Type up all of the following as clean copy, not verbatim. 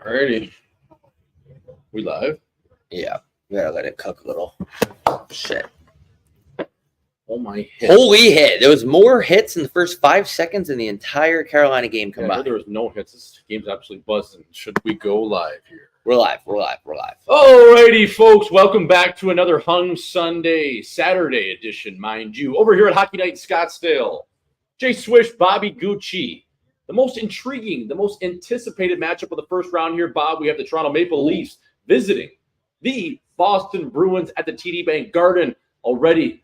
Alrighty. We live? Yeah. We gotta let it cook a little. Shit. Oh my hit. Holy hit. There was more hits in the first 5 seconds in the entire Carolina game combined. There was no hits. This game's absolutely buzzing. Should we go live here? We're live. Alrighty, folks. Welcome back to another Hung Sunday, Saturday edition, mind you. Over here at Hockey Night in Scottsdale. Jay Swish, Bobby Gucci. The most intriguing, the most anticipated matchup of the first round here, Bob. We have the Toronto Maple Leafs visiting the Boston Bruins at the TD Bank Garden. Already,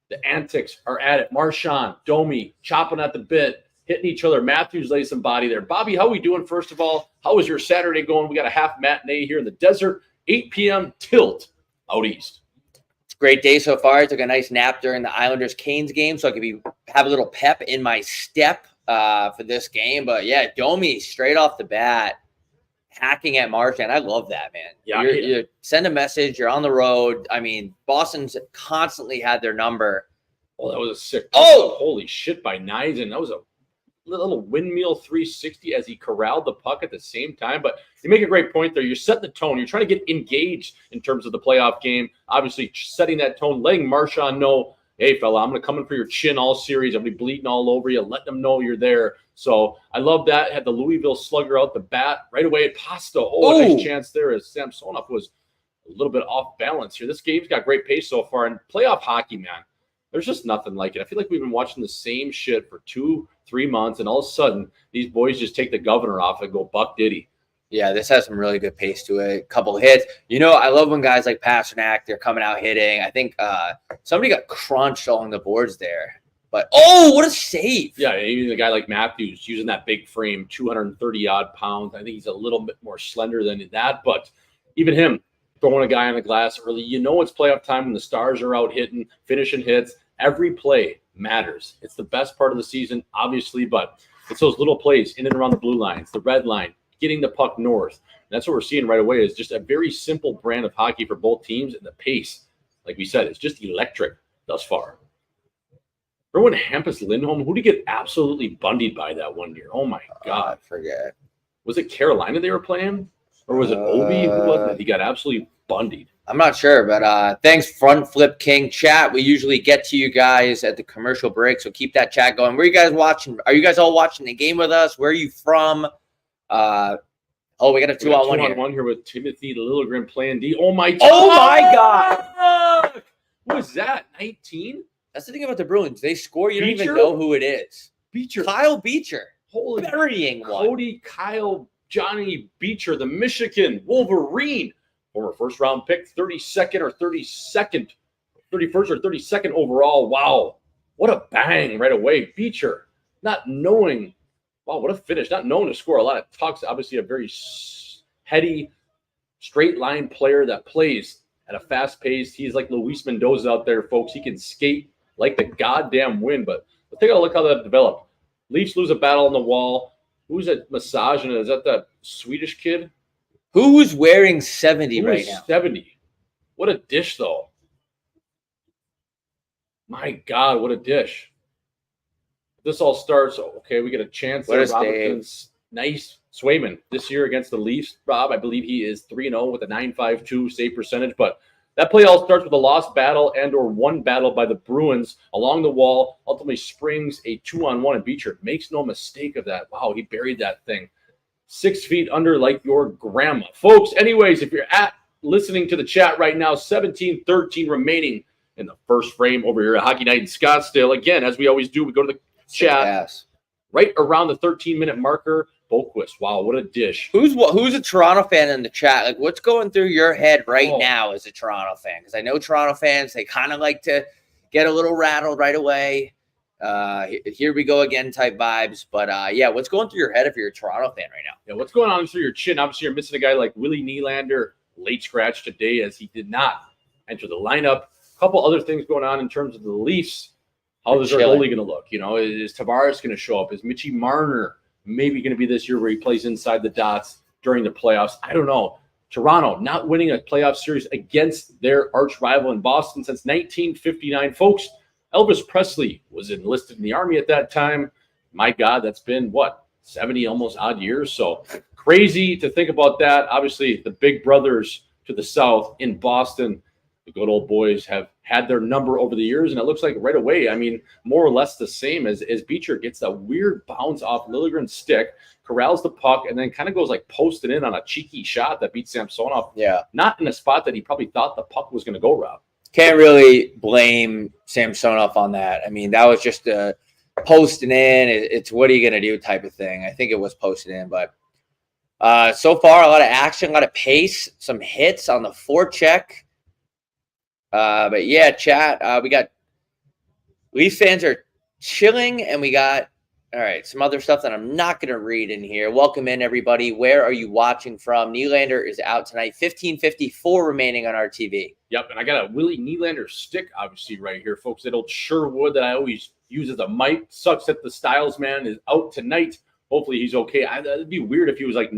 the antics are at it. Marchand, Domi, chopping at the bit, hitting each other. Matthews lays some body there. Bobby, how are we doing, first of all? How was your Saturday going? We got a half matinee here in the desert. 8 p.m. tilt out east. It's a great day so far. I took a nice nap during the Islanders-Canes game, so I could have a little pep in my step for this game. But, yeah, Domi straight off the bat, hacking at Marchand. I love that, man. Yeah, you send a message. You're on the road. I mean, Boston's constantly had their number. Oh, that was a sick. Oh! Holy shit by Nyzen. That was a little windmill 360 as he corralled the puck at the same time. But you make a great point there. You're setting the tone. You're trying to get engaged in terms of the playoff game. Obviously, setting that tone, letting Marchand know, hey, fella, I'm going to come in for your chin all series. I'm going to be bleeding all over you. Let them know you're there. So I love that. Had the Louisville slugger out the bat right away at Pasta. Oh, nice chance there as Samsonov was a little bit off balance here. This game's got great pace so far. And playoff hockey, man, there's just nothing like it. I feel like we've been watching the same shit for 2-3 months, and all of a sudden, these boys just take the governor off and go buck diddy. Yeah, this has some really good pace to it. A couple hits. You know, I love when guys like Pasternak, they're coming out hitting. I think somebody got crunched along the boards there. But, oh, what a save. Yeah, even a guy like Matthews using that big frame, 230-odd pounds. I think he's a little bit more slender than that. But even him throwing a guy on the glass early, you know it's playoff time when the stars are out hitting, finishing hits. Every play matters. It's the best part of the season, obviously, but it's those little plays in and around the blue lines, the red line, getting the puck north. And that's what we're seeing right away is just a very simple brand of hockey for both teams, and the pace, like we said, is just electric thus far. Remember when Hampus Lindholm, who did he get absolutely bundied by that one year? Oh, my God. I forget. Was it Carolina they were playing? Or was it Obi? Who was it? He got absolutely bundied. I'm not sure, but thanks, Front Flip King chat. We usually get to you guys at the commercial break, so keep that chat going. Where are you guys watching? Are you guys all watching the game with us? Where are you from? We got a 2-on-1 here. 2-on-1 here with Timothy Liljegren playing D. Oh, my God. Who is that? 19? That's the thing about the Bruins. They score. You don't Beecher? even know who it is. Beecher. Kyle Beecher. Holy burying one. Cody Kyle Johnny Beecher, the Michigan Wolverine. Former first-round pick, 31st or 32nd overall. Wow. What a bang right away. Beecher, not knowing, wow, what a finish. Not knowing to score a lot of pucks. Obviously a very heady, straight-line player that plays at a fast pace. He's like Luis Mendoza out there, folks. He can skate like the goddamn wind. But let's take a look how that developed. Leafs lose a battle on the wall. Who's that massaging it? Is that the Swedish kid? Who's wearing 70 right now? 70. What a dish, though. My God, what a dish. This all starts, okay, we get a chance there. Robinson's nice. Swayman this year against the Leafs. Rob, I believe he is 3-0 with a .952 save percentage, but that play all starts with a lost battle and or one battle by the Bruins along the wall, ultimately springs a 2-on-1, and Beecher makes no mistake of that. Wow, he buried that thing 6 feet under like your grandma. Folks, anyways, if you're listening to the chat right now, 17-13 remaining in the first frame over here at Hockey Night in Scottsdale. Again, as we always do, we go to the chat right around the 13-minute marker. Boquist, wow, what a dish. Who's a Toronto fan in the chat? Like, what's going through your head right now as a Toronto fan? Because I know Toronto fans, they kind of like to get a little rattled right away. Here we go again type vibes. But, yeah, what's going through your head if you're a Toronto fan right now? Yeah, what's going on through your chin? Obviously, you're missing a guy like Willie Nylander, late scratch today as he did not enter the lineup. A couple other things going on in terms of the Leafs. How is their goalie going to look? You know, is Tavares going to show up? Is Mitchie Marner maybe going to be this year where he plays inside the dots during the playoffs? I don't know. Toronto not winning a playoff series against their arch rival in Boston since 1959. Folks, Elvis Presley was enlisted in the Army at that time. My God, that's been, 70 almost odd years. So crazy to think about that. Obviously, the big brothers to the south in Boston, the good old boys, have had their number over the years, and it looks like right away, I mean, more or less the same as Beecher gets that weird bounce off Liljegren's stick, corrals the puck, and then kind of goes like posted in on a cheeky shot that beats Samsonov. Yeah. Not in a spot that he probably thought the puck was going to go, Rob. Can't really blame Samsonov on that. I mean, that was just a posting in. It's what are you going to do type of thing. I think it was posted in, but so far, a lot of action, a lot of pace, some hits on the forecheck. But yeah, chat, we got Leafs fans are chilling, and we got, all right, some other stuff that I'm not going to read in here. Welcome in, everybody. Where are you watching from? Nylander is out tonight. 15:54 remaining on our TV. Yep, and I got a Willie Nylander stick, obviously, right here, folks. That old Sherwood that I always use as a mic. Sucks that the Styles man is out tonight. Hopefully he's okay. It'd be weird if he was like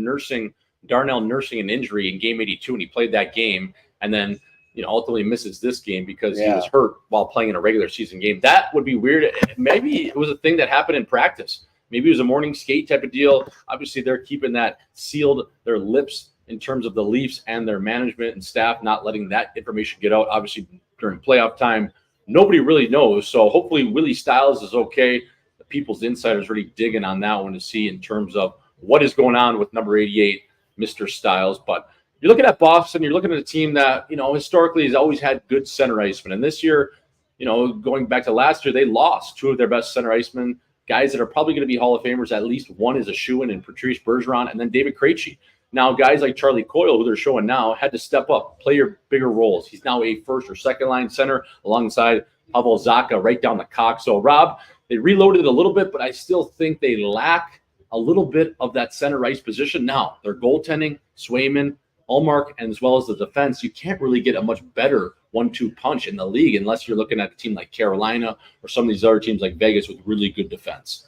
Darnell nursing an injury in game 82 and he played that game and then, ultimately misses this game because he was hurt while playing in a regular season game. That would be weird. Maybe it was a thing that happened in practice. Maybe it was a morning skate type of deal. Obviously, they're keeping that sealed, their lips, in terms of the Leafs and their management and staff, not letting that information get out. Obviously, during playoff time, nobody really knows. So hopefully Willie Styles is okay. The People's Insider's really digging on that one to see in terms of what is going on with number 88, Mr. Styles. But you're looking at Boston, you're looking at a team that, historically has always had good center icemen. And this year, going back to last year, they lost two of their best center icemen, guys that are probably going to be Hall of Famers. At least one is a shoo-in in Patrice Bergeron and then David Krejci. Now, guys like Charlie Coyle, who they're showing now, had to step up, play your bigger roles. He's now a first or second line center alongside Pavel Zacha right down the cock. So, Rob, they reloaded it a little bit, but I still think they lack a little bit of that center ice position. Now, their goaltending, Swayman, Ullmark, and as well as the defense, you can't really get a much better 1-2 punch in the league unless you're looking at a team like Carolina or some of these other teams like Vegas with really good defense.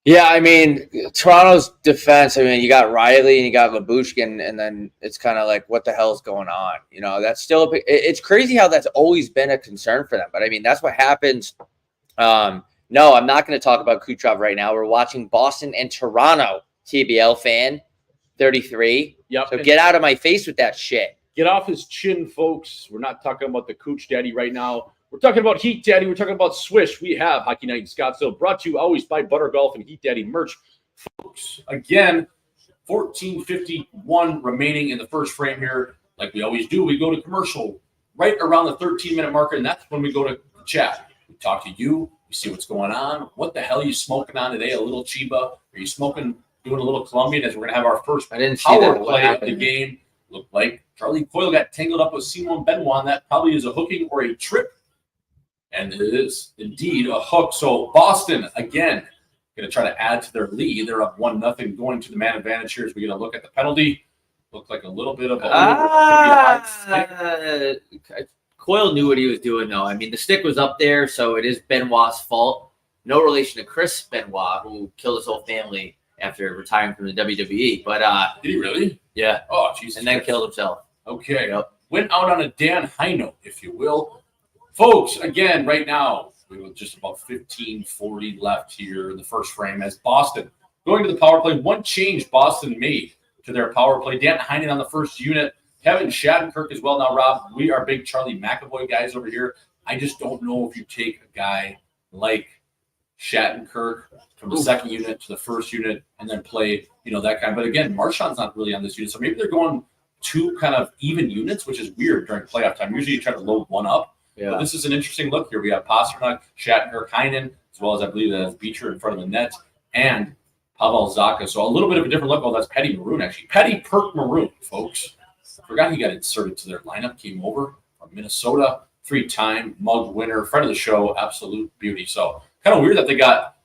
Yeah, I mean, Toronto's defense, you got Riley and you got Lyubushkin, and then it's kind of like, what the hell is going on? That's still it's crazy how that's always been a concern for them. But, that's what happens. No, I'm not going to talk about Kucherov right now. We're watching Boston and Toronto, TBL fan, 33. Yep. So get out of my face with that shit. Get off his chin, folks. We're not talking about the Cooch Daddy right now. We're talking about Heat Daddy. We're talking about Swish. We have Hockey Night in Scottsdale, brought to you always by Butter Golf and Heat Daddy merch. Folks, again, 14:51 remaining in the first frame here. Like we always do, we go to commercial right around the 13-minute marker, and that's when we go to chat. We talk to you. We see what's going on. What the hell are you smoking on today? A little Chiba? Are you smoking, doing a little Colombian as we're going to have our first power play of the game? Looked like Charlie Coyle got tangled up with Simon Benoit, and that probably is a hooking or a trip. And it is indeed a hook. So Boston, again, going to try to add to their lead. They're up 1-0 going to the man advantage here as we get a look at the penalty. Looked like a little bit of a Coyle knew what he was doing, though. The stick was up there, so it is Benoit's fault. No relation to Chris Benoit, who killed his whole family after retiring from the WWE. But did he really? Yeah. Oh, Jesus. And then killed himself. Okay. Yep. Went out on a Dan high note, if you will. Folks, again, right now, we have just about 15:40 left here in the first frame as Boston going to the power play. One change Boston made to their power play. Dan Heinen on the first unit. Kevin Shattenkirk as well. Now, Rob, we are big Charlie McAvoy guys over here. I just don't know if you take a guy like Shattenkirk from the second unit to the first unit and then play, that kind. But again, Marchand's not really on this unit. So maybe they're going two kind of even units, which is weird during playoff time. Usually you try to load one up. Yeah. But this is an interesting look here. We have Pasternak, Shattenkirk, Heinen, as well as I believe that Beecher in front of the net, and Pavel Zacha. So a little bit of a different look. Oh, that's Petty Maroon, actually. Petty Perk Maroon, folks. Forgot he got inserted to their lineup. Came over from Minnesota, 3-time mug winner, friend of the show, absolute beauty. So kind of weird that they got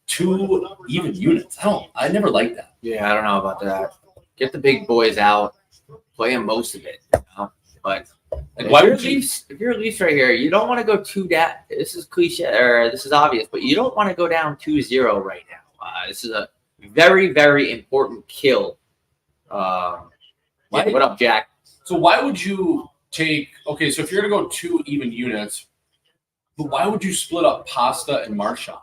two even units. I never liked that. Yeah, I don't know about that. Get the big boys out, play them most of it. But if you're a Leafs right here, you don't want to go this is cliche, or this is obvious, but you don't want to go down 2-0 right now. This is a very, very important kill. What up, Jack? So why would you take – okay, so if you're going to go two even units, but why would you split up Pasta and Marchand,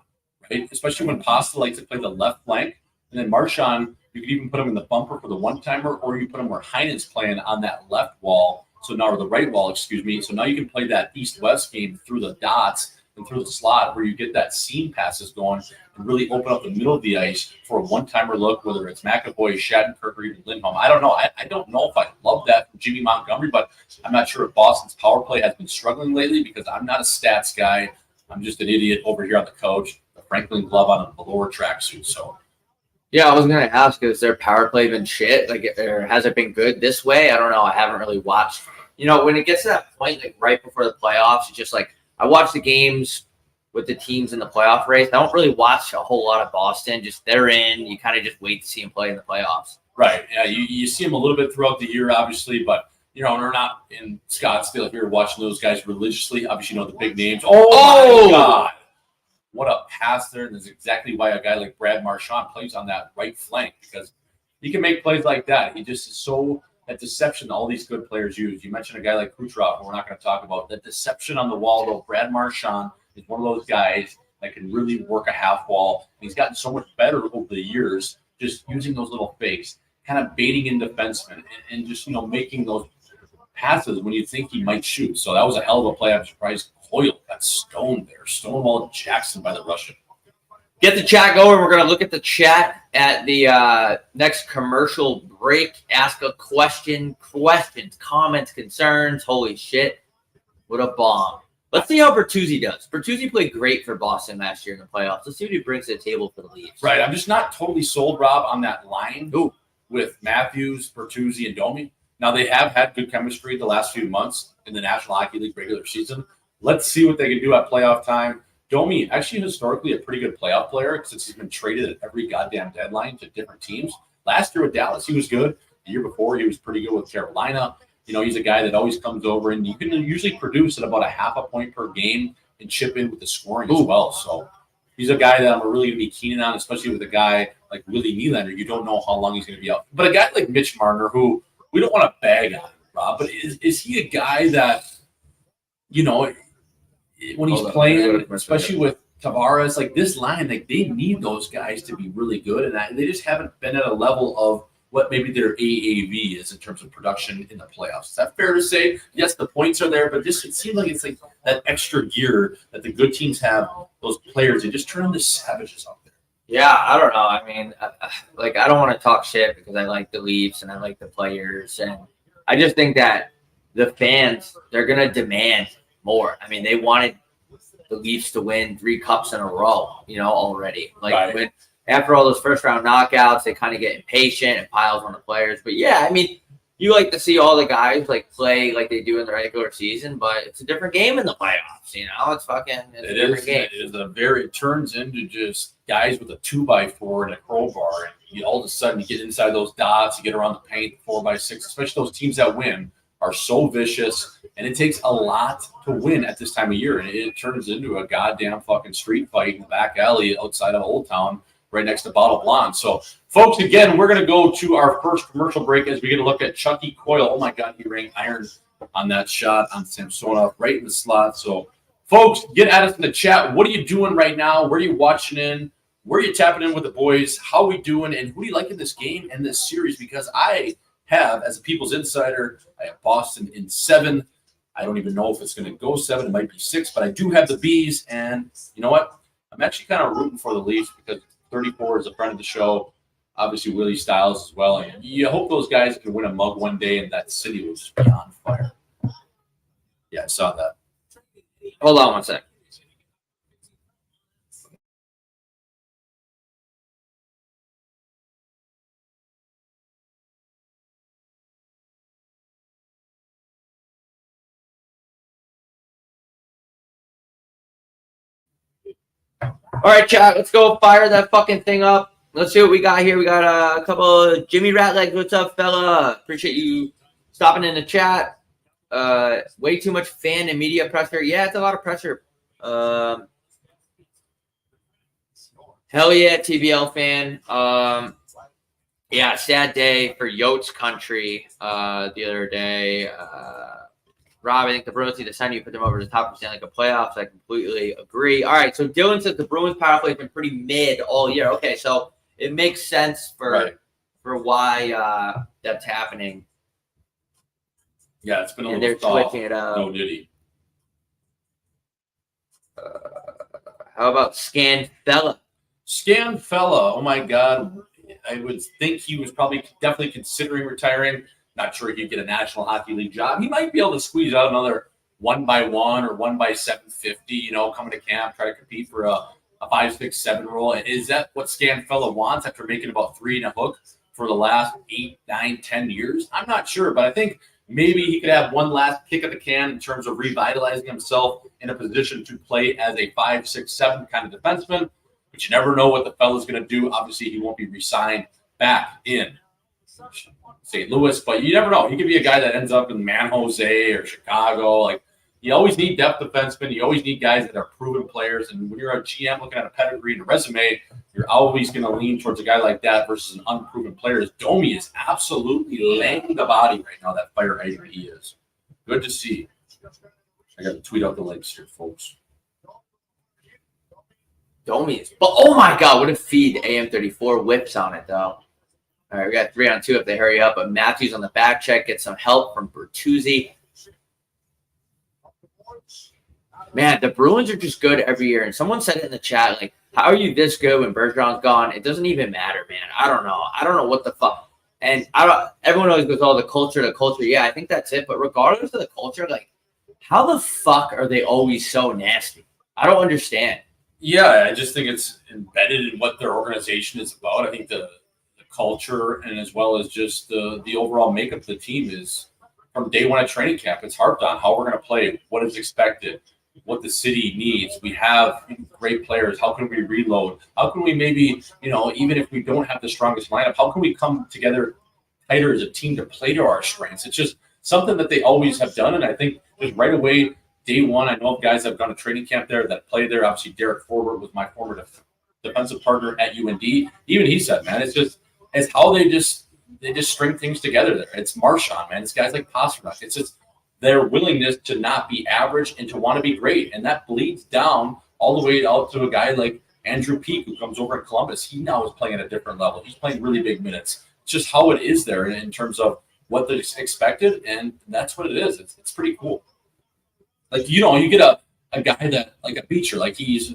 right? Especially when Pasta likes to play the left flank, and then Marchand You could even put him in the bumper for the one-timer, or you put him where Heinen's playing on that left wall. So now, or the right wall, excuse me. So now you can play that east-west game through the dots and through the slot where you get that seam passes going and really open up the middle of the ice for a one-timer look, whether it's McAvoy, Shattenkirk, or even Lindholm. I don't know. I don't know if I love that from Jimmy Montgomery, but I'm not sure if Boston's power play has been struggling lately because I'm not a stats guy. I'm just an idiot over here on the couch. The Franklin glove on a lower tracksuit. So, yeah, I was going to ask, is their power play been shit? Like, or has it been good this way? I don't know. I haven't really watched. You know, when it gets to that point, like right before the playoffs, it's just like I watch the games with the teams in the playoff race. I don't really watch a whole lot of Boston. Just they're in. You kind of just wait to see them play in the playoffs. Right. Yeah, you see them a little bit throughout the year, obviously, but you know, they're not in Scottsdale here watching those guys religiously. Obviously, you know the big names. Oh! My God. What a pass there. And that's exactly why a guy like Brad Marchand plays on that right flank, because he can make plays like that. He just is so that deception all these good players use. You mentioned a guy like Kucherov, and we're not going to talk about that deception on the wall, though. Brad Marchand is one of those guys that can really work a half wall. And he's gotten so much better over the years just using those little fakes, kind of baiting in defensemen and just, you know, making those passes when you think he might shoot. So that was a hell of a play. I'm surprised Coyle got stoned there. Stonewall Jackson by the Russian. Get the chat going. We're going to look at the chat at the next commercial break. Ask a question, questions, comments, concerns. Holy shit. What a bomb. Let's see how Bertuzzi does. Bertuzzi played great for Boston last year in the playoffs. Let's see what he brings to the table for the Leafs. Right. I'm just not totally sold, Rob, on that line with Matthews, Bertuzzi, and Domi. Now, they have had good chemistry the last few months in the National Hockey League regular season. Let's see what they can do at playoff time. Domi, actually historically a pretty good playoff player since he's been traded at every goddamn deadline to different teams. Last year with Dallas, he was good. The year before, he was pretty good with Carolina. You know, he's a guy that always comes over, and you can usually produce at about a half a point per game and chip in with the scoring as well. So he's a guy that I'm really going to be keen on, especially with a guy like Willie Nylander. You don't know how long he's going to be out. But a guy like Mitch Marner, who we don't want to bag on, Rob, but is he a guy that, you know, when he's playing, especially with Tavares, like this line, like they need those guys to be really good, and they just haven't been at a level of what maybe their AAV is in terms of production in the playoffs. Is that fair to say? Yes, the points are there, but it seems like it's like that extra gear that the good teams have. Those players, they just turn them into savages out there. Yeah, I don't know. I mean, like I don't want to talk shit because I like the Leafs and I like the players, and I just think that the fans, they're gonna demand more. I mean, they wanted the Leafs to win 3 cups in a row, you know, already. Like after all those first round knockouts, they kind of get impatient and piles on the players. But yeah, I mean, you like to see all the guys like play like they do in the regular season, but it's a different game in the playoffs. You know, it's a different game. It turns into just guys with a 2x4 and a crowbar, and all of a sudden you get inside those dots, you get around the paint, 4x6. Especially those teams that win are so vicious, and it takes a lot to win at this time of year, and it turns into a goddamn fucking street fight in the back alley outside of Old Town, right next to Bottle Blonde. So, folks, again, we're going to go to our first commercial break as we get a look at Chucky Coyle. Oh, my God, he rang iron on that shot on Samsonov right in the slot. So, folks, get at us in the chat. What are you doing right now? Where are you watching in? Where are you tapping in with the boys? How are we doing? And who do you like in this game and this series? Because I have, as a People's Insider, I have Boston in 7. I don't even know if it's going to go 7. It might be 6, but I do have the Bees. And you know what? I'm actually kind of rooting for the Leafs because 34 is a friend of the show. Obviously, Willie Styles as well. And you hope those guys can win a mug one day and that city will just be on fire. Yeah, I saw that. Hold on one sec. All right, chat. Let's go fire that fucking thing up. Let's see what we got here. We got a couple of Jimmy Ratlegs. What's up, fella? Appreciate you stopping in the chat. Way too much fan and media pressure. Yeah, it's a lot of pressure. Hell yeah, TBL fan. Yeah, sad day for Yotes country the other day. Rob, I think the Bruins need to send you, put them over the top of the Stanley Cup playoffs. I completely agree. All right, so Dylan says the Bruins power play has been pretty mid all year. Okay, so it makes sense for for why that's happening. Yeah, it's been a And little they're soft. switching it up. No diddy. How about Scan Fella? Scam fella. Oh my God. I would think he was definitely considering retiring. Not sure he'd get a National Hockey League job. He might be able to squeeze out another 1x1 or 1x750, coming to camp, try to compete for a 5, 6, 7 role. Is that what Scam fella wants after making about 3 and a hook for the last 8, 9, 10 years? I'm not sure, but I think maybe he could have one last kick at the can in terms of revitalizing himself in a position to play as a 5, 6, 7 kind of defenseman. But you never know what the fella's going to do. Obviously, he won't be re-signed back in St. Louis, but you never know. He could be a guy that ends up in San Jose or Chicago. Like, you always need depth defensemen. You always need guys that are proven players. And when you're a GM looking at a pedigree and a resume, you're always going to lean towards a guy like that versus an unproven player. Domi is absolutely laying the body right now, that fire hydrant he is. Good to see. I got to tweet out the links here, folks. Domi is. But, oh, my God, what a feed. AM34 whips on it, though. All right, we got 3-on-2 if they hurry up. But Matthews on the back check gets some help from Bertuzzi. Man, the Bruins are just good every year. And someone said it in the chat, like, how are you this good when Bergeron's gone? It doesn't even matter, man. I don't know. I don't know what the fuck. And everyone always goes, oh, the culture. Yeah, I think that's it. But regardless of the culture, like, how the fuck are they always so nasty? I don't understand. Yeah, I just think it's embedded in what their organization is about. I think the culture and as well as just the overall makeup of the team is from day one at training camp. It's harped on how we're going to play, what is expected, what the city needs. We have great players. How can we reload? How can we maybe, even if we don't have the strongest lineup, how can we come together tighter as a team to play to our strengths? It's just something that they always have done. And I think just right away, day one, I know of guys that have gone to training camp there that play there. Obviously, Derek Forbert was my former defensive partner at UND. Even he said, man, it's how they just string things together there. It's Marchand, man. It's guys like Pasternak. It's just their willingness to not be average and to want to be great. And that bleeds down all the way out to a guy like Andrew Peak, who comes over at Columbus. He now is playing at a different level. He's playing really big minutes. It's just how it is there in terms of what they expected, and that's what it is. It's pretty cool. Like, you get a guy that, like a Beecher, like he's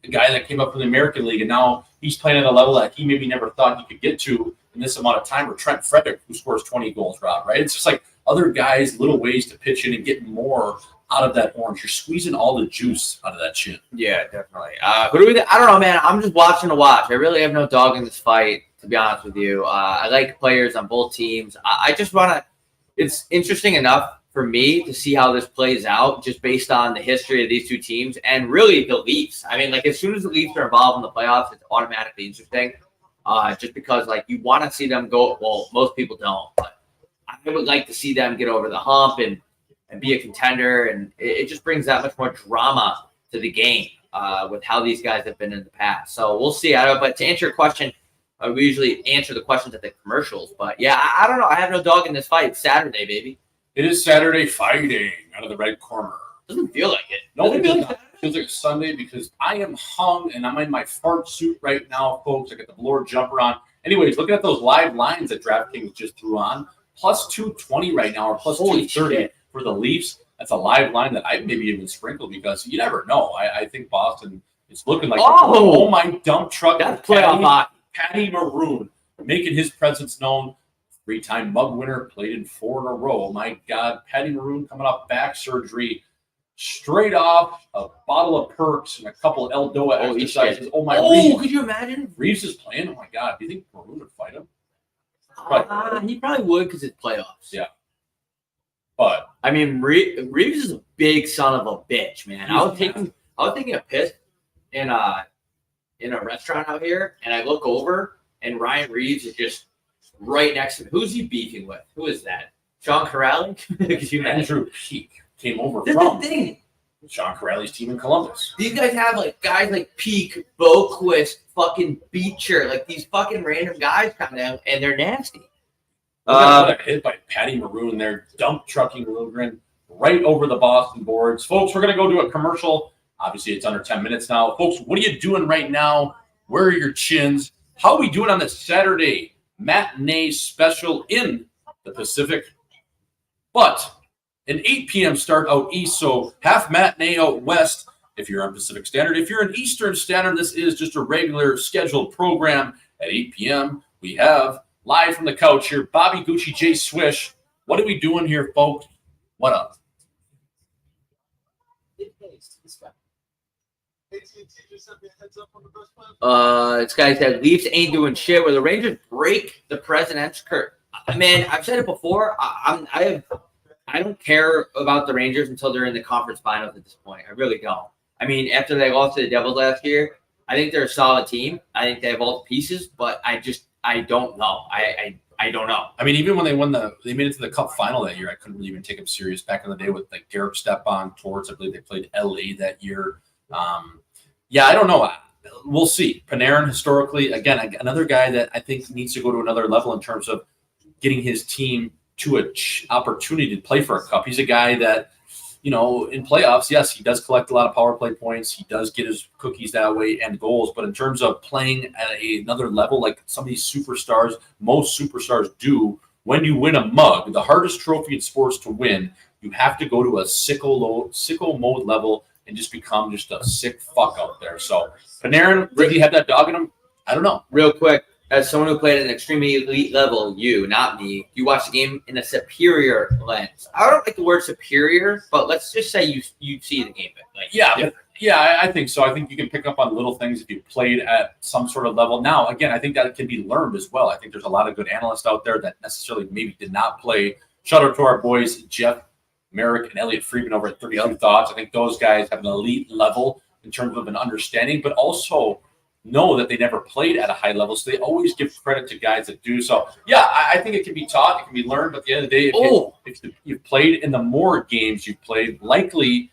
a guy that came up from the American League, and now he's playing at a level that he maybe never thought he could get to in this amount of time, or Trent Frederick, who scores 20 goals, Rob, right? It's just like other guys, little ways to pitch in and get more out of that orange. You're squeezing all the juice out of that chin. Yeah, definitely. Who do we? I don't know, man. I'm just watching to watch. I really have no dog in this fight, to be honest with you. I like players on both teams. I just want to – it's interesting enough for me to see how this plays out just based on the history of these two teams and really the Leafs. I mean, like, as soon as the Leafs are involved in the playoffs, it's automatically interesting just because, like, you want to see them go – well, most people don't, but I would like to see them get over the hump and be a contender, and it just brings that much more drama to the game with how these guys have been in the past. So we'll see. But to answer your question, we usually answer the questions at the commercials. But, yeah, I don't know. I have no dog in this fight. It's Saturday, baby. It is Saturday fighting out of the red corner. Doesn't feel like it. No, it feels like a Sunday because I am hung and I'm in my fart suit right now, folks. I got the velour jumper on. Anyways, looking at those live lines that DraftKings just threw on, plus 220 right now or plus 230 for the Leafs. That's a live line that I maybe even sprinkle because you never know. I think Boston is looking like my dump truck. That's playoff hockey. Patty Maroon making his presence known. 3-time mug winner, played in 4 in a row. Oh my God, Patty Maroon coming off back surgery, straight off a bottle of Perks and a couple of Eldoa exercises. Oh my! Could you imagine? Reeves is playing. Oh my God, do you think Maroon would fight him? He probably would because it's playoffs. Yeah, but I mean, Reeves is a big son of a bitch, man. I was taking a piss in a restaurant out here, and I look over, and Ryan Reeves is just right next to me. Who's he beefing with? Who is that? Sean Corrali? Andrew Peak came over from the thing. Sean Corrali's team in Columbus. These guys have like guys like Peak, Boquist, fucking Beecher, like these fucking random guys coming out, and they're nasty. What a hit by Patty Maroon there, dump trucking Lundgren right over the Boston boards. Folks, we're going to go to a commercial. Obviously, it's under 10 minutes now. Folks, what are you doing right now? Where are your chins? How are we doing on this Saturday matinee special in the Pacific, but an 8 p.m. start out east, so half matinee out west if you're on Pacific Standard. If you're in Eastern Standard, this is just a regular scheduled program at 8 p.m. We have live from the couch here, Bobby Gucci, Jay Swish. What are we doing here, folks? What up? This guy said Leafs ain't doing shit. Where the Rangers break the president's curse. Man, I've said it before. I don't care about the Rangers until they're in the conference finals at this point. I really don't. I mean, after they lost to the Devils last year, I think they're a solid team. I think they have all the pieces, but I don't know. I don't know. I mean, even when they made it to the Cup final that year, I couldn't really even take them serious back in the day with like Derek Stepan, Torts. I believe they played LA that year. Yeah, I don't know. We'll see. Panarin, historically, again, another guy that I think needs to go to another level in terms of getting his team to an opportunity to play for a cup. He's a guy that, in playoffs, yes, he does collect a lot of power play points. He does get his cookies that way and goals. But in terms of playing at another level, like some of these superstars, most superstars do, when you win a mug, the hardest trophy in sports to win, you have to go to a sicko mode level and just become just a sick fuck out there. So Panarin, really have that dog in him? I don't know. Real quick, as someone who played at an extremely elite level, you, not me, you watch the game in a superior lens. I don't like the word superior, but let's just say you see the game. Yeah, I think so. I think you can pick up on little things if you played at some sort of level. Now, again, I think that can be learned as well. I think there's a lot of good analysts out there that necessarily maybe did not play. Shout out to our boys, Jeff Merrick and Elliot Friedman over at 32 Thoughts. I think those guys have an elite level in terms of an understanding, but also know that they never played at a high level, so they always give credit to guys that do. So, yeah, I think it can be taught, it can be learned, but at the end of the day, if you've played in the more games you've played, likely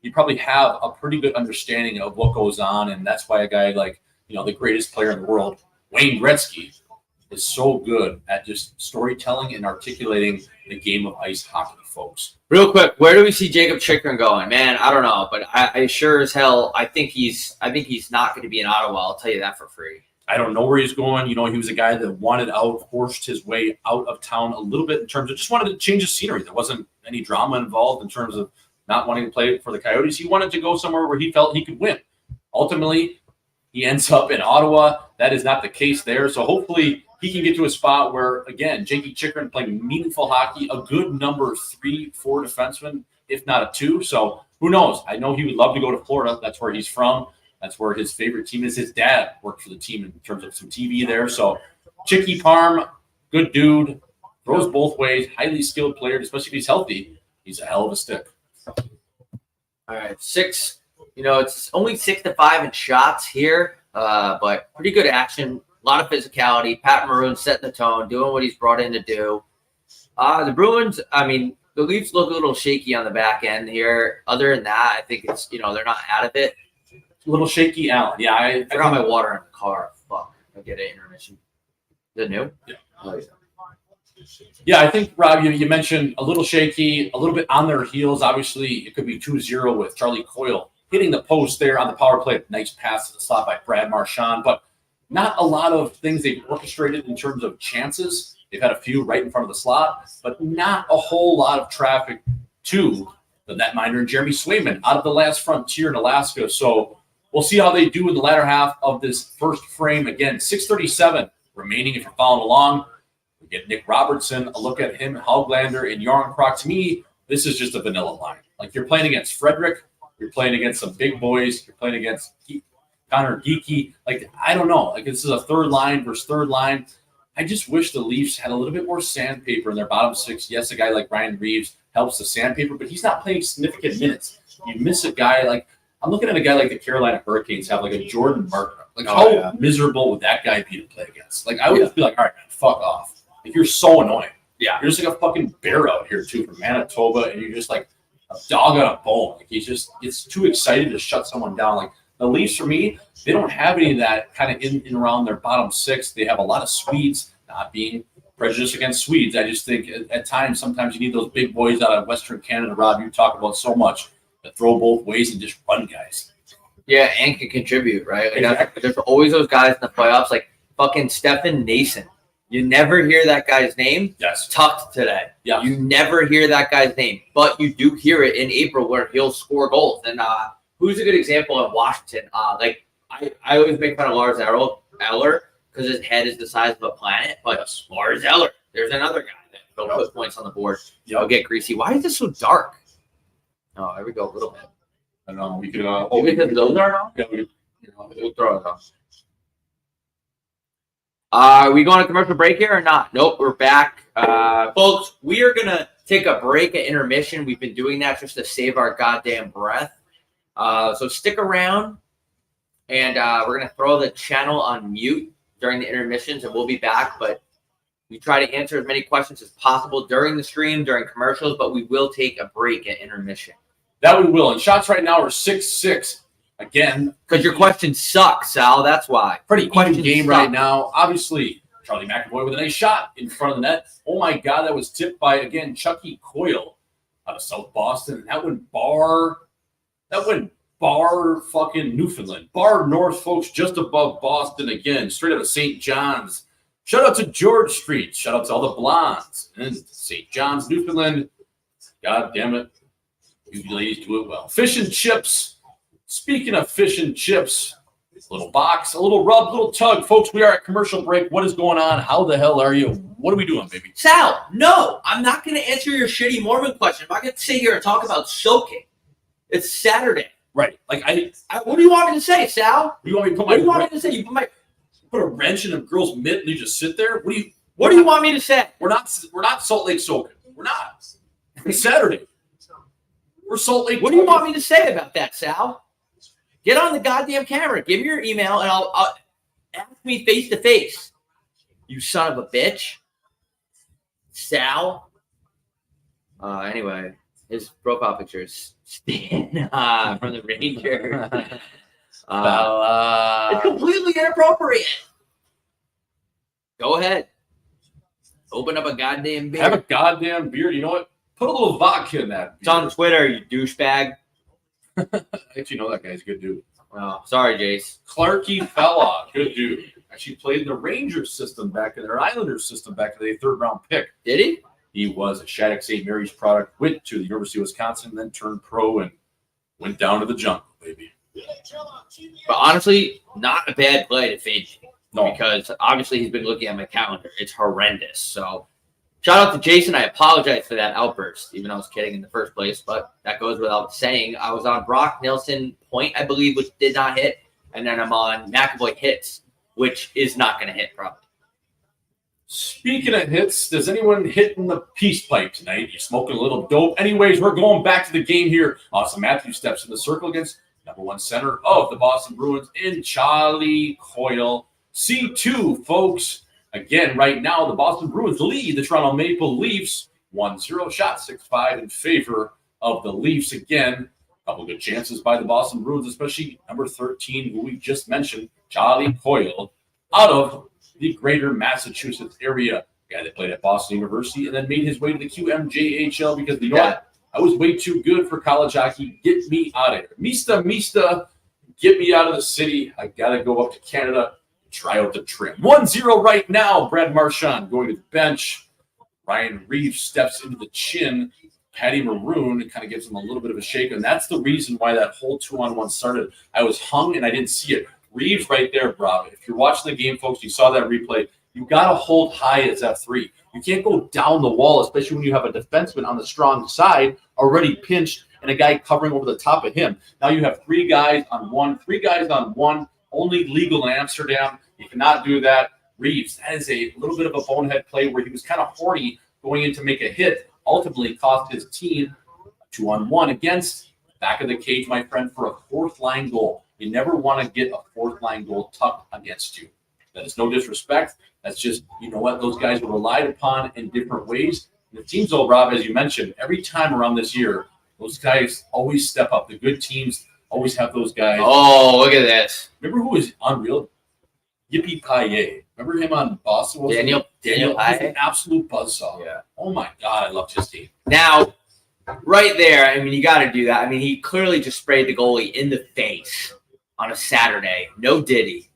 you probably have a pretty good understanding of what goes on, and that's why a guy like, the greatest player in the world, Wayne Gretzky, is so good at just storytelling and articulating the game of ice hockey, folks. Real quick, where do we see Jacob Chikrin going? Man, I don't know, but I sure as hell I think he's not going to be in Ottawa. I'll tell you that for free. I don't know where he's going. He was a guy that wanted out, forced his way out of town a little bit in terms of just wanted to change his scenery. There wasn't any drama involved in terms of not wanting to play for the Coyotes. He wanted to go somewhere where he felt he could win. Ultimately, he ends up in Ottawa. That is not the case there. So hopefully he can get to a spot where, again, Jakey Chikrin playing meaningful hockey, a good number 3-4 defenseman, if not a 2. So who knows? I know he would love to go to Florida. That's where he's from. That's where his favorite team is. His dad worked for the team in terms of some TV there. So Chicky Parm, good dude, throws both ways, highly skilled player, especially if he's healthy. He's a hell of a stick. All right, 6. It's only 6-5 in shots here, but pretty good action. A lot of physicality. Pat Maroon setting the tone, doing what he's brought in to do. The Bruins, the Leafs look a little shaky on the back end here. Other than that, I think it's, they're not out of it. A little shaky, Allen. Yeah, I got my water in the car. Fuck. I'll get an intermission. Is it new? Yeah. Oh, yeah. Yeah, I think, Rob, you mentioned a little shaky, a little bit on their heels. Obviously, it could be 2-0 with Charlie Coyle hitting the post there on the power play. Nice pass to the slot by Brad Marchand, but not a lot of things they've orchestrated in terms of chances. They've had a few right in front of the slot, but not a whole lot of traffic to the netminder and Jeremy Swayman out of the last frontier in Alaska. So we'll see how they do in the latter half of this first frame. Again, 6:37 remaining if you're following along. We get Nick Robertson, a look at him, Hoglander, and Jarnkrok. To me, this is just a vanilla line. Like, you're playing against Frederick. You're playing against some big boys. You're playing against Connor Geeky. Like, I don't know. Like, this is a third line versus third line. I just wish the Leafs had a little bit more sandpaper in their bottom 6. Yes, a guy like Ryan Reeves helps the sandpaper, but he's not playing significant minutes. You miss a guy like – I'm looking at a guy like the Carolina Hurricanes have, like a Jordan Martin. Like, how miserable would that guy be to play against? Like, I would just be like, all right, man, fuck off. Like, you're so annoying. Yeah. You're just like a fucking bear out here, too, from Manitoba, and you're just like a dog on a bone. Like, he's just – it's too excited to shut someone down. Like, the Leafs, for me, they don't have any of that kind of in and around their bottom 6. They have a lot of Swedes, not being prejudiced against Swedes. I just think at times, sometimes you need those big boys out of Western Canada, Rob, you talk about so much, that throw both ways and just run guys. Yeah, and can contribute, right? Like, exactly. There's always those guys in the playoffs, like fucking Stefan Nason. You never hear that guy's name. Yes. Tucked today. Yeah. You never hear that guy's name, but you do hear it in April where he'll score goals. And who's a good example of Washington? I always make fun of Lars Eller because his head is the size of a planet. But Yes. Lars Eller, there's another guy that will put points on the board. Yep. I'll get greasy. Why is this so dark? Oh, there we go a little bit. I don't know. We could. Because those are on? Yeah, We'll throw it on. Are we going to commercial break here or not? Nope, we're back. Folks, we are going to take a break at intermission. We've been doing that just to save our goddamn breath. So stick around, and we're going to throw the channel on mute during the intermissions, and we'll be back. But we try to answer as many questions as possible during the stream, during commercials, but we will take a break at intermission. That we will. And shots right now are 6-6. Again, because your questions suck, Sal. That's why. Pretty even game right now. Obviously, Charlie McAvoy with a nice shot in front of the net. Oh my God, that was tipped by again Chucky Coyle out of South Boston. And that went bar fucking Newfoundland. Bar North, folks, just above Boston again, straight out of St. John's. Shout out to George Street. Shout out to all the Blondes and St. John's, Newfoundland. God damn it, you ladies do it well. Fish and chips. Speaking of fish and chips, a little box, a little rub, a little tug. Folks, we are at commercial break. What is going on? How the hell are you? What are we doing, baby? Sal, no, I'm not going to answer your shitty Mormon question. I'm not going to sit here and talk about soaking. It's Saturday. Right. Like what do you want me to say, Sal? What do you want me to put What do you want me to say? You put a wrench in a girl's mitt and you just sit there? What do you want me to say? We're not Salt Lake soaking. We're not. It's Saturday. We're Salt Lake. What do you want me to say about that, Sal? Get on the goddamn camera. Give me your email, and I'll ask me face to face. You son of a bitch, Sal. Anyway, his profile picture is Stan from the Rangers. It's completely inappropriate. Go ahead. Open up a goddamn beer. Have a goddamn beer. You know what? Put a little vodka in that beer. It's on Twitter, you douchebag. Actually, know that guy's a good dude. Oh, sorry, Jace. Clarky Fella, good dude. Actually played in the Rangers system back in their Islanders system back in the third-round pick. Did he? He was a Shattuck St. Mary's product, went to the University of Wisconsin, then turned pro and went down to the jungle, baby. But honestly, not a bad play to fade me. No. Because obviously he's been looking at my calendar. It's horrendous. So shout out to Jason. I apologize for that outburst, even though I was kidding in the first place. But that goes without saying. I was on Brock Nelson point, I believe, which did not hit. And then I'm on McAvoy hits, which is not going to hit probably. Speaking of hits, does anyone hit in the peace pipe tonight? You smoking a little dope? Anyways, we're going back to the game here. Austin Matthews steps in the circle against number one center of the Boston Bruins in Charlie Coyle. C2, folks. Again, right now, the Boston Bruins lead the Toronto Maple Leafs 1-0, shot 6-5 in favor of the Leafs. Again, a couple good chances by the Boston Bruins, especially number 13, who we just mentioned, Charlie Coyle, out of the greater Massachusetts area. Guy that played at Boston University and then made his way to the QMJHL because you know what? I was way too good for college hockey. Get me out of here. Mista, get me out of the city. I got to go up to Canada. Try out the trim. 1-0 right now. Brad Marchand going to the bench. Ryan Reeves steps into the chin. Patty Maroon kind of gives him a little bit of a shake. And that's the reason why that whole 2-on-1 started. I was hung and I didn't see it. Reeves right there, Bravo. If you're watching the game, folks, you saw that replay. You got to hold high as F3. You can't go down the wall, especially when you have a defenseman on the strong side already pinched and a guy covering over the top of him. Now you have three guys on one. Only legal in Amsterdam. You cannot do that. Reeves, that is a little bit of a bonehead play where he was kind of horny going in to make a hit. Ultimately cost his team a 2-on-1 against back of the cage, my friend, for a fourth-line goal. You never want to get a fourth-line goal tucked against you. That is no disrespect. That's just, you know what, those guys are relied upon in different ways. And the teams, though, Rob, as you mentioned, every time around this year, those guys always step up. The good teams always have those guys. Oh, look at this. Remember who was unreal? Yippee Payet. Remember him on Boston? Daniel Payet? An absolute buzzsaw. Yeah. Oh, my God. I loved his team. Now, right there, I mean, you got to do that. I mean, he clearly just sprayed the goalie in the face on a Saturday. No Diddy.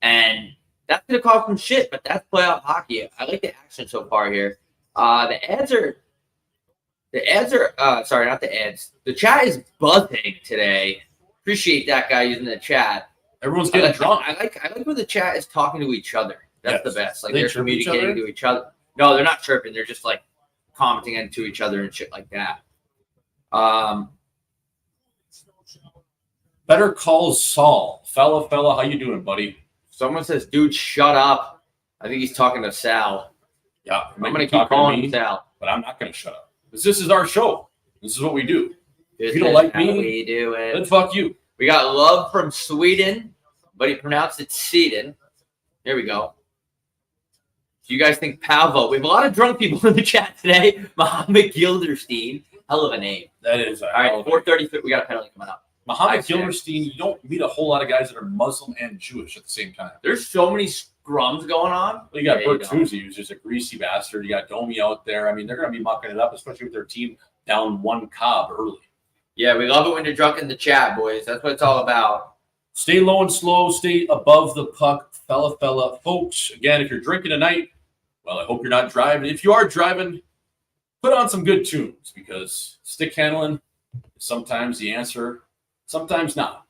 And That's going to cause some shit, but that's playoff hockey. I like the action so far here. The ads are sorry, not the ads. The chat is buzzing today. Appreciate that guy using the chat. Everyone's getting drunk. I like when the chat is talking to each other. That's the best. Like they're communicating to each other. No, they're not chirping. They're just like commenting into each other and shit like that. Better call Saul. Fella, how you doing, buddy? Someone says, dude, shut up. I think he's talking to Sal. Yeah, I'm going to keep calling him Sal. But I'm not going to shut up. This is our show. This is what we do. If you don't like me, we do it. Then fuck you. We got love from Sweden, but he pronounced it Sweden. There we go. Do you guys think Palvo? We have a lot of drunk people in the chat today. Mohammed Gilderstein. Hell of a name. That is. All right, 4:33. We got a penalty coming up. Mohammed Gilderstein, you don't meet a whole lot of guys that are Muslim and Jewish at the same time. There's so many scrums going on. Well, you got Bertuzzi, who's just a greasy bastard. You got Domi out there. I mean, they're going to be mucking it up, especially with their team down 1 Cobb early. Yeah, we love it when you're drunk in the chat, boys. That's what it's all about. Stay low and slow. Stay above the puck, fella. Folks, again, if you're drinking tonight, well, I hope you're not driving. If you are driving, put on some good tunes because stick handling is sometimes the answer, sometimes not.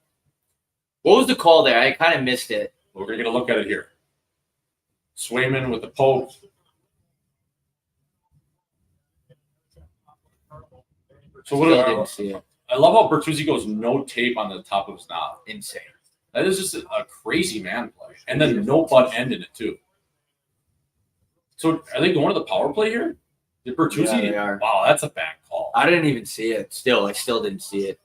What was the call there? I kind of missed it. We're going to get a look at it here. Swayman with the poke. So what didn't see it. I love how Bertuzzi goes no tape on the top of his knob. Insane. That is just a crazy man play. And then no butt end in it, too. So are they going to the power play here? Did Bertuzzi? Yeah, they are. Wow, that's a bad call. I didn't even see it. I still didn't see it.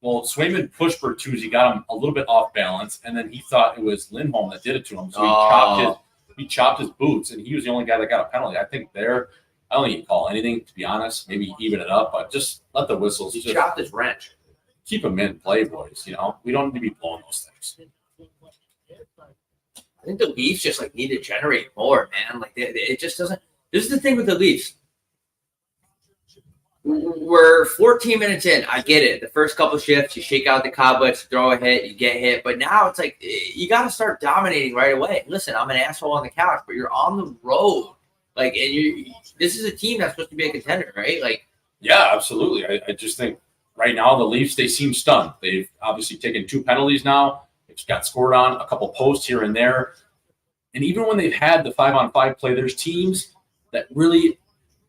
Well, Swayman pushed Bertuzzi, got him a little bit off balance, and then he thought it was Lindholm that did it to him. So he chopped his boots, and he was the only guy that got a penalty. I think I don't think he'd call anything, to be honest. Maybe even it up, but just let the whistles. He chopped his wrench. Keep them in play, boys. You know, we don't need to be blowing those things. I think the Leafs just need to generate more, man. It just doesn't. This is the thing with the Leafs. We're 14 minutes in. I get it. The first couple shifts, you shake out the cobwebs, throw a hit, you get hit. But now it's like you got to start dominating right away. Listen, I'm an asshole on the couch, but you're on the road. This is a team that's supposed to be a contender, right? Yeah, absolutely. I just think right now the Leafs, they seem stunned. They've obviously taken 2 penalties now. They've got scored on, a couple posts here and there. And even when they've had the 5-on-5 play, there's teams that really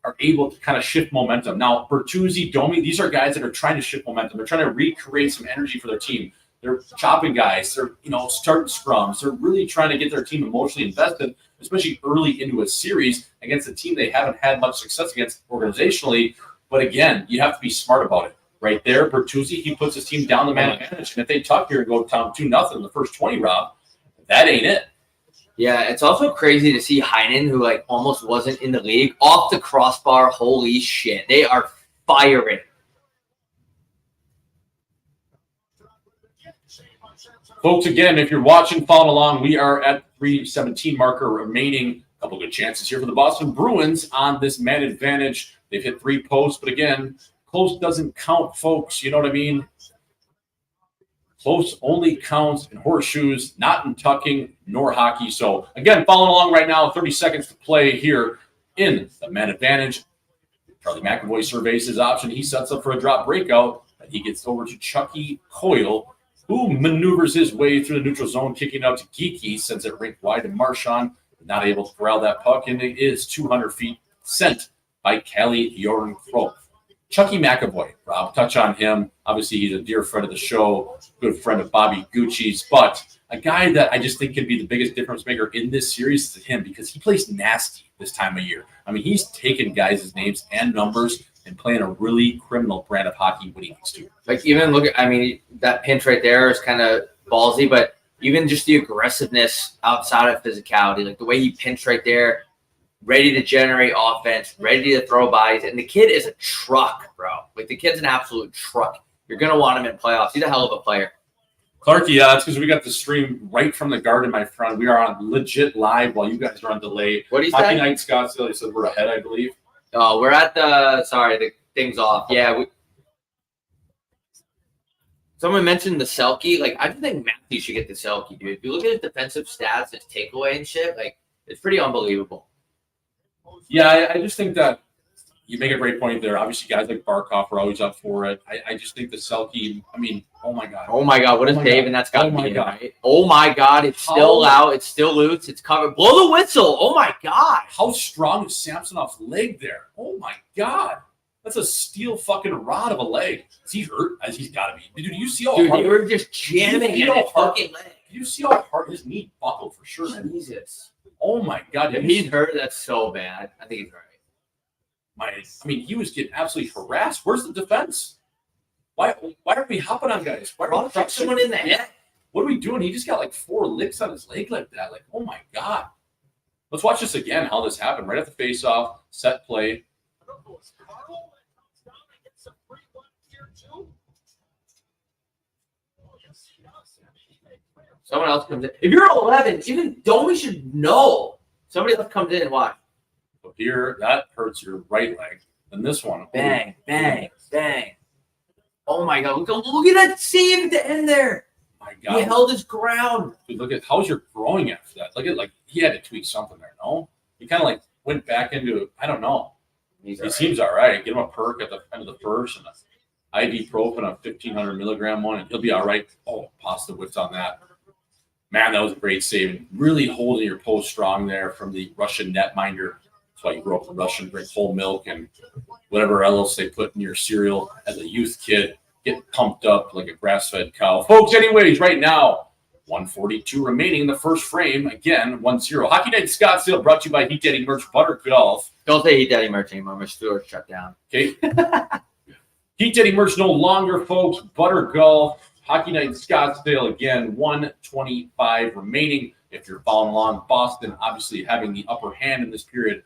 are able to kind of shift momentum. Now, Bertuzzi, Domi, these are guys that are trying to shift momentum. They're trying to recreate some energy for their team. They're chopping guys. They're, starting scrums. They're really trying to get their team emotionally invested, especially early into a series against a team they haven't had much success against organizationally. But again, you have to be smart about it. Right there, Bertuzzi, he puts his team down the man advantage. And if they tuck here and go down 2-0 in the first 20, Rob, that ain't it. Yeah, it's also crazy to see Heinen, who almost wasn't in the league, off the crossbar. Holy shit. They are firing. Folks, again, if you're watching, following along, we are at 3:17 marker remaining. A couple good chances here for the Boston Bruins on this man advantage. They've hit 3 posts, but again, close doesn't count, folks. You know what I mean? Close only counts in horseshoes, not in tucking nor hockey. So, again, following along right now, 30 seconds to play here in the man advantage. Charlie McAvoy surveys his option. He sets up for a drop breakout. And he gets over to Chucky Coyle, who maneuvers his way through the neutral zone, kicking out to Geeky, sends it rink wide to Marchand. Not able to corral that puck, and it is 200 feet sent by Kelly Jornkrop. Chucky McAvoy, Rob, touch on him. Obviously, he's a dear friend of the show, good friend of Bobby Gucci's, but a guy that I just think can be the biggest difference maker in this series is him because he plays nasty this time of year. I mean, he's taking guys' names and numbers and playing a really criminal brand of hockey when he needs to. Even look at, that pinch right there is kind of ballsy, but even just the aggressiveness outside of physicality, the way he pinched right there, ready to generate offense, ready to throw bodies. And the kid is a truck, bro. The kid's an absolute truck. You're going to want him in playoffs. He's a hell of a player. Clarky, it's because we got the stream right from the garden, my friend. We are on legit live while you guys are on delay. What do you say? Hockey Night Scottsdale, he said we're ahead, I believe. Oh, we're at the thing's off. Yeah. Someone mentioned the Selke. Like, I just think Matthews should get the Selke, dude. If you look at his defensive stats, his takeaway and shit, like, it's pretty unbelievable. Yeah, I just think that you make a great point there. Obviously, guys like Barkov are always up for it. I just think the Selke, I mean, oh my God. Oh my God, what is Dave? And that's got Oh my God. Right? Oh my God, it's still out. It's still loose. It's covered. Blow the whistle. Oh my God. How strong is Samsonov's leg there? Oh my God. That's a steel fucking rod of a leg. Is he hurt? As he's got to be. Dude, you see how hard? They were just jamming in his fucking leg. You see how hard his knee buckled for sure. Jesus. Oh my God. If he's hurt, that's so bad. I think he's right. I mean, he was getting absolutely harassed. Where's the defense? Why aren't we hopping on guys? Why are we Fuck someone in the head? What are we doing? He just got like 4 licks on his leg like that. Like, oh my God. Let's watch this again, how this happened. Right at the face-off, set play. Someone else comes in. If you're 11, even Domi should know. Somebody else comes in and watch. So here, that hurts your right leg. And this one. Bang, bang, bang. Oh my God. Look at that save at the end there. My God. He held his ground. Dude, look at how's your throwing after that. Look at like he had to tweak something there, no? He kind of like went back into, I don't know. He seems all right. Give him a perk at the end of the first and an ibuprofen, a 1,500 milligram one, and he'll be all right. Oh, pasta whipped on that. Man, that was a great save. Really holding your post strong there from the Russian netminder. That's why you grew up with Russian, drink whole milk and whatever else they put in your cereal as a youth kid. Get pumped up like a grass-fed cow. Folks, anyways, right now, 1:42 remaining in the first frame. Again, 1-0. Hockey Night in Scottsdale brought to you by Heat Daddy Merch Butter Golf. Don't say Heat Daddy Merch anymore. My store's shut down. Okay. Heat Daddy Merch no longer, folks. Butter Golf. Hockey Night in Scottsdale, again, 1:25 remaining. If you're following along, Boston obviously having the upper hand in this period.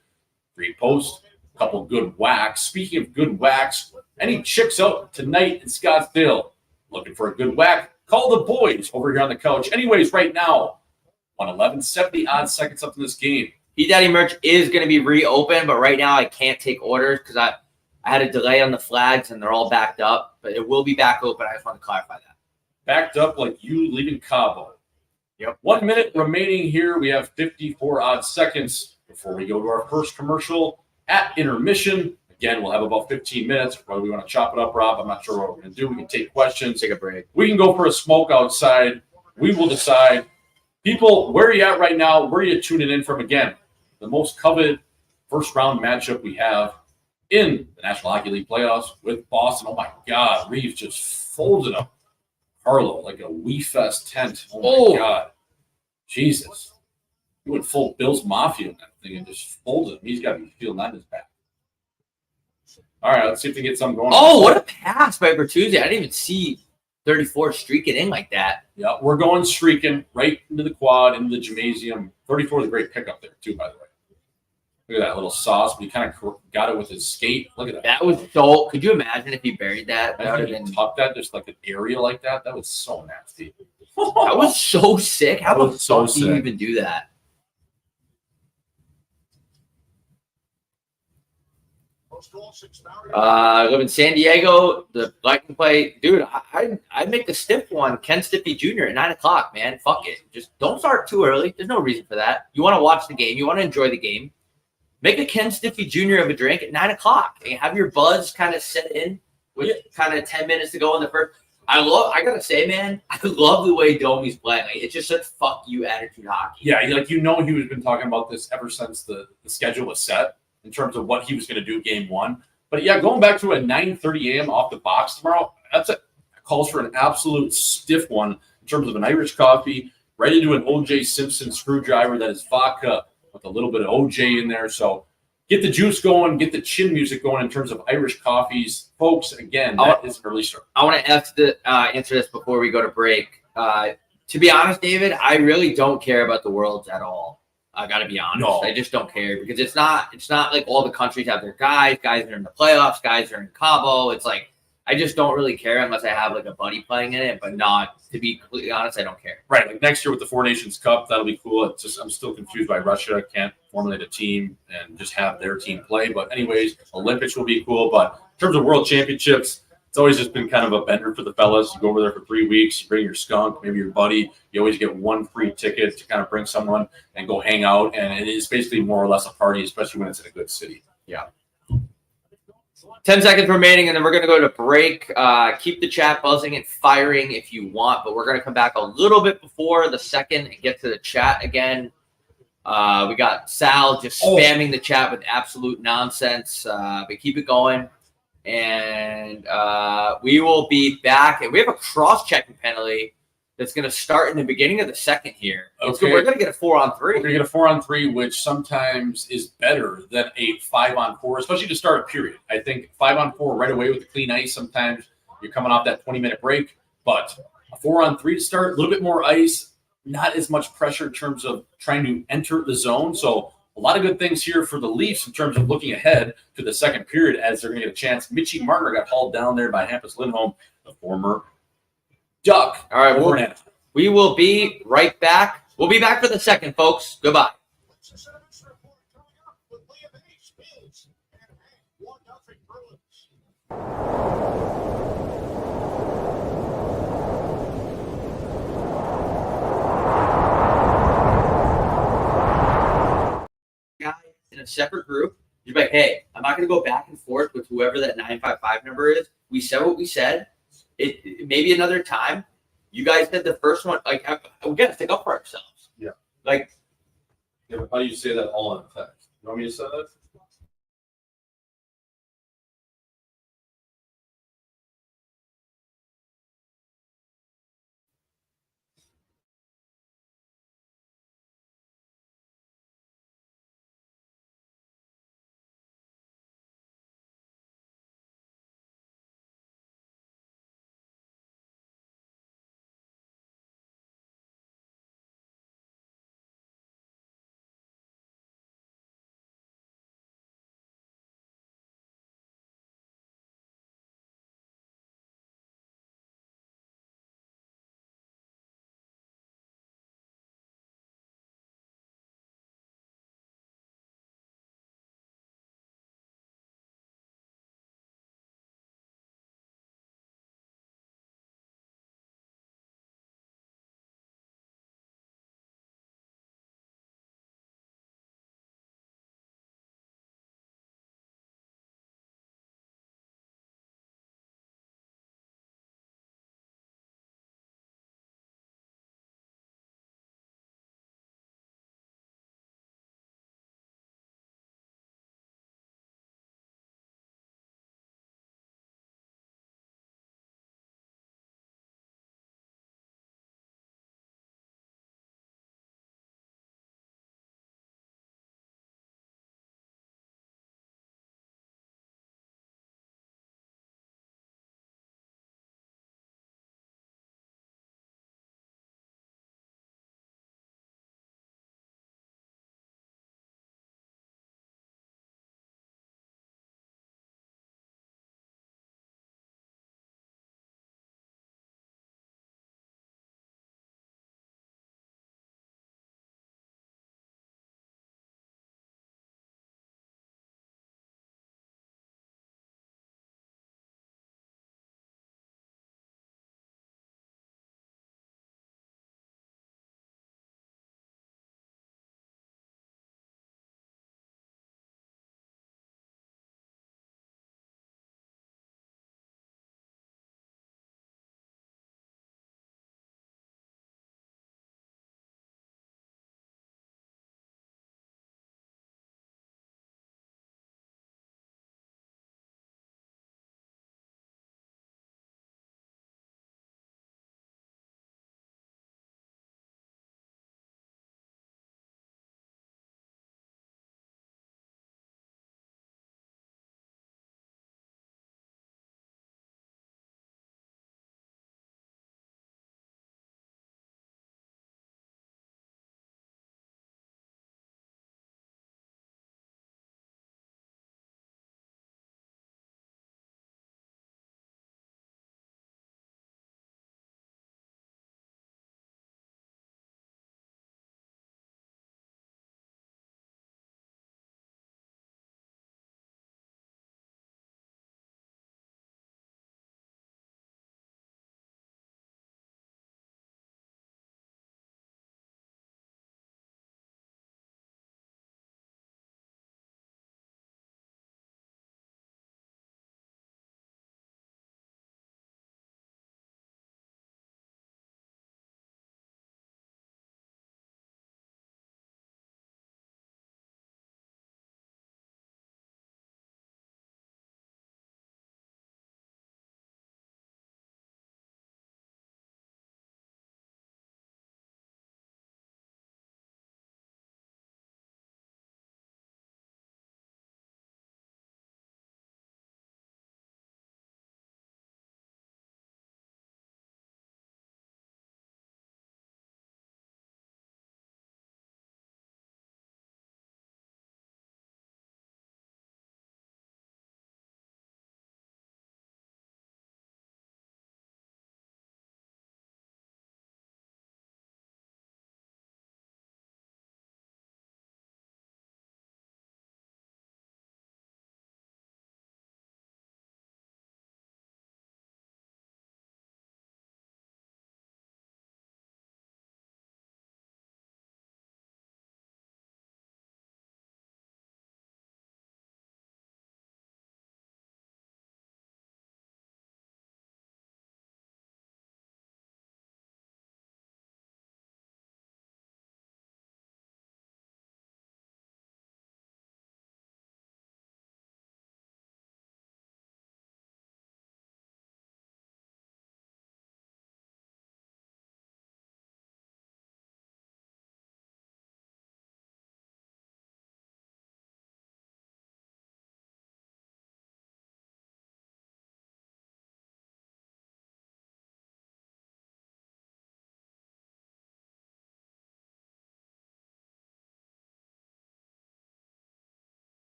3 posts, a couple good whacks. Speaking of good whacks, any chicks out tonight in Scottsdale looking for a good whack? Call the boys over here on the couch. Anyways, right now, 1:11, 70 odd seconds up in this game. Heat Daddy Merch is going to be reopened, but right now I can't take orders because I had a delay on the flags and they're all backed up. But it will be back open. I just want to clarify that. Backed up like you leaving Cabo. Yep. 1 minute remaining here. We have 54 odd seconds before we go to our first commercial at intermission. Again, we'll have about 15 minutes. Whether we want to chop it up, Rob, I'm not sure what we're going to do. We can take questions. Take a break. We can go for a smoke outside. We will decide. People, where are you at right now? Where are you tuning in from? Again, the most coveted first-round matchup we have in the National Hockey League playoffs with Boston. Oh, my God. Reeves just folded him. Carlo, like a Wee Fest tent. Oh, my God. Jesus. He went full Bills Mafia in that thing and just folded him. He's got to be feeling that in his back. All right, let's see if we can get something going. Oh, what a pass by Bertuzzi. I didn't even see 34 streaking in like that. Yeah, we're going streaking right into the quad, into the gymnasium. 34 is a great pickup there, too, by the way. Look at that little sauce, but he kind of got it with his skate. Look at that. That was so. Could you imagine if he buried that? That would have been tucked that, just like an area like that. That was so nasty. That was so sick. How the so fuck do you even do that? I live in San Diego. The black and play, dude. I make the stiff one, Ken Stiffy Jr. at 9 o'clock. Man, fuck it. Just don't start too early. There's no reason for that. You want to watch the game. You want to enjoy the game. Make a Ken Stiffy Jr. of a drink at 9 o'clock and have your buzz kind of set in with kind of 10 minutes to go in the first. I gotta say, man, I love the way Domi's playing. Like, it's just such fuck you attitude hockey. Yeah, like he was been talking about this ever since the schedule was set in terms of what he was going to do game 1. But yeah, going back to a 9:30 a.m. off the box tomorrow, calls for an absolute stiff one in terms of an Irish coffee, right into an O.J. Simpson screwdriver that is vodka with a little bit of OJ in there. So get the juice going, get the chin music going in terms of Irish coffees. Folks, again, that is an early start. I want to answer this before we go to break. To be honest, David, I really don't care about the Worlds at all. I got to be honest. No. I just don't care because it's not like all the countries have their guys are in the playoffs, guys are in Cabo. It's like, I just don't really care unless I have like a buddy playing in it, but not, to be completely honest, I don't care. Right. Like next year with the Four Nations Cup, that'll be cool. It's just, I'm still confused by Russia. Can't formulate a team and just have their team play. But anyways, Olympics will be cool. But in terms of World Championships, It's always just been kind of a bender for the fellas. You go over there for 3 weeks, you bring your skunk, maybe your buddy. You always get one free ticket to kind of bring someone and go hang out. And it is basically more or less a party, especially when it's in a good city. Yeah. 10 seconds remaining, and then we're going to go to break. Keep the chat buzzing and firing if you want, but we're going to come back a little bit before the second and get to the chat again. We got Sal just spamming the chat with absolute nonsense, but keep it going. And we will be back. And we have a cross-checking penalty that's going to start in the beginning of the second here. Okay. We're going to get a 4-on-3. We're going to get a 4-on-3, which sometimes is better than a 5-on-4, especially to start a period. I think 5-on-4 right away with the clean ice, sometimes you're coming off that 20-minute break. But a 4-on-3 to start, a little bit more ice, not as much pressure in terms of trying to enter the zone. So a lot of good things here for the Leafs in terms of looking ahead to the second period as they're going to get a chance. Mitchie Marner got hauled down there by Hampus Lindholm, the former Duck. All right, we will be right back. We'll be back for the second, folks. Goodbye. Guys in a separate group, you're like, hey, I'm not going to go back and forth with whoever that 955 number is. We said what we said. It maybe another time. You guys did the first one. Like, we got to stick up for ourselves. Yeah. Like, Yeah, but how do you say that all in text? You want me to say that?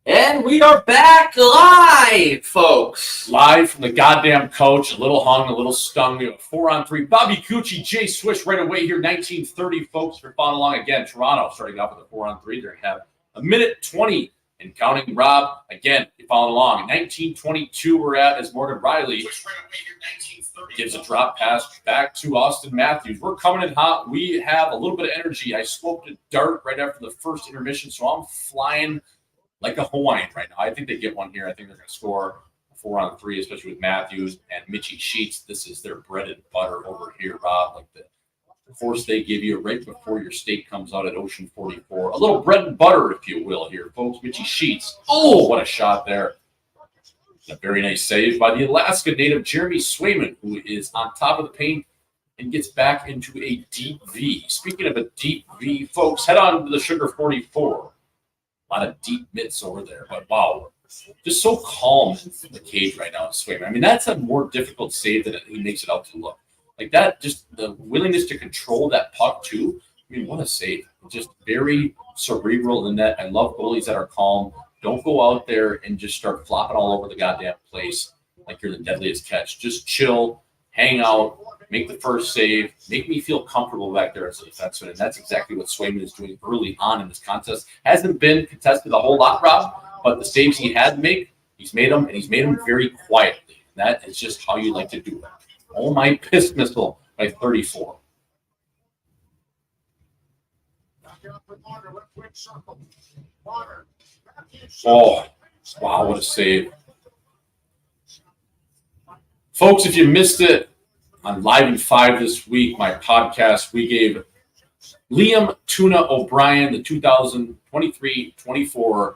And we are back live, folks. Live from the goddamn coach. A little hung, a little stung. We have a 4-on-3. Bobby Cucci, Jay Swish right away here. 19:30, folks. If you're following along again, Toronto starting off with a 4-on-3. They're going to have a minute 20 and counting. Rob, again, you're following along. 19:22 we're at as Morgan Riley gives a drop pass back to Austin Matthews. We're coming in hot. We have a little bit of energy. I smoked a dart right after the first intermission, so I'm flying like a Hawaiian right now. I think they get one here. I think they're going to score a 4-on-3, especially with Matthews and Mitchie Sheets. This is their bread and butter over here, Rob. Like the force they give you right before your steak comes out at Ocean 44. A little bread and butter, if you will, here, folks. Mitchie Sheets. Oh, what a shot there. A very nice save by the Alaska native Jeremy Swayman, who is on top of the paint and gets back into a deep V. Speaking of a deep V, folks, head on to the Sugar 44. A lot of deep mitts over there, but wow, just so calm in the cage right now, Swayman. I mean, that's a more difficult save than he makes it out to look. Like that, just the willingness to control that puck too. I mean, what a save. Just very cerebral in that. I love goalies that are calm. Don't go out there and just start flopping all over the goddamn place like you're the deadliest catch. Just chill, hang out, make the first save, make me feel comfortable back there as a defenseman. And that's exactly what Swayman is doing early on in this contest. Hasn't been contested a whole lot, Rob, but the saves he had to make, he's made them, and he's made them very quietly. That is just how you like to do it. Oh, my piss missile by 34. Oh, wow, what a save. Folks, if you missed it, on Live in 5 this week, my podcast, we gave Liam Tuna O'Brien the 2023-24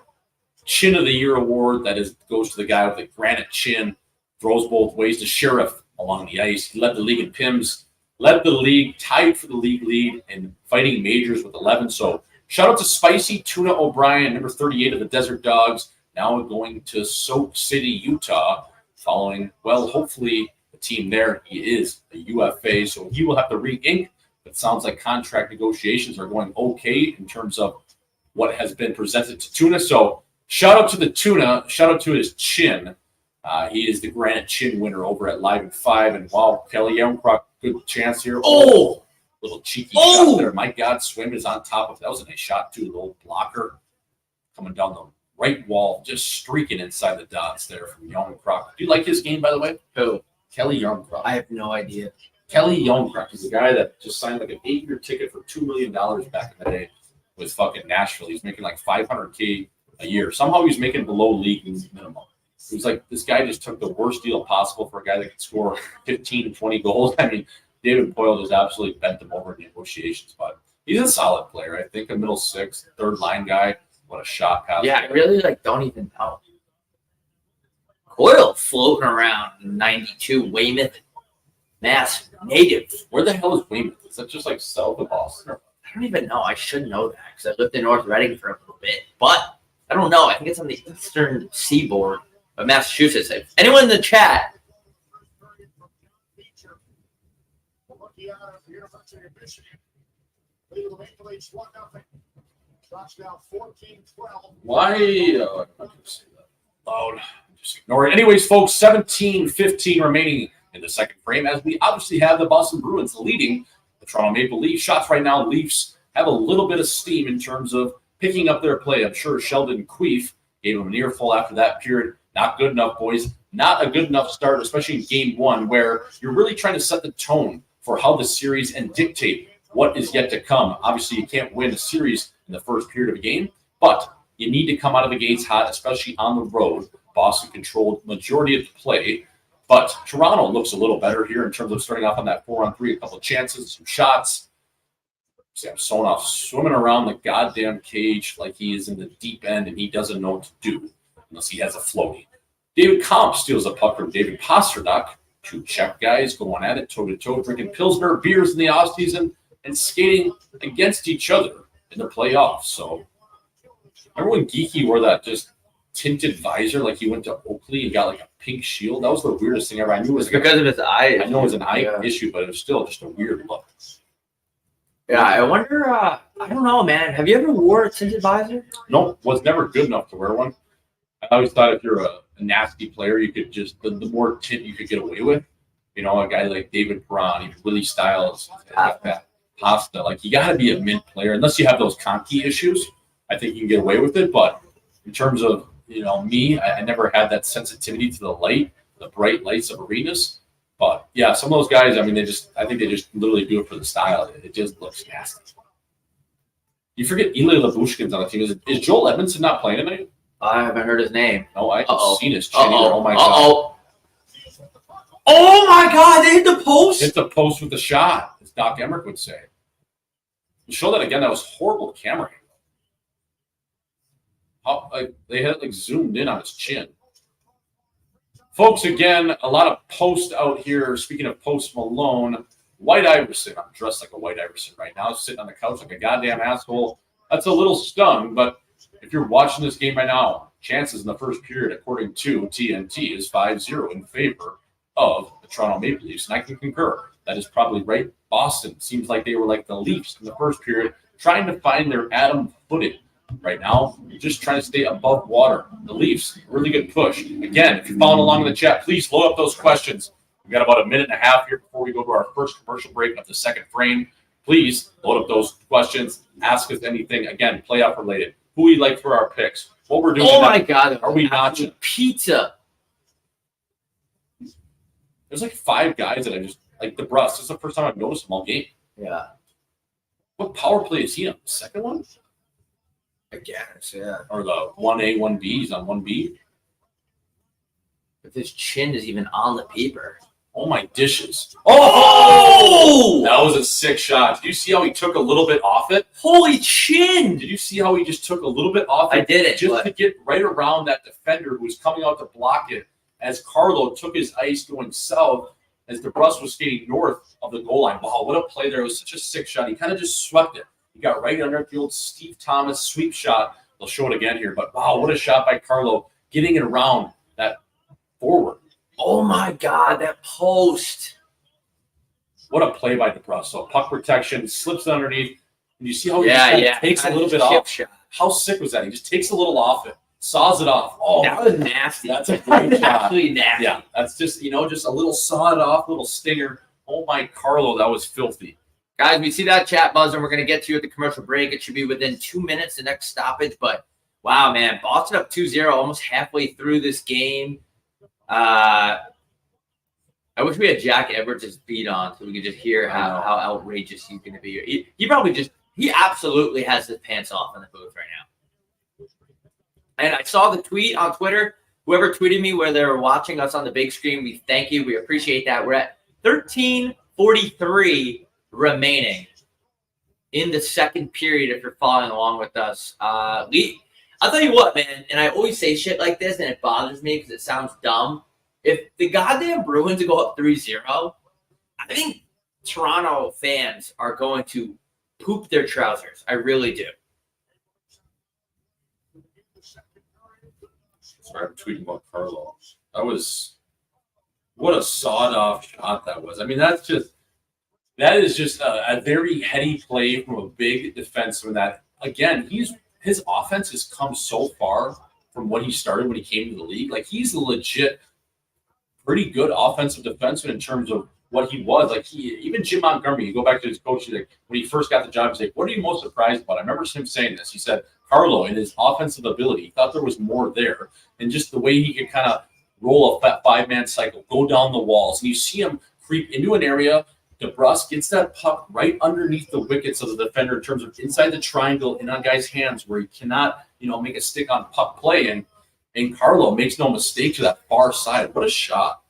Chin of the Year award. That is goes to the guy with the granite chin, throws both ways, the sheriff along the ice. He led the league in PIMS, led the league, tied for the league lead, and fighting majors with 11. So shout out to Spicy Tuna O'Brien, number 38 of the Desert Dogs, now going to Soak City, Utah, following, well, hopefully the team there. He is a UFA, so he will have to re-ink. It sounds like contract negotiations are going okay in terms of what has been presented to Tuna. So shout out to the Tuna. Shout out to his chin. He is the granite chin winner over at Live in 5. And wow, Kelly Youngcroft, good chance here. Oh, little cheeky shot there. My God, Swim is on top of that. Was a nice shot too. The little blocker coming down the right wall, just streaking inside the dots there from Youngcroft. Do you like his game, by the way? Who? Kelly Youngcroft. I have no idea. Kelly Youngcroft is a guy that just signed like an 8-year ticket for $2 million back in the day with fucking Nashville. He's making like $500K a year. Somehow he's making below league minimum. He was like, this guy just took the worst deal possible for a guy that could score 15, 20 goals. I mean, David Poyle just absolutely bent him over in negotiations, but he's a solid player. I think a middle six, third line guy. What a shot pass. Yeah, I really don't even know. Coyle floating around 92, Weymouth, Mass native. Where the hell is Weymouth? Is that just like south of Boston? I don't even know. I should know that because I lived in North Reading for a little bit, but I don't know. I think it's on the eastern seaboard of Massachusetts. If anyone in the chat, why? Loud. Just ignore it. Anyways, folks, 17-15 remaining in the second frame as we obviously have the Boston Bruins leading the Toronto Maple Leafs. Shots right now, Leafs have a little bit of steam in terms of picking up their play. I'm sure Sheldon Queef gave them an earful after that period. Not good enough, boys. Not a good enough start, especially in game one, where you're really trying to set the tone for how the series and dictate what is yet to come. Obviously, you can't win a series in the first period of a game, but you need to come out of the gates hot, especially on the road. Boston controlled majority of the play, but Toronto looks a little better here in terms of starting off on that 4-on-3, a couple of chances, some shots. Samsonov swimming around the goddamn cage like he is in the deep end and he doesn't know what to do unless he has a floaty. David Comp steals a puck from David Pasternak. Two Czech guys going at it toe-to-toe, drinking Pilsner beers in the offseason and skating against each other in the playoffs. So remember when Geeky wore that just tinted visor like he went to Oakley and got like a pink shield? That was the weirdest thing ever. I knew it was because of his eye. I know it was an eye issue, but it was still just a weird look. Yeah, I wonder. I don't know, man. Have you ever wore a tinted visor? Nope, was never good enough to wear one. I always thought if you're a nasty player, you could just the more tint you could get away with. You know, a guy like David Perron, even Willie Styles, that Pasta. Like, you got to be a mint player unless you have those Conti issues. I think you can get away with it. But in terms of, me, I never had that sensitivity to the light, the bright lights of arenas. But yeah, some of those guys, I mean, I think they just literally do it for the style. It just looks nasty. You forget Eli Labushkin's on the team. Is Joel Edmondson not playing tonight? I haven't heard his name. No, I haven't seen his chin either. Oh my god. Oh my god, they hit the post. Hit the post with the shot, as Doc Emmerich would say. Show that again. That was horrible camera angle. They had zoomed in on his chin. Folks, again, a lot of post out here. Speaking of Post Malone, White Iverson. I'm dressed like a White Iverson right now, sitting on the couch like a goddamn asshole. That's a little stung, but if you're watching this game right now, chances in the first period, according to TNT, is 5-0 in favor of the Toronto Maple Leafs, and I can concur. That is probably right. Boston seems like they were like the Leafs in the first period, trying to find their Adam footing right now, just trying to stay above water. The Leafs, really good push. Again, if you're following along in the chat, please load up those questions. We've got about a minute and a half here before we go to our first commercial break of the second frame. Please load up those questions. Ask us anything. Again, playoff related. Who we like for our picks. What we're doing. Oh, my God. Are we notching? Pizza. There's like 5 guys that I just like. DeBrus. This is the first time I've noticed them all game. Yeah. What power play is he on? The second one? I guess, yeah. Or the 1A, 1B. He's on 1B. If his chin is even on the paper. Oh, my dishes. Oh! That was a sick shot. Did you see how he took a little bit off it? Holy chin! Did you see how he just took a little bit off it? I did it. Just to get right around that defender who was coming out to block it as Carlo took his ice going south as DeBrus was skating north of the goal line. Wow, what a play there. It was such a sick shot. He kind of just swept it. He got right under the old Steve Thomas sweep shot. They'll show it again here. But, wow, what a shot by Carlo getting it around that forward. Oh, my God, that post. What a play by DeBrus. So puck protection, slips underneath. And you see how he takes a little bit off? Shot. How sick was that? He just takes a little off it, saws it off. Oh, that was nasty. That's a great shot. Actually nasty. Yeah, that's just, just a little saw it off, little stinger. Oh, my Carlo, that was filthy. Guys, we see that chat buzzer. We're going to get to you at the commercial break. It should be within 2 minutes, the next stoppage. But, wow, man, Boston up 2-0, almost halfway through this game. I wish we had Jack Edwards' beat on so we could just hear how outrageous he's going to be. He absolutely has his pants off in the booth right now. And I saw the tweet on Twitter. Whoever tweeted me where they were watching us on the big screen, we thank you. We appreciate that. We're at 13:43 remaining in the second period if you're following along with us. I'll tell you what, man, and I always say shit like this, and it bothers me because it sounds dumb. If the goddamn Bruins go up 3-0, I think Toronto fans are going to poop their trousers. I really do. Sorry, I'm tweeting about Carlo. What a sawed-off shot that was. I mean, that is just a very heady play from a big defenseman that, again, his offense has come so far from when he started when he came to the league. Like, he's a legit pretty good offensive defenseman in terms of what he was. Like, even Jim Montgomery, you go back to his coach, like, when he first got the job, he's like, what are you most surprised about? I remember him saying this. He said, Carlo, in his offensive ability, he thought there was more there. And just the way he could kind of roll a five-man cycle, go down the walls. And you see him creep into an area. DeBrus gets that puck right underneath the wickets of the defender in terms of inside the triangle and on guys' hands where he cannot, make a stick on puck play. And Carlo makes no mistake to that far side. What a shot.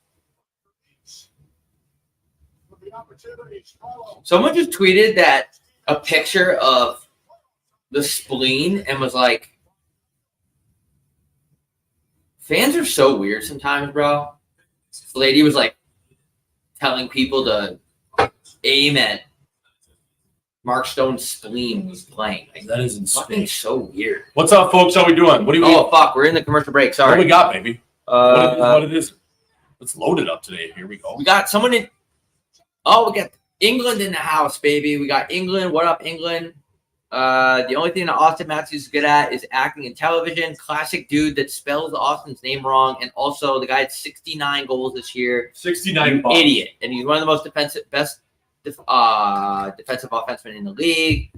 Someone just tweeted that a picture of the spleen and was like, fans are so weird sometimes, bro. This lady was like telling people to aim at Mark Stone's spleen was playing. Like, that is insane. Fucking so weird. What's up, folks? How we doing? What do you? Oh, fuck. We're in the commercial break. Sorry. What we got, baby? What it is? Let's load it up today. Here we go. We got someone in. Oh, we got England in the house, baby. We got England. What up, England? The only thing that Austin Matthews is good at is acting in television. Classic dude that spells Austin's name wrong. And also, the guy had 69 goals this year. 69 idiot. And he's one of the most defensive offensemen in the league.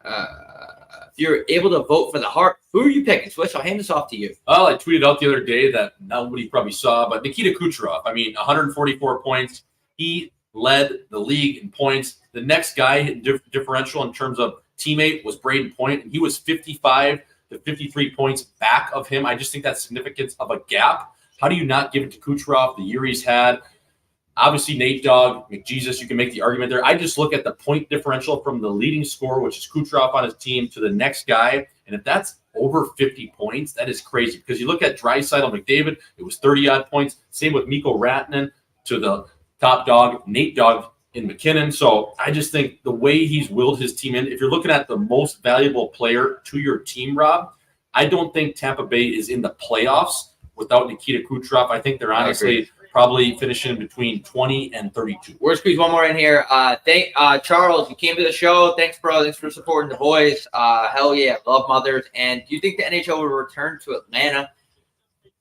If you're able to vote for the heart, who are you picking? Swish, I'll hand this off to you. Well, I tweeted out the other day that nobody probably saw, but Nikita Kucherov, 144 points. He led the league in points. The next guy differential in terms of teammate was Braden Point, and he was 55 to 53 points back of him. I just think that's significance of a gap. How do you not give it to Kucherov the year he's had? Obviously, Nate Dogg, McJesus, you can make the argument there. I just look at the point differential from the leading scorer, which is Kucherov on his team, to the next guy. And if that's over 50 points, that is crazy. Because you look at Draisaitl McDavid, it was 30-odd points. Same with Mikko Rantanen to the top dog, Nate Dogg in McKinnon. So I just think the way he's willed his team in, if you're looking at the most valuable player to your team, Rob, I don't think Tampa Bay is in the playoffs without Nikita Kucherov. I think they're honestly probably finishing between 20 and 32. We're squeeze one more in here. Charles, you came to the show. Thanks, bro. Thanks for supporting the boys. Hell yeah, love mothers. And do you think the NHL will return to Atlanta?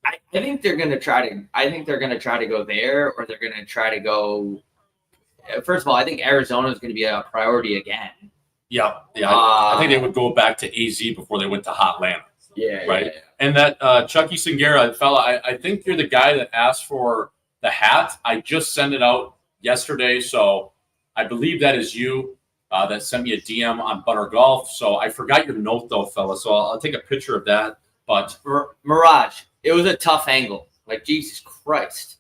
I think they're gonna try to. I think they're gonna try to go there, or they're gonna try to go. First of all, I think Arizona is going to be a priority again. Yeah. I think they would go back to AZ before they went to Hotlanta. Yeah, right. Yeah. And that Chucky Singera fella, I think you're the guy that asked for the hat. I just sent it out yesterday, so I believe that is you that sent me a DM on Butter Golf. So I forgot your note though, fella. So I'll take a picture of that. But Mirage, it was a tough angle. Like Jesus Christ.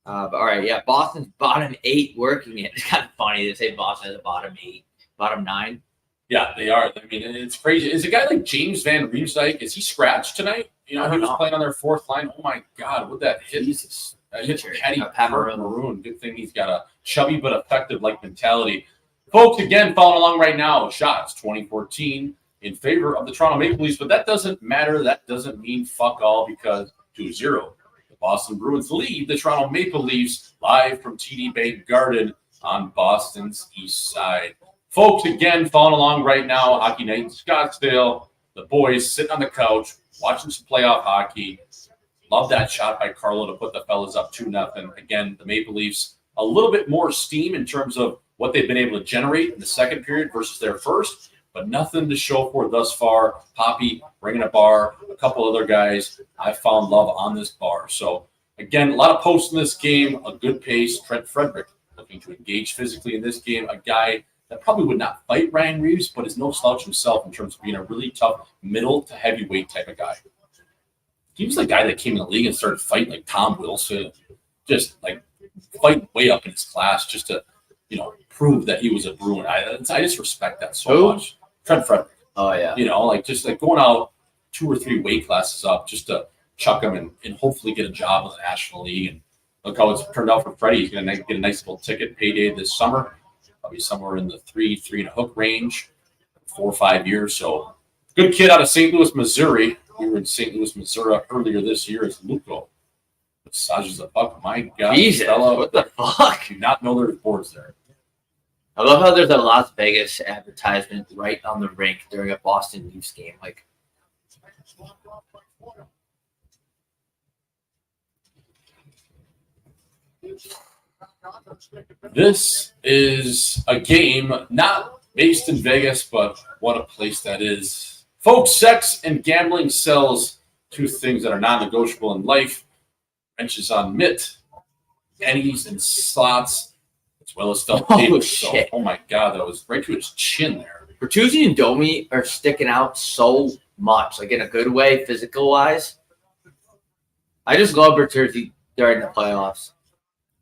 But all right, yeah, Boston's bottom 8 working it. It's kind of funny to say Boston has a bottom 8, bottom 9. Yeah, they are. I mean, it's crazy. Is a guy like James Van Riemsdyk, is he scratched tonight? He was playing on their fourth line. Oh my God, what that hit! Jesus, that hit Patty Maroon. Good thing he's got a chubby but effective mentality. Folks, again, following along right now. Shots 2014 in favor of the Toronto Maple Leafs, but that doesn't matter. That doesn't mean fuck all because 2-0. Boston Bruins lead the Toronto Maple Leafs live from TD Bank Garden on Boston's east side. Folks, again, following along right now, Hockey Night in Scottsdale. The boys sitting on the couch, watching some playoff hockey. Love that shot by Carlo to put the fellas up 2-0. Again, the Maple Leafs, a little bit more steam in terms of what they've been able to generate in the second period versus their first, but nothing to show for thus far. Poppy bringing a bar, a couple other guys. I found love on this bar. So, again, a lot of posts in this game, a good pace. Trent Frederick looking to engage physically in this game, a guy that probably would not fight Ryan Reeves, but is no slouch himself in terms of being a really tough middle to heavyweight type of guy. He was the guy that came in the league and started fighting like Tom Wilson, just like fighting way up in his class just to, prove that he was a Bruin. I just respect that so much. Trent Frederick. Oh, yeah. Just going out 2 or 3 weight classes up just to chuck him and hopefully get a job in the National League. And look how it's turned out for Freddie. He's going to get a nice little ticket payday this summer. Probably somewhere in the 3 and a hook range, 4 or 5 years. So good kid out of St. Louis, Missouri. We were in St. Louis, Missouri earlier this year as Luco. Massages the puck. My God. Jesus, fella, what the fuck? Do not know there's boards there. I love how there's a Las Vegas advertisement right on the rink during a Boston Leafs game. Like, this is a game not based in Vegas, but what a place that is. Folks, sex and gambling sells 2 things that are non-negotiable in life. Wrenches on mitt, pennies and slots, as well as felt paper. Shit. Oh my God, that was right to his chin there. Bertuzzi and Domi are sticking out so much, like in a good way, physical-wise. I just love Bertuzzi during the playoffs.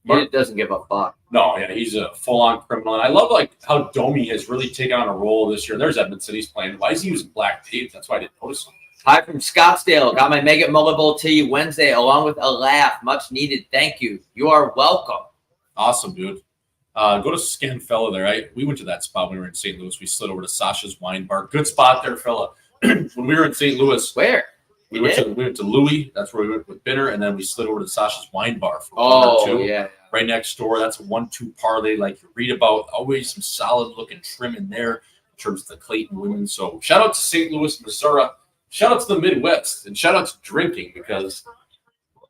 He doesn't give a fuck. No, yeah, he's a full-on criminal. And I love how Domi has really taken on a role this year. There's Edmonton he's playing. Why is he using black tape? That's why I didn't notice him. Hi from Scottsdale. Got my Mega Mullet Bowl tea Wednesday along with a laugh. Much needed. Thank you. You are welcome. Awesome, dude. Go to Scan Fella there. We went to that spot when we were in St. Louis. We slid over to Sasha's Wine Bar. Good spot there, fella. When we were in St. Louis. Where? We went to Louis. That's where we went with dinner. And then we slid over to Sasha's Wine Bar for 1 or 2. Yeah. Right next door. That's a 1-2 parlay like you read about. Always some solid-looking trim in there. terms of the Clayton women. So shout out to St. Louis, Missouri. Shout out to the Midwest, and shout out to drinking because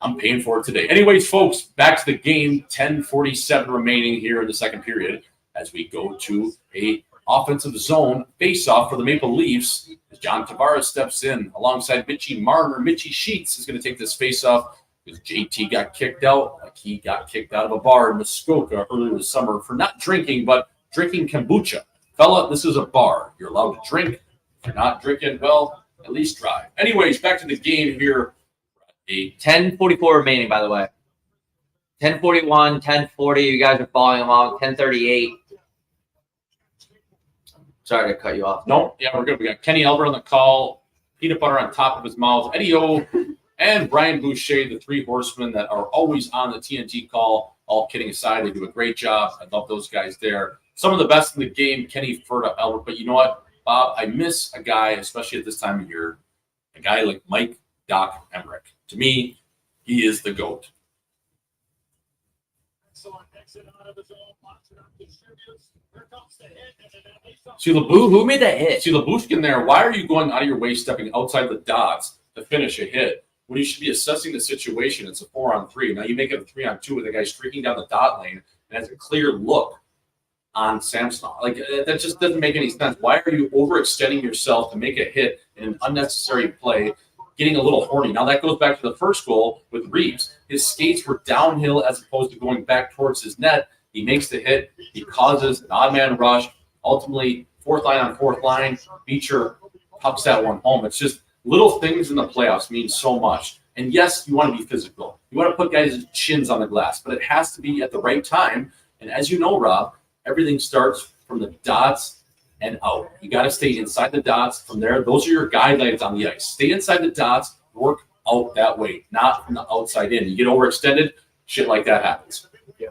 I'm paying for it today. Anyways, folks, back to the game. 10:47 remaining here in the second period as we go to a offensive zone face-off for the Maple Leafs. As John Tavares steps in alongside Mitchie Marner. Mitchie Sheets is going to take this face-off because JT got kicked out like he got kicked out of a bar in Muskoka earlier this summer for not drinking, but drinking kombucha. Fella, this is a bar. You're allowed to drink. If you're not drinking, well, at least drive. Anyways, back to the game here. 10:44 remaining, by the way. 10:41, 10:40. You guys are following along. 10:38. Sorry to cut you off. No, yeah, we're good. We got Kenny Albert on the call, peanut butter on top of his mouth, Eddie O, and Brian Boucher, the three horsemen that are always on the TNT call. All kidding aside, they do a great job. I love those guys there. Some of the best in the game, Kenny, Ferda, Albert. But you know what, Bob? I miss a guy, especially at this time of year, a guy like Mike Doc Emmerich. To me, he is the GOAT. See LeBou, who made that hit? See Labushkin there. Why are you going out of your way, stepping outside the dots to finish a hit when you should be assessing the situation? It's a 4-on-3. Now you make it a 3-on-2 with a guy streaking down the dot lane and has a clear look on Samsonov. Like, that just doesn't make any sense. Why are you overextending yourself to make a hit in an unnecessary play? Getting a little horny. Now that goes back to the first goal with Reeves. His skates were downhill as opposed to going back towards his net. He makes the hit. He causes an odd man rush. Ultimately, fourth line on fourth line, Beecher pucks that one home. It's just little things in the playoffs mean so much. And yes, you want to be physical. You want to put guys' chins on the glass, but it has to be at the right time. And as you know, Rob, everything starts from the dots and out. You got to stay inside the dots. From there, those are your guidelines on the ice. Stay inside the dots, work out that way, not from the outside in. You get overextended, shit like that happens. Yeah.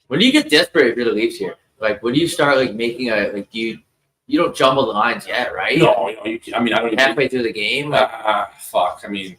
When do you get desperate if you're the Leafs here? Like, when do you start like making a like you don't jumble the lines yet, right? No, I mean, I don't even halfway through the game. Like, fuck. I mean,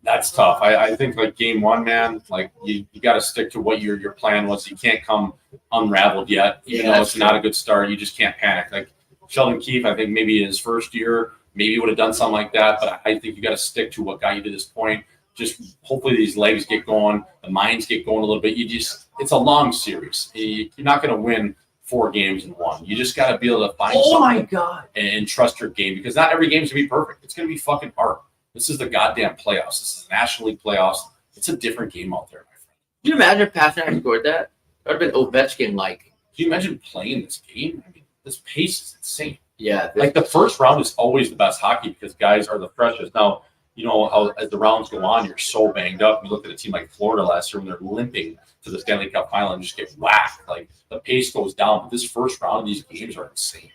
that's tough. I think like game one, man, like you got to stick to what your plan was. You can't come unraveled yet. Even though it's not a good start, you just can't panic. Like Sheldon Keefe, I think maybe in his first year, maybe would have done something like that. But I think you got to stick to what got you to this point. Just hopefully these legs get going, the minds get going a little bit. It's a long series. You're not going to win 4 games in one. You just got to be able to find something and trust your game, because not every game is going to be perfect. It's going to be fucking hard. This is the goddamn playoffs. This is the National League playoffs. It's a different game out there, my friend. Can you imagine if Pasternak scored that? That would have been Ovechkin-like. Can you imagine playing this game? I mean, this pace is insane. Yeah. Like the first round is always the best hockey because guys are the freshest. Now, you know, how as the rounds go on, you're so banged up. You look at a team like Florida last year when they're limping to the Stanley Cup final and just get whacked. Like the pace goes down. But this first round, these games are insane.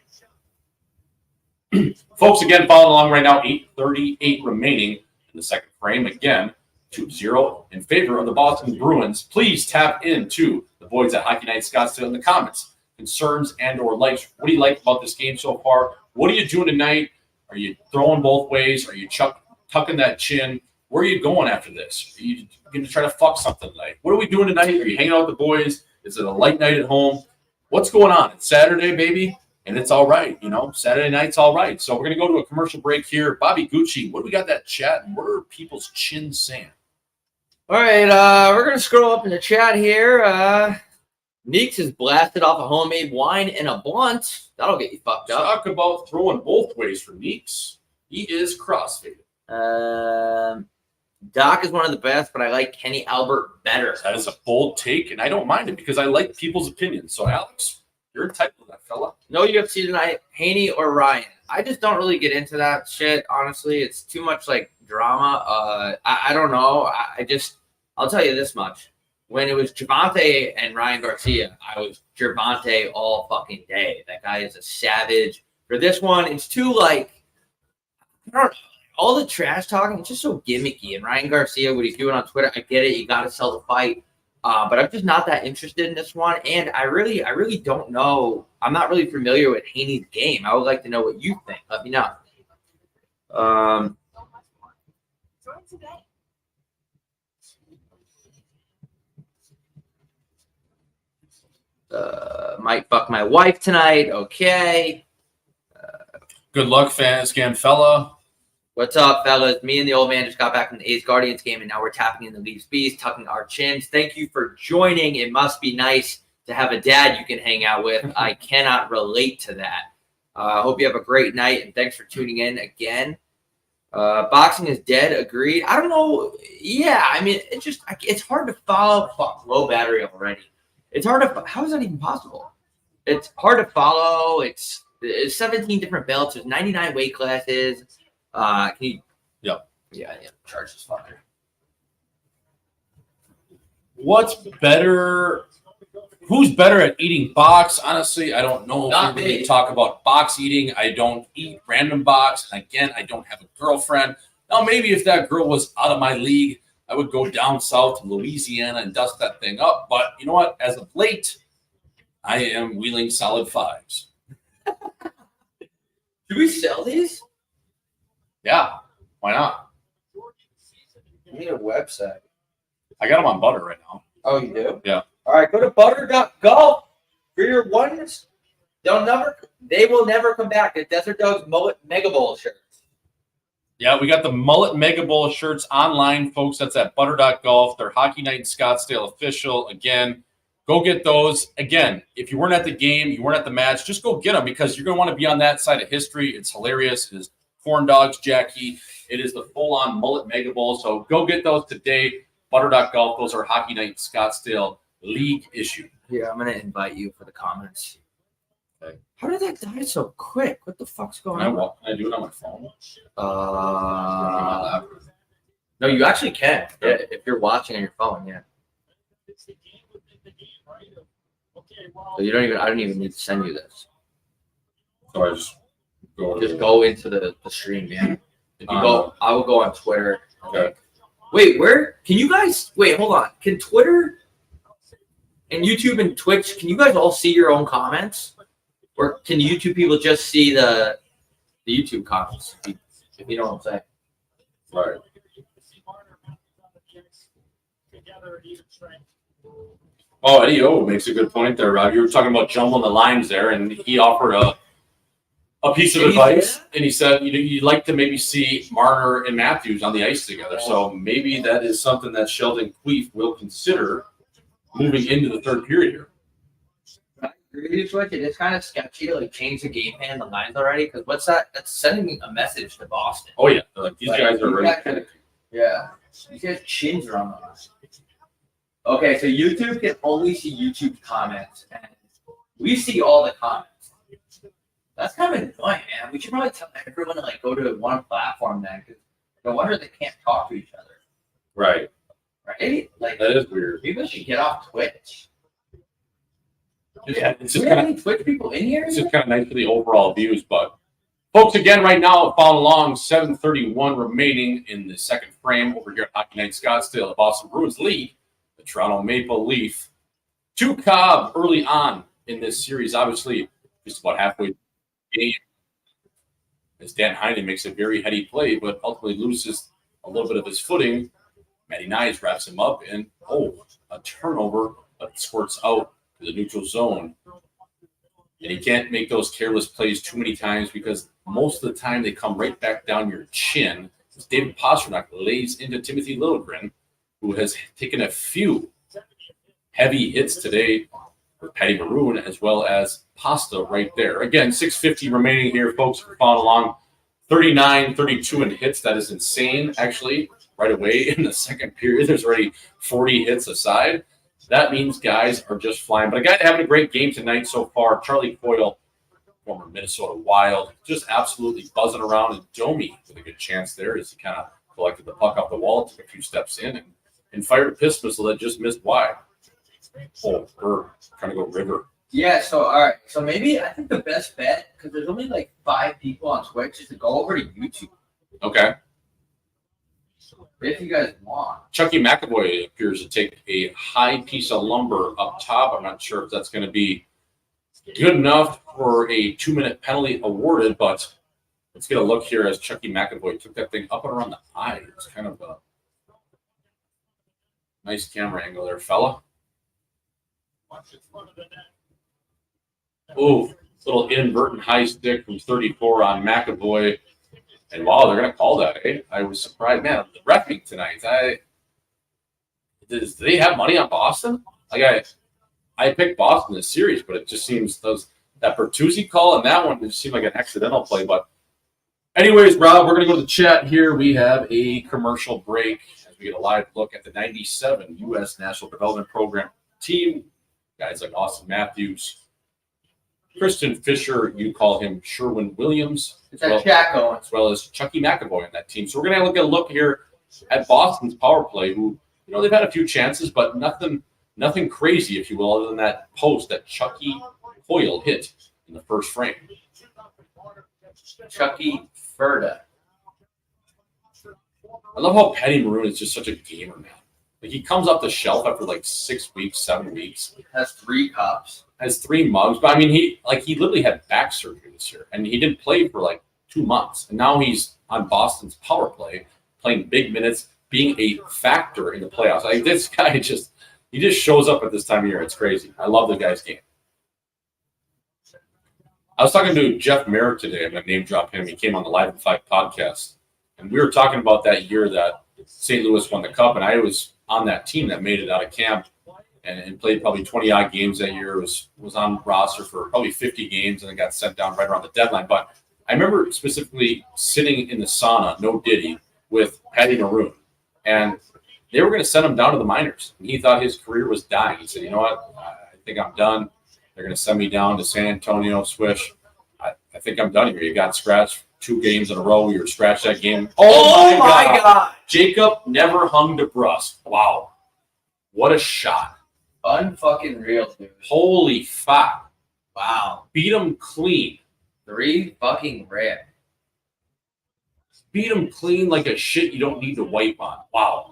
Folks, again, following along right now, 8:38 remaining in the second frame. Again, 2-0 in favor of the Boston Bruins. Please tap into the boys at Hockey Night Scottsdale in the comments. Concerns and or likes. What do you like about this game so far? What are you doing tonight? Are you throwing both ways? Are you tucking that chin? Where are you going after this? Are you going to try to fuck something tonight? What are we doing tonight? Are you hanging out with the boys? Is it a light night at home? What's going on? It's Saturday, baby, and it's all right. You know, Saturday night's all right. So we're going to go to a commercial break here. Bobby Gucci, what do we got that chat? What are people's chins saying? All right, we're going to scroll up in the chat here. Neeks has blasted off a homemade wine and a blunt. That'll get you fucked up. Talk about throwing both ways for Neeks. He is crossfaded. Doc is one of the best, but I like Kenny Albert better. That is a bold take, and I don't mind it because I like people's opinions. So, Alex, you're entitled to that, fella. No UFC tonight, Haney or Ryan. I just don't really get into that shit, honestly. It's too much, like, drama. I don't know. I'll tell you this much. When it was Gervonta and Ryan Garcia, I was Gervonta all fucking day. That guy is a savage. For this one, it's too, like, I don't know. All the trash talking, it's just so gimmicky. And Ryan Garcia, what he's doing on Twitter, I get it. You got to sell the fight. But I'm just not that interested in this one. And I really don't know. I'm not really familiar with Haney's game. I would like to know what you think. Let me know. Might fuck my wife tonight. Okay. Good luck, fan fella. What's up, fellas? Me and the old man just got back from the A's Guardians game, and now we're tapping in the Leafs Beast, tucking our chins. Thank you for joining. It must be nice to have a dad you can hang out with. I cannot relate to that. I hope you have a great night, and thanks for tuning in again. Boxing is dead. Agreed. I don't know. Yeah, I mean, it's hard to follow. Fuck, low battery already. It's hard to. How is that even possible? It's hard to follow. It's 17 different belts. There's 99 weight classes. Can you? Yep. Yeah. Charge this fucker. What's better? Who's better at eating box? Honestly, I don't know. Not if we really me. talk about box eating. I don't eat random box. And again, I don't have a girlfriend. Now, maybe if that girl was out of my league, I would go down south to Louisiana and dust that thing up. But you know what? As of late, I am wheeling solid fives. Do we sell these? Yeah, why not? I need a website. I got them on butter right now. Oh, you do? Yeah. All right, go to butter.golf for your ones. They will never come back. The Desert Dogs Mullet Mega Bowl shirts. Yeah, we got the Mullet Mega Bowl shirts online, folks. That's at butter.golf. They're Hockey Night in Scottsdale official. Again, go get those. Again, if you weren't at the game, you weren't at the match, just go get them because you're going to want to be on that side of history. It's hilarious. It is corn dogs, Jackie. It is the full-on Mullet Mega Bowl. So go get those today. Butter.golf. Those are Hockey Night in Scottsdale league issue. Yeah, I'm going to invite you for the comments. Okay. How did that die so quick? What the fuck's going Can on? I do it on my phone? No, you actually can. Yeah, if you're watching on your phone, yeah. So I don't even need to send you this. So I just go into the stream, man. If you go, I will go on Twitter. Okay. Wait, can you guys hold on. Can Twitter and YouTube and Twitch, can you guys all see your own comments? Or can YouTube people just see the YouTube comments? If you know what I'm saying. Right. Oh, Eddie O makes a good point there, Rob. You were talking about jumbling the lines there, and he offered a piece of advice, and he said you'd like to maybe see Marner and Matthews on the ice together. So maybe that is something that Sheldon Queef will consider moving into the third period here. It's kind of sketchy to change the game plan, the lines already, because what's that? That's sending a message to Boston. Oh yeah, these guys are ready. Yeah, these guys' chins are on the line. Okay, so YouTube can only see YouTube comments, and we see all the comments. That's kind of annoying, man. We should probably tell everyone to go to one platform then, because no wonder they can't talk to each other. Right. Right? That is weird. People should get off Twitch. Yeah, it's Do just we have any Twitch people in here? It's just kind of nice for the overall views. But, folks, again, right now, following along, 7:31 remaining in the second frame over here at Hockey Night Scottsdale. The Boston Bruins lead the Toronto Maple Leaf. To Cobb early on in this series, obviously, just about halfway through the game. As Dan Heinen makes a very heady play, but ultimately loses a little bit of his footing. Matty Nyes wraps him up, and, a turnover, but squirts out to the neutral zone. And you can't make those careless plays too many times because most of the time they come right back down your chin. As David Pastrnak lays into Timothy Liljegren, who has taken a few heavy hits today with Patty Maroon as well as Pasta right there. Again, 6:50 remaining here, folks. We're following along 39-32 in hits. That is insane, actually. Right away in the second period, there's already 40 hits aside. That means guys are just flying. But a guy having a great game tonight so far, Charlie Coyle, former Minnesota Wild, just absolutely buzzing around. And Domi with a good chance there as he kind of collected the puck off the wall, took a few steps in, and fired a piss missile that just missed wide. Oh, we're trying to go river. Yeah, so all right. So maybe I think the best bet, because there's only 5 people on Twitch, is to go over to YouTube. Okay. If you guys want. Chucky McAvoy appears to take a high piece of lumber up top. I'm not sure if that's going to be good enough for a 2-minute penalty awarded, but Let's get a look here as Chucky McAvoy took that thing up and around the eye. It's kind of a nice camera angle there, fella. Ooh, little inadvertent high stick from 34 on McAvoy. And wow, they're going to call that, eh? I was surprised. Man, the reffing tonight. Do they have money on Boston? Like I picked Boston this series, but it just seems that Bertuzzi call and that one just seemed like an accidental play. But anyways, Rob, we're going to go to the chat here. We have a commercial break as we get a live look at the 97 U.S. National Development Program team. Guys like Austin Matthews, Kristen Fisher, you call him Sherwin Williams. It's that chat going. As well as Chucky McAvoy on that team. So we're going to get a look here at Boston's power play, who, they've had a few chances, but nothing crazy, if you will, other than that post that Chucky Coyle hit in the first frame. Chucky Ferda. I love how Patty Maroon is just such a gamer, man. Like, he comes off the shelf after like 6 weeks, 7 weeks. Has 3 cups. Has 3 mugs. But I mean, he literally had back surgery this year, and he didn't play for like 2 months. And now he's on Boston's power play, playing big minutes, being a factor in the playoffs. Like, this guy he just shows up at this time of year. It's crazy. I love the guy's game. I was talking to Jeff Merrick today. I'm going to name drop him. He came on the Live at 5 podcast, and we were talking about that year that St. Louis won the Cup, and I was on that team that made it out of camp and played probably 20-odd games that year. Was on roster for probably 50 games and then got sent down right around the deadline. But I remember specifically sitting in the sauna, no Diddy, with Patty Maroon, and they were going to send him down to the minors. And he thought his career was dying. He said, you know what, I think I'm done. They're going to send me down to San Antonio, Swish. I think I'm done here. You got scratched 2 games in a row. We were scratched that game. Oh my God. Jacob never hung DeBrusque. Wow. What a shot. Unfucking real, dude. Holy fuck. Wow. Beat him clean. 3 fucking rip. Beat him clean like a shit you don't need to wipe on. Wow.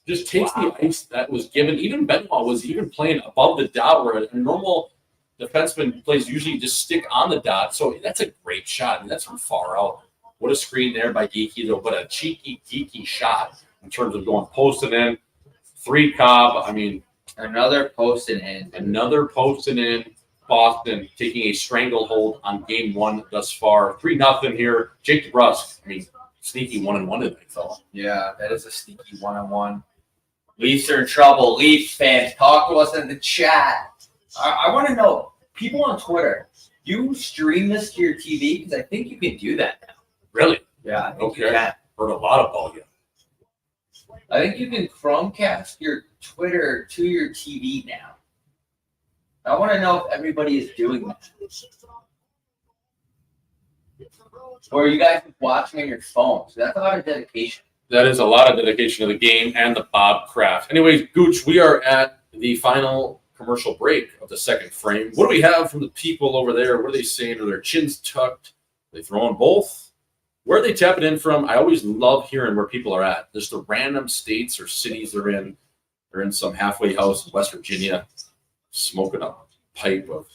Just takes the ice that was given. Even Benoit was even playing above the dot, where a normal defenseman plays usually just stick on the dot. So that's a great shot. I mean, that's from far out. What a screen there by Geeky, though. But a cheeky, geeky shot in terms of going posting in. 3 Cobb. I mean, another posting in. Another posting in. Boston taking a stranglehold on game 1 thus far. 3-0 here. Jake DeBrusque. I mean, sneaky 1-1 tonight, fella. Yeah, that is a sneaky 1-1. Leafs are in trouble. Leafs fans, talk to us in the chat. I want to know, people on Twitter, you stream this to your TV? Because I think you can do that now. Really? Yeah, I think you Okay. can. Heard a lot of ball, yeah. I think you can Chromecast your Twitter to your TV now. I want to know if everybody is doing that. Or are you guys watching on your phones? That's a lot of dedication. That is a lot of dedication to the game and the Bob Kraft. Anyways, Gooch, we are at the final commercial break of the second frame. What do we have from the people over there? What are they saying? Are their chins tucked? Are they throwing both? Where are they tapping in from? I always love hearing where people are at. There's the random states or cities they're in. They're in some halfway house in West Virginia, smoking a pipe of,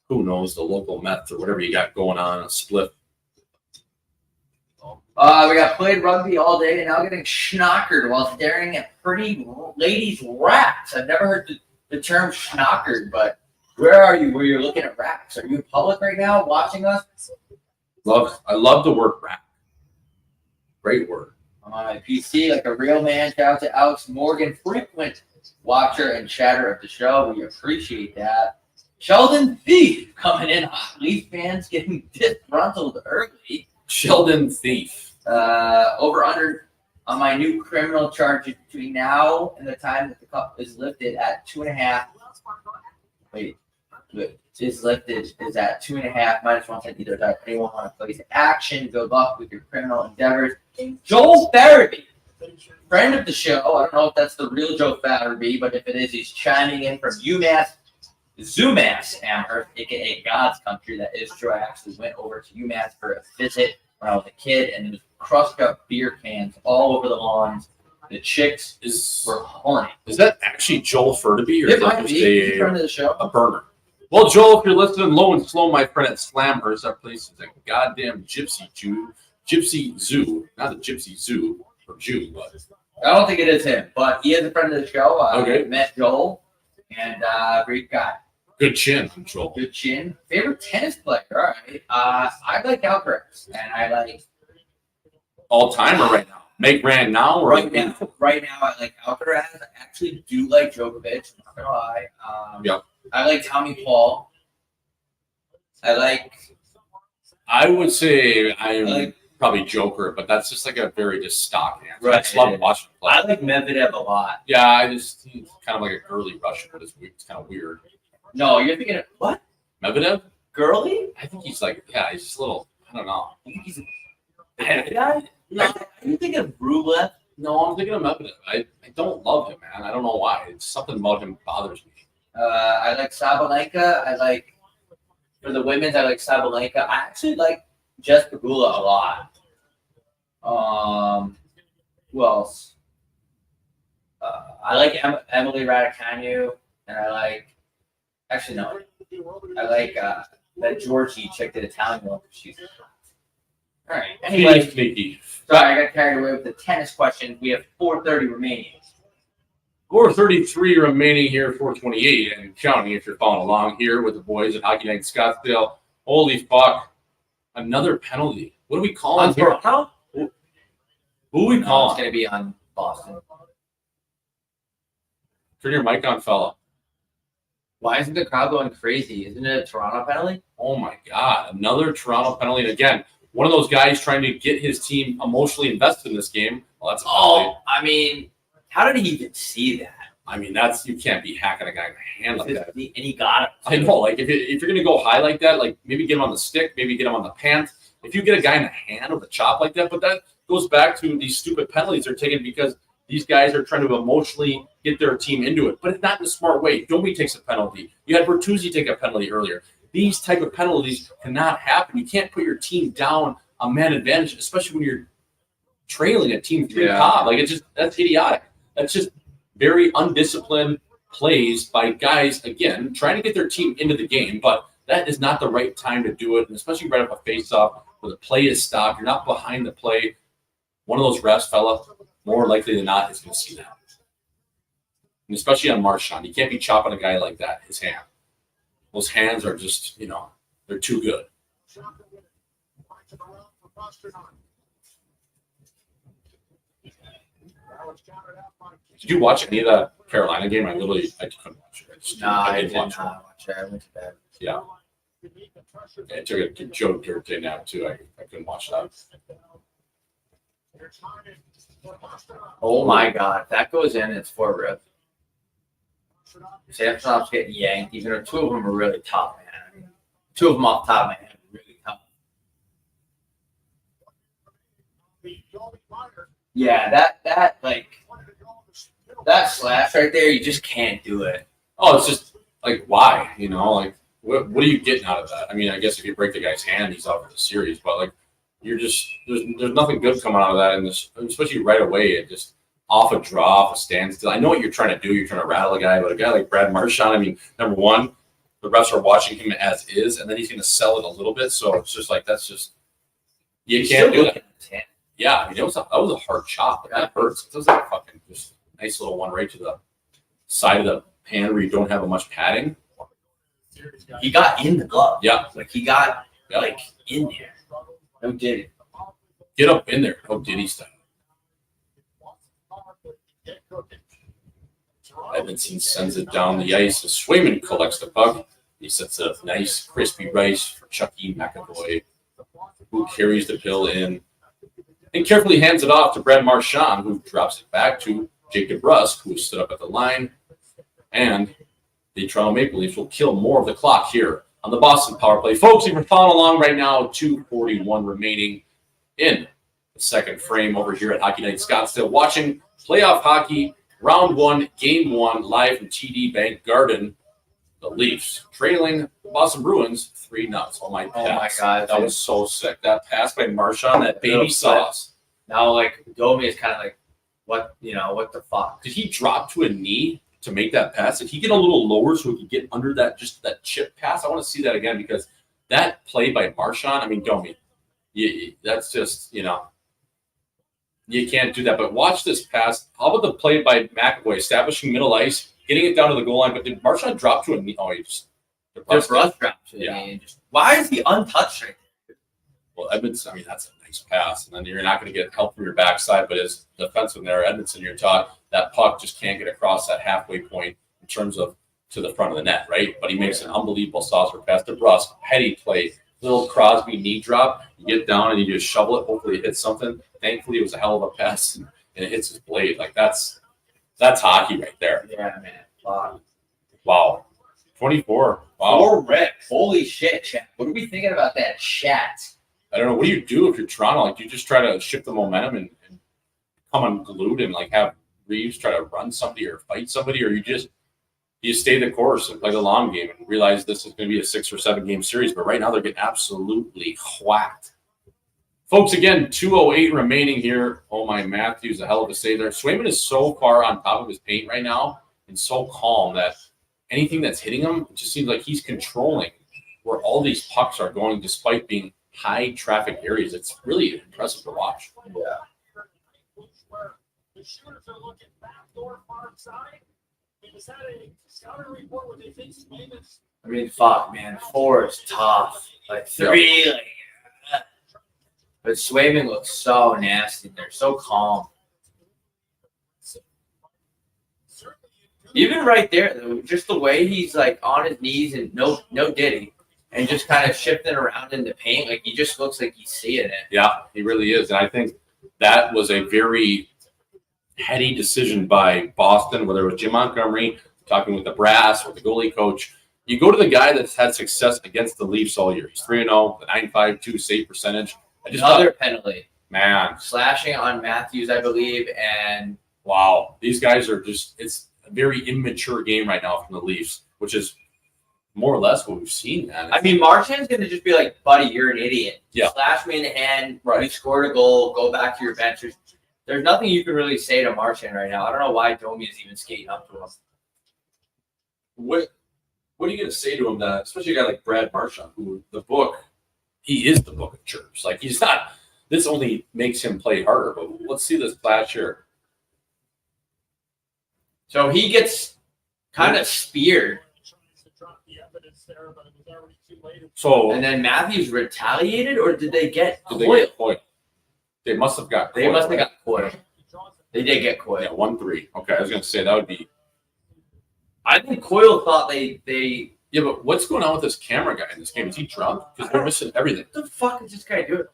who knows, the local meth or whatever you got going on, a split. We got played rugby all day and now getting schnockered while staring at pretty ladies' racks. I've never heard the term schnockered, but where are you where you're looking at racks? Are you in public right now watching us? I love the word rack. Great word. On my PC, like a real man. Shout out to Alex Morgan, frequent watcher and chatter of the show. We appreciate that. Sheldon Thief coming in. Leaf fans getting disgruntled early. Sheldon Thief. Over under on my new criminal charges between now and the time that the cup is lifted at 2.5. Wait, is lifted is at 2.5 -1 cent either side. Anyone want to place action? Good luck with your criminal endeavors. Joel Farabee, friend of the show. I don't know if that's the real Joe Farabee, but if it is, he's chiming in from UMass Amherst, aka God's country. That is true. I actually went over to UMass for a visit when I was a kid, and there was crushed up beer cans all over the lawns. The chicks were horny. Is that actually Joel Furteby, or It is might that just be. Friend of the show. a burner? Well, Joel, if you're listening, low and slow, my friend at Slamhurst, that place is a goddamn gypsy zoo, not a gypsy zoo or Jew, but I don't think it is him, but he is a friend of the show. Okay. Met Joel, and great guy. good chin, Joel. Good chin. Favorite tennis player? All right. I like Alcaraz, and I like All timer right now. Make ran now or right now. Right now, I like Alcaraz. I actually do like Djokovic. I'm not gonna lie. Yep. I like Tommy Paul. I would say I'm like- probably Joker, but that's just like a very just stock answer. Right, I just love it is. watching him play. I like Medvedev a lot. Yeah, he's kind of like a girly Russian, but it's kind of weird. No, you're thinking of what? Medvedev? Girly? I think he's like, yeah, he's just a little, I don't know. You think he's a bad guy? No. Are you thinking of Rublev? No, I'm thinking of Medvedev. I don't love him, man. I don't know why. It's something about him bothers me. I like Sabalenka. For the women's, I like Sabalenka. I actually like Jess Pegula a lot. Who else? I like Emily Raducanu, and I like. Actually, no. I like that Georgie chick that Italian one. She's all right. Anyway, Sneaky. sorry, I got carried away with the tennis questions. We have 4:30 remaining. 4:33 remaining here, 4:28, and counting if you're following along here with the boys at Hockey Night Scottsdale. Holy fuck. Another penalty. What are we calling here? Toronto? Who are we No, calling? it's going to be on Boston. Turn your mic on, fella. Why isn't the crowd going crazy? Isn't it a Toronto penalty? Oh my God. Another Toronto penalty. And again, one of those guys trying to get his team emotionally invested in this game. Well, that's a penalty. I mean, how did he even see that? I mean, you can't be hacking a guy in the hand like that. And he got it. I know, like if you're gonna go high like that, like maybe get him on the stick, maybe get him on the pant. If you get a guy in the hand or the chop like that, but that goes back to these stupid penalties they're taking because these guys are trying to emotionally get their team into it, but it's not in a smart way. Domi takes a penalty. You had Bertuzzi take a penalty earlier. These type of penalties cannot happen. You can't put your team down on man advantage, especially when you're trailing a team 3 top. Like that's idiotic. That's just very undisciplined plays by guys, again, trying to get their team into the game, but that is not the right time to do it, and especially right off a face-off where the play is stopped. You're not behind the play. One of those refs, fella, more likely than not, is going to see that. And especially on Marchand. You can't be chopping a guy like that, his hand. Those hands are just, they're too good. Did you watch any of that Carolina game? I couldn't watch it. I did not watch it. I went to bed. Yeah. I took a Joe Dirt day nap too. I couldn't watch that. Oh my God. If that goes in, it's 4 rip. Samsonov's getting yanked, even though 2 of them are really tough, man. I mean, 2 of them off the top of my head are really tough. Yeah, that slash right there, you just can't do it. Oh, it's just like why? Like what are you getting out of that? I mean, I guess if you break the guy's hand, he's out for the series, but like you're just there's nothing good coming out of that, and especially right away, it just off a draw, off a standstill. I know what you're trying to do. You're trying to rattle a guy, but a guy like Brad Marchand, I mean, number one, the refs are watching him as is, and then he's going to sell it a little bit. So it's just like you can't do that. Yeah, I mean, that was a hard chop. That hurts. It was like a fucking just nice little one right to the side of the hand where you don't have much padding. He got in the glove. Yeah, like he got in there. No Diddy. Get up in there. No Diddy style. Edmondson sends it down the ice as Swayman collects the puck. He sets a nice crispy rice for Chucky McAvoy, who carries the pill in and carefully hands it off to Brad Marchand, who drops it back to Jacob Rusk, who stood up at the line. And the Toronto Maple Leafs will kill more of the clock here on the Boston power play. Folks, if you're following along right now, 2:41 remaining in the second frame over here at Hockey Night Scottsdale, watching playoff hockey, round 1, game 1, live from TD Bank Garden. The Leafs trailing the Boston Bruins 3-0. Oh my God, that was so sick. That pass by Marchand, that baby sauce. Now, Domi is kind of what the fuck? Did he drop to a knee to make that pass? Did he get a little lower so he could get under that chip pass? I want to see that again because that play by Marchand, I mean, Domi, that's just, you can't do that. But watch this pass. How about the play by McAvoy, establishing middle ice, getting it down to the goal line? But did Marchand drop to a knee? Oh, he just dropped to the knee. Why is he untouched right there? Well, Edmondson, I mean, that's a nice pass. And then you're not going to get help from your backside. But as defenseman there, Edmondson, you're taught that puck just can't get across that halfway point in terms of to the front of the net, right? But he makes an unbelievable saucer pass to Bruss. Heady play. Little Crosby knee drop. You get down and you just shovel it. Hopefully it hits something. Thankfully, it was a hell of a pass and it hits his blade. Like that's hockey right there. Yeah, man. Wow. 24. Wow. 4 rips. Holy shit, chat. What are we thinking about that chat? I don't know. What do you do if you're Toronto? Like, do you just try to shift the momentum and come unglued and like have Reeves try to run somebody or fight somebody, or you stay the course and play the long game and realize this is going to be a 6 or 7 game series. But right now they're getting absolutely whacked. Folks, again, 2:08 remaining here. Oh, my Matthews, a hell of a save there. Swayman is so far on top of his paint right now and so calm that anything that's hitting him, it just seems like he's controlling where all these pucks are going despite being high traffic areas. It's really impressive to watch. Yeah. The shooters are looking backdoor far side. He just had a scouting report where they think Swayman's. I mean, fuck, man. 4 is tough. Like 3, but Swayman looks so nasty. They're so calm. Even right there, just the way he's like on his knees and no diddy, and just kind of shifting around in the paint, like he just looks like he's seeing it. Yeah, he really is. And I think that was a very heady decision by Boston, whether it was Jim Montgomery talking with the brass or the goalie coach. You go to the guy that's had success against the Leafs all year. He's 3-0, the .952 save percentage. Another penalty. Man. Slashing on Matthews, I believe, and wow. These guys are just – it's a very immature game right now from the Leafs, which is more or less what we've seen, man. I mean, Marchand's going to just be like, buddy, you're an idiot. Yeah. Slash me in the hand. Right. You scored a goal. Go back to your bench. There's nothing you can really say to Marchand right now. I don't know why Domi is even skating up to him. What are you going to say to him that, especially a guy like Brad Marchand, who he is the book of chirps. Like, he's not – this only makes him play harder. But let's see this flash here. So he gets kind of speared. So and then Matthews retaliated, or did they get coiled? They must have got coiled. They must have got coiled. They did get coiled. Yeah, 1-3. Okay, I was going to say that would be – I think Coyle thought they yeah, but what's going on with this camera guy in this game? Is he drunk? Because they're missing everything. What the fuck is this guy doing?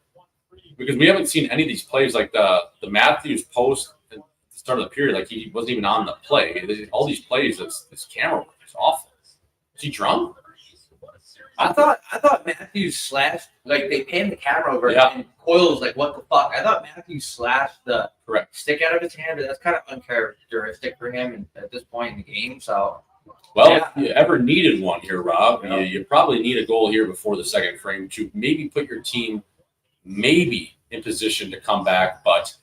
Because we haven't seen any of these plays, like the Matthews post at the start of the period, like he wasn't even on the play. All these plays, this camera work is awful. Is he drunk? I thought Matthews slashed, like they panned the camera over Yeah. and Coyle was like, what the fuck? I thought Matthews slashed the Correct. stick out of his hand, but that's kind of uncharacteristic for him at this point in the game. So, Well, yeah. if you ever needed one here, Rob, Yeah. you probably need a goal here before the second frame to maybe put your team maybe in position to come back. But,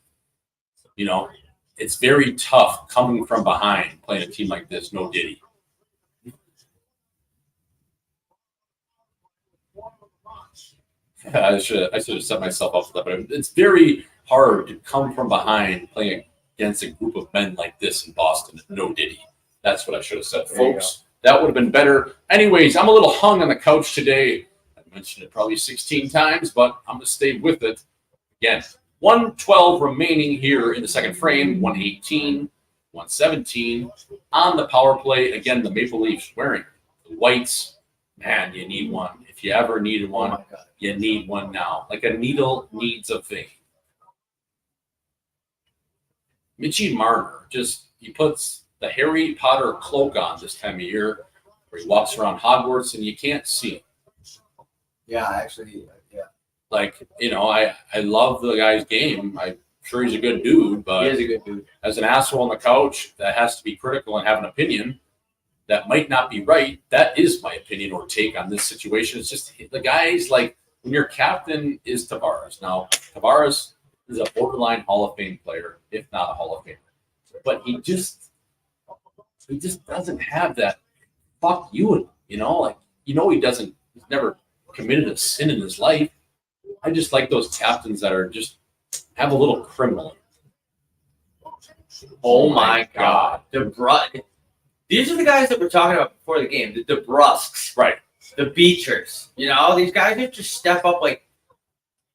it's very tough coming from behind playing a team like this, no Diddy. I should have set myself up for that, but it's very hard to come from behind playing against a group of men like this in Boston. No Diddy. That's what I should have said, folks. That would have been better. Anyways, I'm a little hung on the couch today. I mentioned it probably 16 times, but I'm going to stay with it. Again, 1:12 remaining here in the second frame, 1:18, 1:17 on the power play. Again, the Maple Leafs wearing the whites. Man, you need one. If you ever needed one, oh my God. You need one now. Like a needle needs a vein. Mitchie Marner, he puts the Harry Potter cloak on this time of year where he walks around Hogwarts and you can't see him. Yeah, actually, yeah. Like, I love the guy's game. I'm sure he's a good dude, but He is a good dude. as an asshole on the couch that has to be critical and have an opinion that might not be right, that is my opinion or take on this situation. It's just the guy's like, when your captain is Tavares. Now, Tavares is a borderline Hall of Fame player. if not a Hall of Famer. But he just doesn't have that fuck you, he doesn't, he's never committed a sin in his life. I just like those captains that are just have a little criminal. Oh my God. These are the guys that we're talking about before the game. The DeBrusques. Right. The Beechers. These guys have to step up.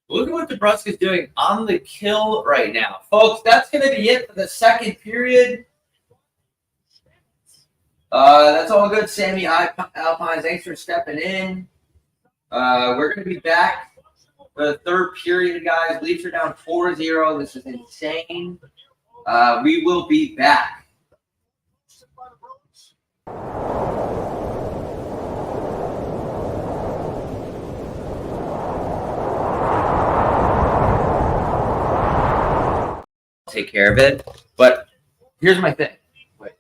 Look at what DeBrusque is doing on the kill right now. Folks, that's going to be it for the second period. That's all good, Sammy Alpine. Thanks for stepping in. We're going to be back for the third period, guys. Leafs are down 4-0. This is insane. We will be back. Take care of it. But here's my thing. Wait.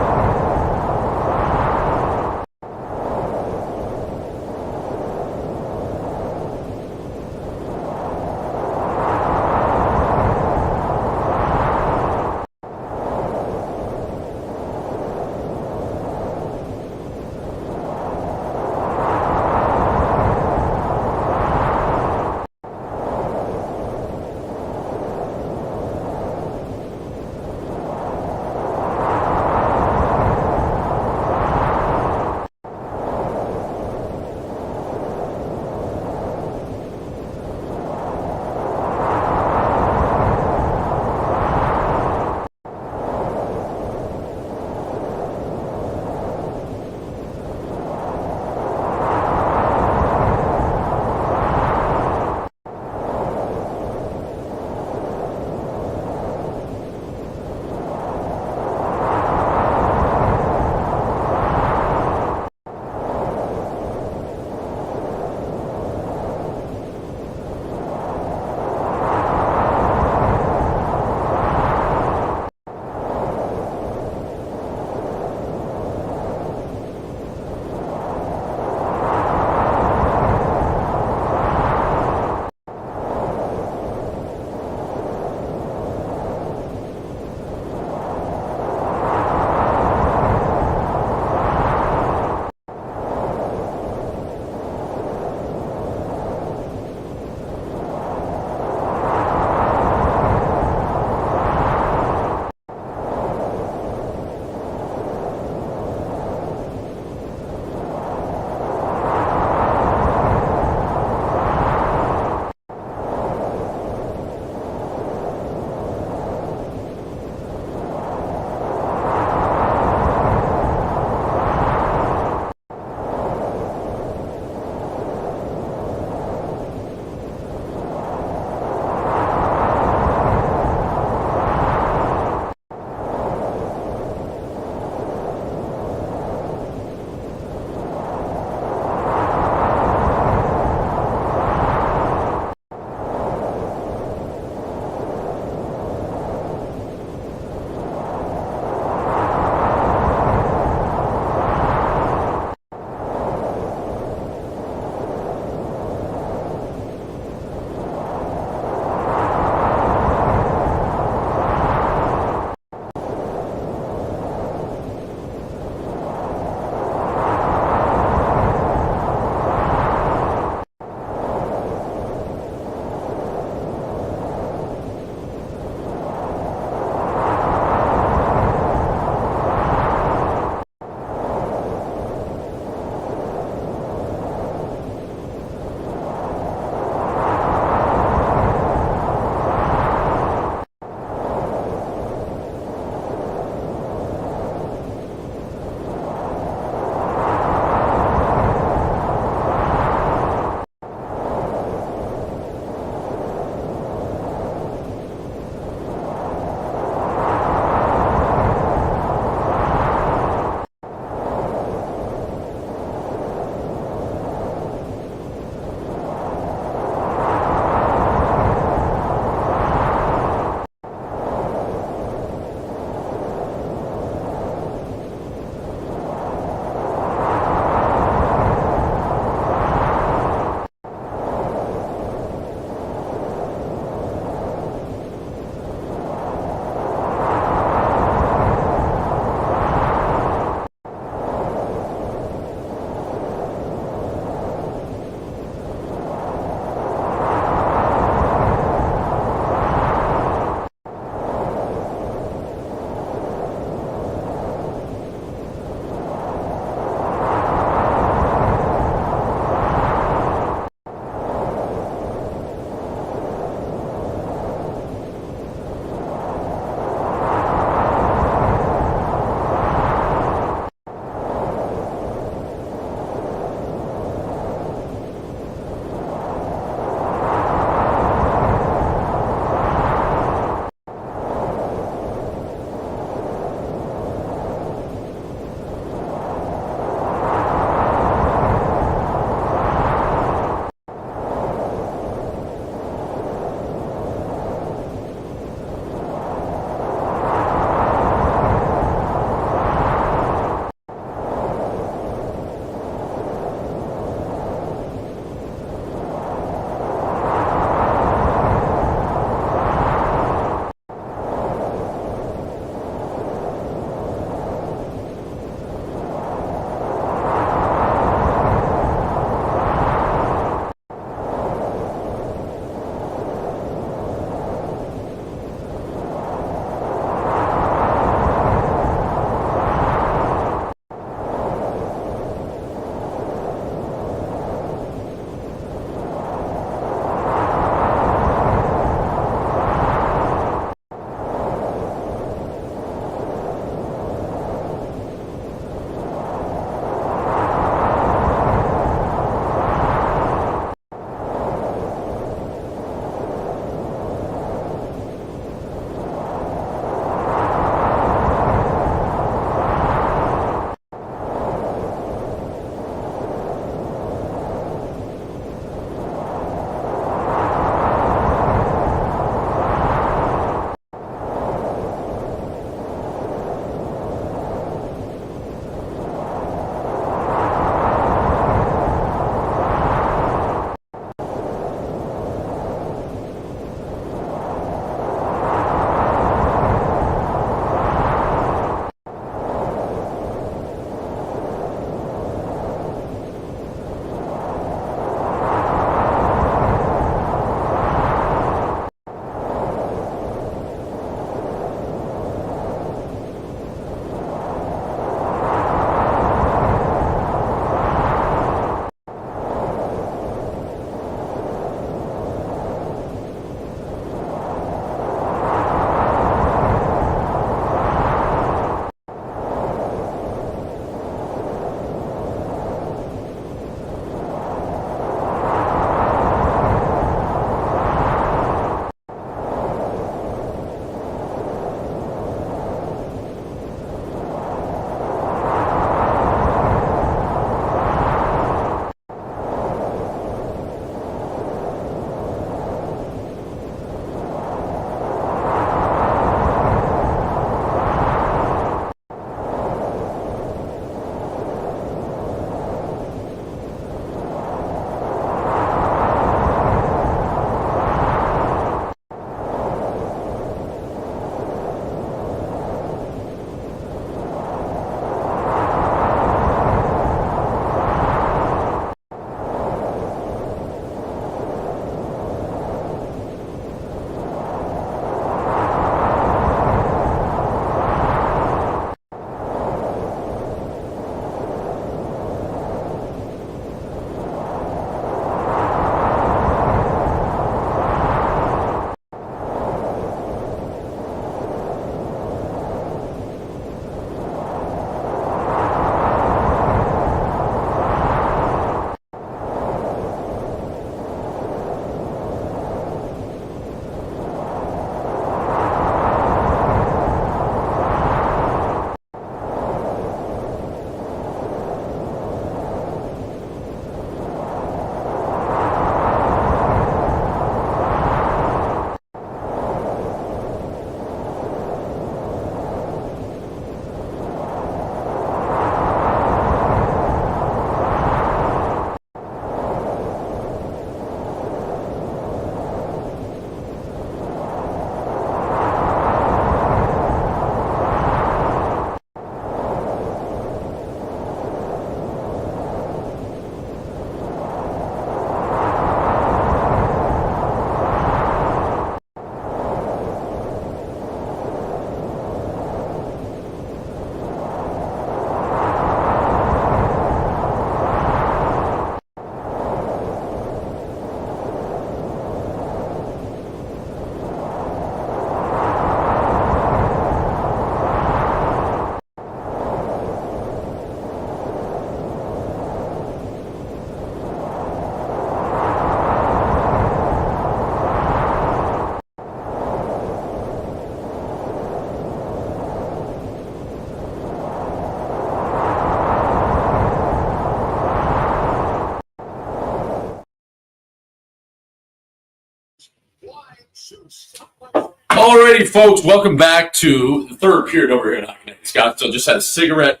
Alrighty, folks, welcome back to the third period over here in Hockey Night. Scott still just had a cigarette.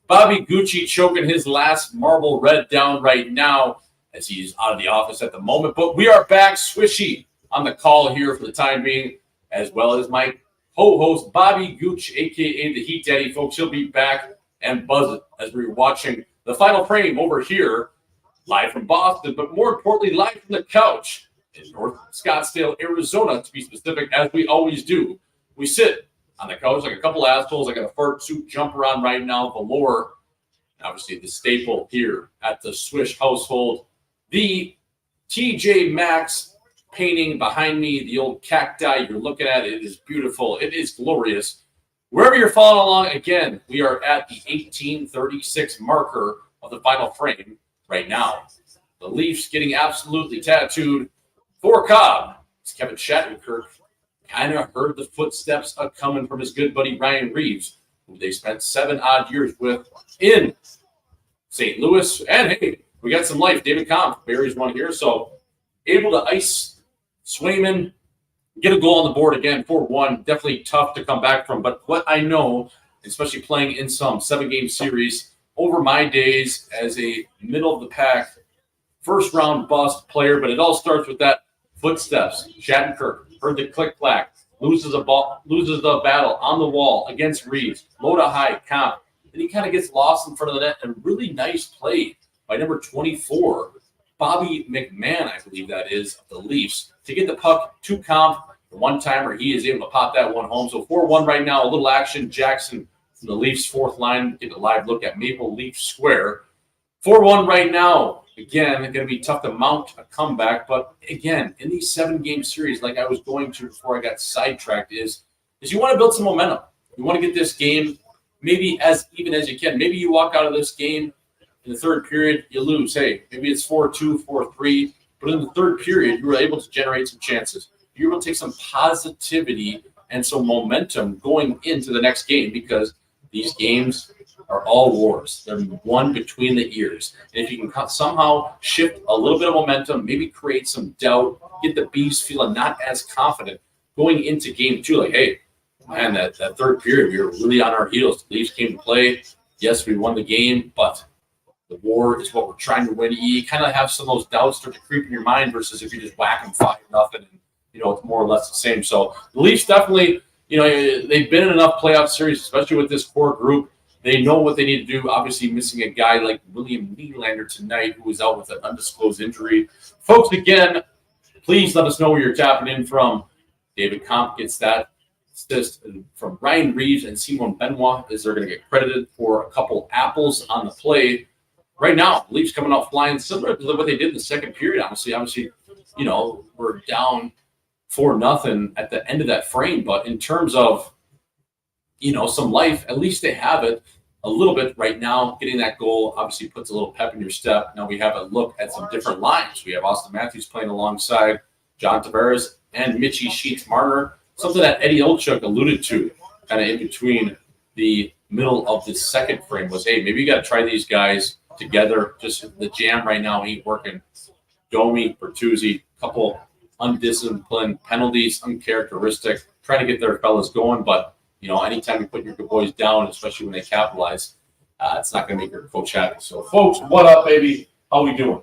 Bobby Gucci choking his last marble red down right now as he's out of the office at the moment. But we are back, Swishy, on the call here for the time being, as well as my co-host, Bobby Gooch, a.k.a. the Heat Daddy. Folks, he'll be back and buzzing as we're watching the final frame over here, live from Boston, but more importantly, live from the couch in North Scottsdale, Arizona, to be specific, as we always do. We sit on the couch like a couple assholes. I got a fur suit jumper on right now, velour. Obviously, the staple here at the Swish household. The TJ Maxx painting behind me, the old cacti you're looking at, it is beautiful. It is glorious. Wherever you're following along, again, we are at the 1836 marker of the final frame right now. The Leafs getting absolutely tattooed for Cobb. It's Kevin Shattenkirk. Kind of heard the footsteps coming from his good buddy Ryan Reeves, who they spent 7 odd years with in St. Louis. And hey, we got some life. David Kampf buries one here. So able to ice Swayman, get a goal on the board again, 4-1. Definitely tough to come back from. But what I know, especially playing in some 7-game series, over my days as a middle-of-the-pack, first-round bust player, but it all starts with that footsteps. Shattenkirk heard the click-clack, loses the battle on the wall against Reeves. Low to high, Kampf. And he kind of gets lost in front of the net. And really nice play by number 24, Bobby McMahon, I believe that is, of the Leafs, to get the puck to Kampf. The one-timer, he is able to pop that one home. So 4-1 right now, a little action. Jackson from the Leafs' fourth line, get a live look at Maple Leaf Square. 4-1 right now. Again, going to be tough to mount a comeback. But again, in these 7-game series, like I was going to before I got sidetracked, is you want to build some momentum. You want to get this game maybe as even as you can. Maybe you walk out of this game in the third period, you lose. Hey, maybe it's 4-2, 4-3. But in the third period, you were able to generate some chances. You were able to take some positivity and some momentum going into the next game, because these games are all wars. They're won between the ears. And if you can somehow shift a little bit of momentum, maybe create some doubt, get the Bees feeling not as confident going into game 2, like, hey, man, that third period, we were really on our heels. The Leafs came to play. Yes, we won the game, but the war is what we're trying to win. You kind of have some of those doubts start to creep in your mind versus if you just whack them 5-0 and, it's more or less the same. So the Leafs definitely, they've been in enough playoff series, especially with this core group. They know what they need to do. Obviously, missing a guy like William Nylander tonight, who is out with an undisclosed injury. Folks, again, please let us know where you're tapping in from. David Kampf gets that assist from Ryan Reeves and Simon Benoit, as they're going to get credited for a couple apples on the play. Right now, Leafs coming out flying, similar to what they did in the second period. Obviously, we're down 4-0 at the end of that frame. But in terms of, some life, at least they have it a little bit right now. Getting that goal obviously puts a little pep in your step. Now we have a look at some different lines. We have Austin Matthews playing alongside John Tavares and Mitchie Sheets-Marner. Something that Eddie Olchuk alluded to kind of in between the middle of the second frame was, hey, maybe you got to try these guys together. Just the jam right now ain't working. Domi, Bertuzzi, couple undisciplined penalties, uncharacteristic, trying to get their fellas going. But, anytime you put your good boys down, especially when they capitalize, it's not going to make your coach happy. So, folks, what up, baby? How we doing?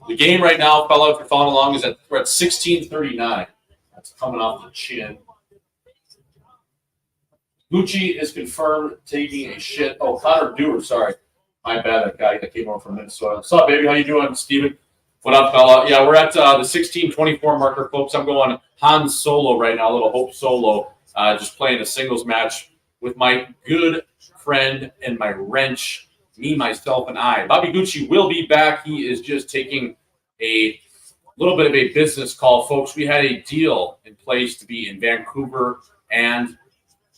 The game right now, fellas, if you're following along, we're at 16:39. That's coming off the chin. Gucci is confirmed taking a shit. Oh, Connor Dewar, sorry. My bad, that guy that came over from Minnesota. What's up, baby? How you doing, Steven? What up, fella? Yeah, we're at the 16:24 marker, folks. I'm going Han Solo right now, a little Hope Solo, just playing a singles match with my good friend and my wrench, me, myself, and I. Bobby Gucci will be back. He is just taking a little bit of a business call, folks. We had a deal in place to be in Vancouver and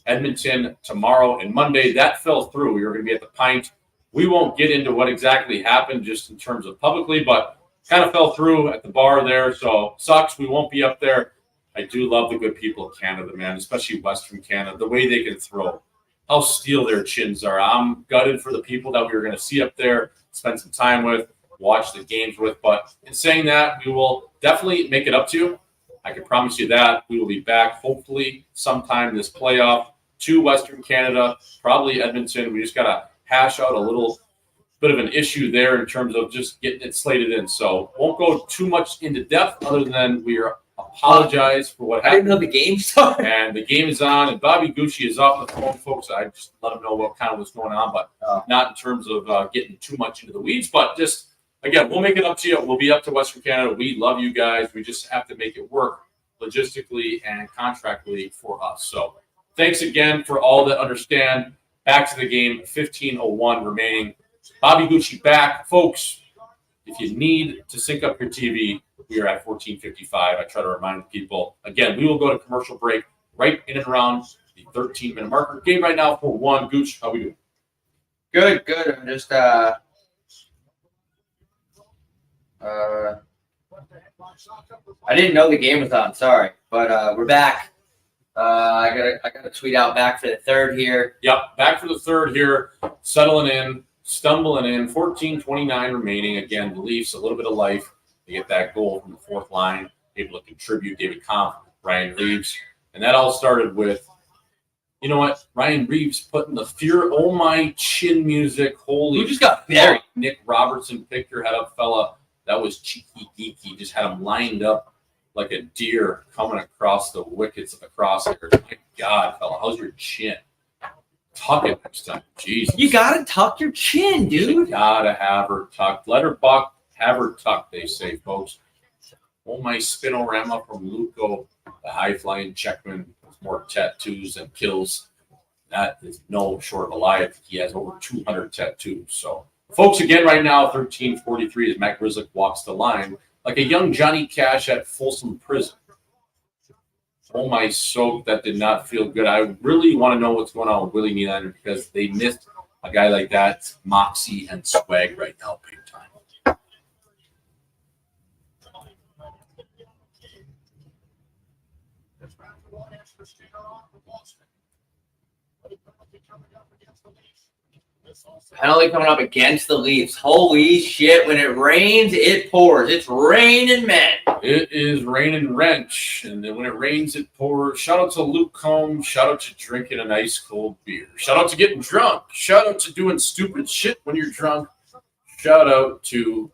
Edmonton tomorrow and Monday. That fell through. We were going to be at the Pint. We won't get into what exactly happened just in terms of publicly, but kind of fell through at the bar there. So sucks. We won't be up there. I do love the good people of Canada, man, especially Western Canada, the way they can throw, how steel their chins are. I'm gutted for the people that we were going to see up there, spend some time with. watch the games with. But in saying that, we will definitely make it up to you. I can promise you that. We will be back hopefully sometime this playoff to Western Canada, probably Edmonton. We just got to hash out a little bit of an issue there in terms of just getting it slated in. So won't go too much into depth other than we apologize for what happened. I didn't know the game started. And the game is on, and Bobby Gucci is off the phone, folks. I just let him know what kind of was going on, but not in terms of getting too much into the weeds. But just, again, we'll make it up to you. We'll be up to Western Canada. We love you guys. We just have to make it work logistically and contractually for us. So thanks again for all that understand. Back to the game, 15:01 remaining. Bobby Gucci back. Folks, if you need to sync up your TV, we are at 14:55. I try to remind people. Again, we will go to commercial break right in and around the 13-minute marker. Game right now for 1. Gooch, how we doing? Good. I'm just I didn't know the game was on. Sorry, but we're back. I gotta tweet out back for the third here. Yep, back for the third here. Settling in, stumbling in. 14:29 remaining. Again, the Leafs, a little bit of life. They get that goal from the fourth line, able to contribute. David Kampf, Ryan Reeves. And that all started with, you know what? Ryan Reeves putting the fear, oh my chin music. Holy. Who just got buried? Nick Robertson picked your head up, fella. That was cheeky geeky. Just had him lined up like a deer coming across the wickets of the crosshairs. My God, fella, how's your chin? Tuck it next time. Jesus. You gotta tuck your chin, dude. You gotta have her tucked. Let her buck. Have her tucked, they say, folks. Oh, my spinorama from Luco, the high-flying Czechman with more tattoos than kills. That is no short of a lie. I think he has over 200 tattoos. So, folks, again, right now, 13:43 as Matt Grzelcyk walks the line like a young Johnny Cash at Folsom Prison. Oh, my soap, that did not feel good. I really want to know what's going on with Willie Nylander because they missed a guy like that, moxie and swag right now, big time. Penalty coming up against the Leafs. Holy shit, when it rains, it pours. It's raining, man. It is raining wrench, and then when it rains, it pours. Shout out to Luke Combs. Shout out to drinking an ice cold beer. Shout out to getting drunk. Shout out to doing stupid shit when you're drunk. Shout out to...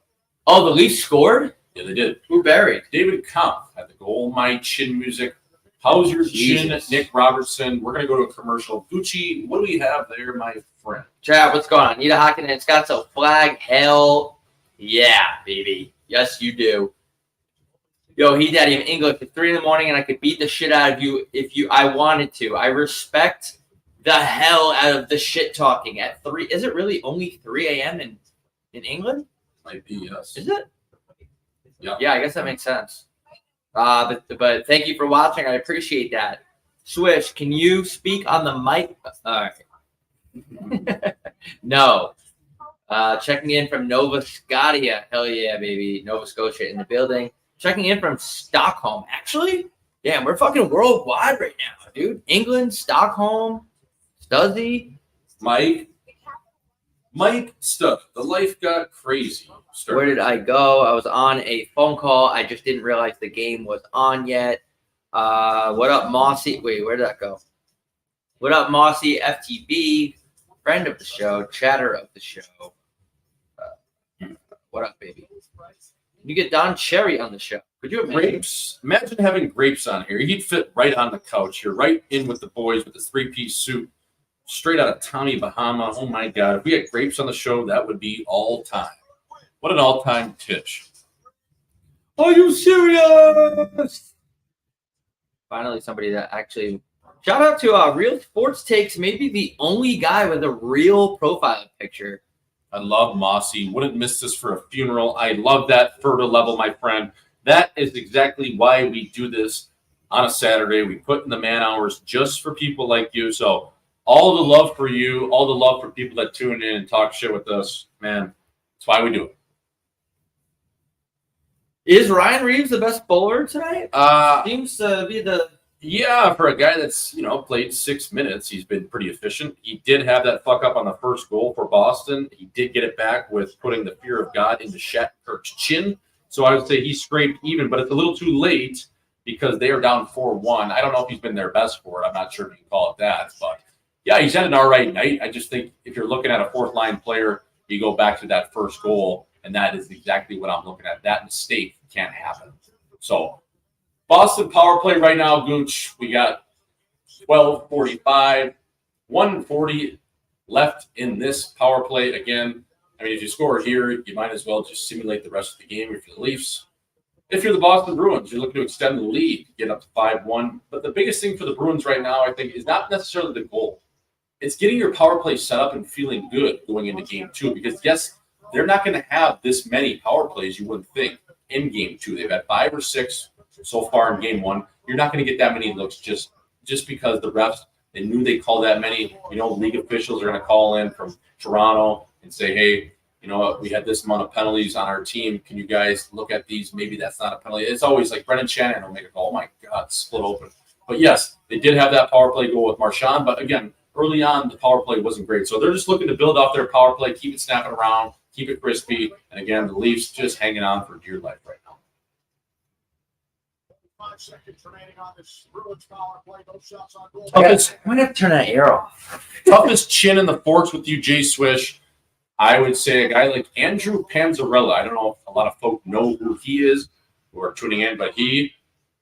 Oh, the Leafs scored? Yeah, they did. Who buried? David Kampf had the goal. My chin music. How's your chin, Nick Robertson? We're going to go to a commercial. Gucci, what do we have there, my friend? Chad, what's going on? Nita Hakkinen, Scott, so flag. Hell yeah, baby. Yes, you do. Yo, he daddy in England at 3 a.m, and I could beat the shit out of you if I wanted to. I respect the hell out of the shit talking at 3. Is it really only 3 a.m. in England? Might be, yes. Is it? Yeah. Yeah, I guess that makes sense. But thank you for watching. I appreciate that. Swish, can you speak on the mic? All right. No. Checking in from Nova Scotia. Hell yeah, baby. Nova Scotia in the building. Checking in from Stockholm. Actually, damn, we're fucking worldwide right now, dude. England, Stockholm, Stuzzy. Mike Stuck. The life got crazy. Where did I go? I was on a phone call. I just didn't realize the game was on yet. What up, Mossy? Wait, where did that go? What up, Mossy? FTB, friend of the show, chatter of the show. What up, baby? You get Don Cherry on the show. Could you imagine? Grapes. Imagine having Grapes on here. He'd fit right on the couch here, right in with the boys with his 3-piece suit, straight out of Tommy Bahama. Oh, my God. If we had Grapes on the show, that would be all time. What an all-time Tish. Are you serious? Finally, somebody that actually... Shout out to Real Sports Takes, maybe the only guy with a real profile picture. I love Mossy. Wouldn't miss this for a funeral. I love that Ferta level, my friend. That is exactly why we do this on a Saturday. We put in the man hours just for people like you. So all the love for you, all the love for people that tune in and talk shit with us, man. That's why we do it. Is Ryan Reeves the best bowler tonight? Seems to be the Yeah, for a guy that's, played 6 minutes, he's been pretty efficient. He did have that fuck up on the first goal for Boston. He did get it back with putting the fear of God into Shattenkirk's chin. So I would say he scraped even, but it's a little too late because they are down 4-1. I don't know if he's been their best for it. I'm not sure if you can call it that. But, yeah, he's had an all right night. I just think if you're looking at a fourth-line player, you go back to that first goal, and that is exactly what I'm looking at. That mistake can't happen. So Boston power play right now, Gooch. We got 12:45, 1:40 left in this power play. Again, I mean, if you score here, you might as well just simulate the rest of the game if you're the Leafs. If you're the Boston Bruins, you're looking to extend the lead, get up to 5-1. But the biggest thing for the Bruins right now, I think, is not necessarily the goal. It's getting your power play set up and feeling good going into game 2. Because, yes, they're not going to have this many power plays, you wouldn't think, in game 2. They've had 5 or 6 so far in game 1. You're not going to get that many looks just because the refs, they knew they called that many. League officials are going to call in from Toronto and say, hey, you know what, we had this amount of penalties on our team. Can you guys look at these? Maybe that's not a penalty. It's always like Brendan Shannon will make a call. Oh, my God, split open. But, yes, they did have that power play goal with Marchand. But, again, early on, the power play wasn't great. So they're just looking to build off their power play, keep it snapping around, keep it crispy. And, again, the Leafs just hanging on for dear life right now. 5 seconds remaining on this Bruins power play. No shots on goal. I'm going to turn that air off. Toughest chin in the forks with you, Jay Swish. I would say a guy like Andrew Panzarella. I don't know if a lot of folk know who he is who are tuning in, but he